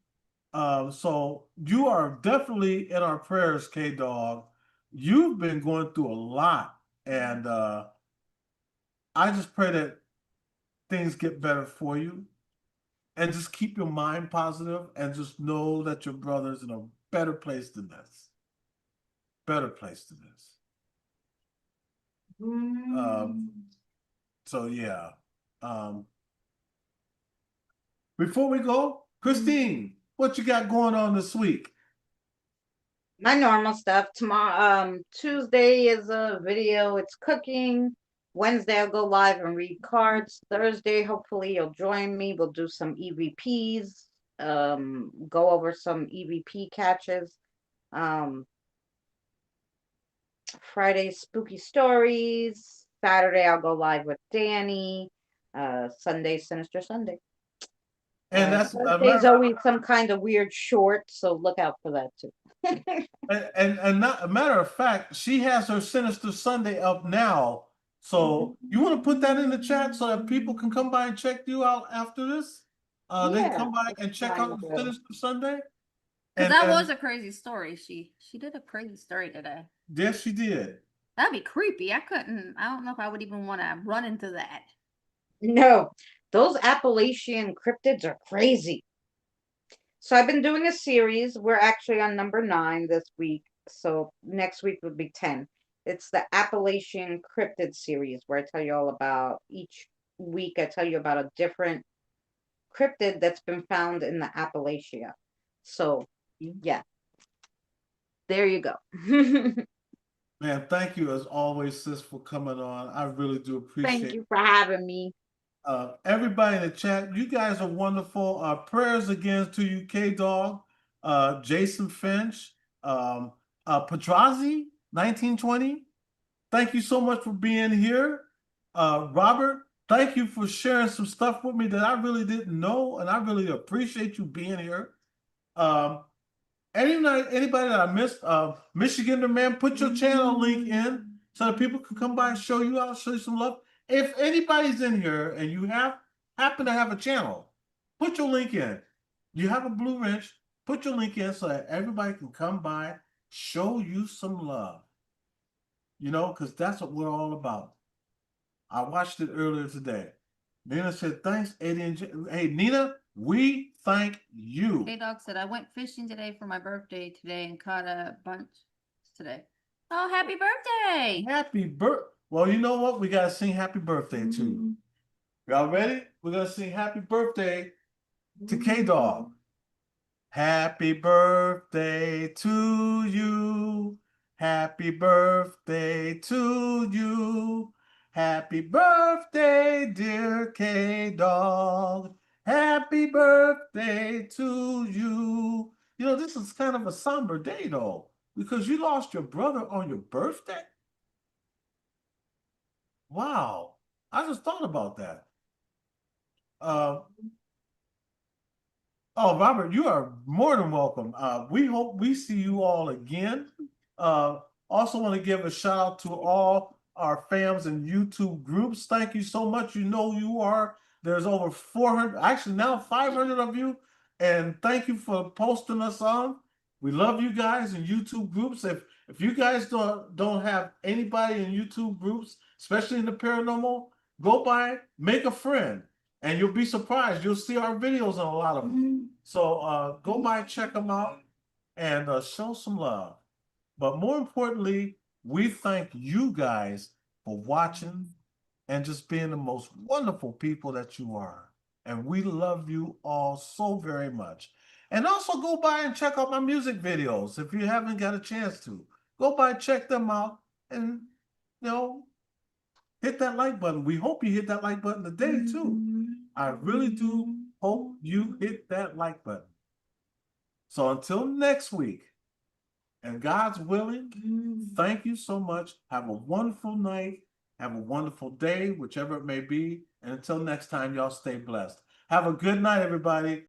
So you are definitely in our prayers, K-Dog. You've been going through a lot. And I just pray that things get better for you. And just keep your mind positive and just know that your brother's in a better place than this. Better place than this. So yeah. Before we go, Christine, what you got going on this week? My normal stuff. Tomorrow, Tuesday is a video. It's cooking. Wednesday, I'll go live and read cards. Thursday, hopefully, you'll join me. We'll do some EVPs. Go over some EVP catches. Friday, spooky stories. Saturday, I'll go live with Danny. Sunday, Sinister Sunday. And that's Sunday's always some kind of weird short, so look out for that too. and not a matter of fact, she has her Sinister Sunday up now. So you want to put that in the chat so that people can come by and check you out after this? They can come by and check out Sinister Sunday. Because that was a crazy story. She did a crazy story today. Yes, she did. That'd be creepy. I don't know if I would even want to run into that. No, those Appalachian cryptids are crazy. So I've been doing a series. We're actually on number 9 this week. So next week would be 10. It's the Appalachian Cryptid series where I tell you all about each week. I tell you about a different cryptid that's been found in the Appalachia. So, yeah. There you go. Man, thank you as always, sis, for coming on. I really do appreciate Thank you for having me. everybody in the chat. You guys are wonderful. Prayers again to you, K-Dog, Jason Finch, Petrazi, 1920. Thank you so much for being here. Robert, thank you for sharing some stuff with me that I really didn't know, and I really appreciate you being here. Anybody that I missed, Michigan man, put your channel link in so that people can come by and show you out, show you some love. If anybody's in here and you happen to have a channel, put your link in. You have a blue wrench, put your link in so that everybody can come by, show you some love. You know, because that's what we're all about. I watched it earlier today. Nina said, thanks, Eddie and hey, Nina, we thank you. K-Dog said, I went fishing today for my birthday today and caught a bunch today. Oh, happy birthday! Happy birthday. Well, you know what? We got to sing happy birthday too. Y'all ready? We're going to sing happy birthday to K-Dog. Happy birthday to you. Happy birthday to you. Happy birthday, dear K-Dog. Happy birthday to you. You know, this is kind of a somber day, though, because you lost your brother on your birthday. Wow. I just thought about that. Oh, Robert, you are more than welcome. We hope we see you all again. Also want to give a shout out to all our fans and YouTube groups. Thank you so much. You know you are. There's over 400, actually now 500 of you. And thank you for posting us on. We love you guys in YouTube groups. If you guys don't have anybody in YouTube groups, especially in the paranormal, go by, make a friend. And you'll be surprised. You'll see our videos on a lot of them. So go by, check them out, and show some love. But more importantly, we thank you guys for watching and just being the most wonderful people that you are. And we love you all so very much. And also go by and check out my music videos if you haven't got a chance to. Go by, check them out, and hit that like button. We hope you hit that like button today too. I really do hope you hit that like button. So until next week, and God's willing, thank you so much. Have a wonderful night. Have a wonderful day, whichever it may be. And until next time, y'all stay blessed. Have a good night, everybody.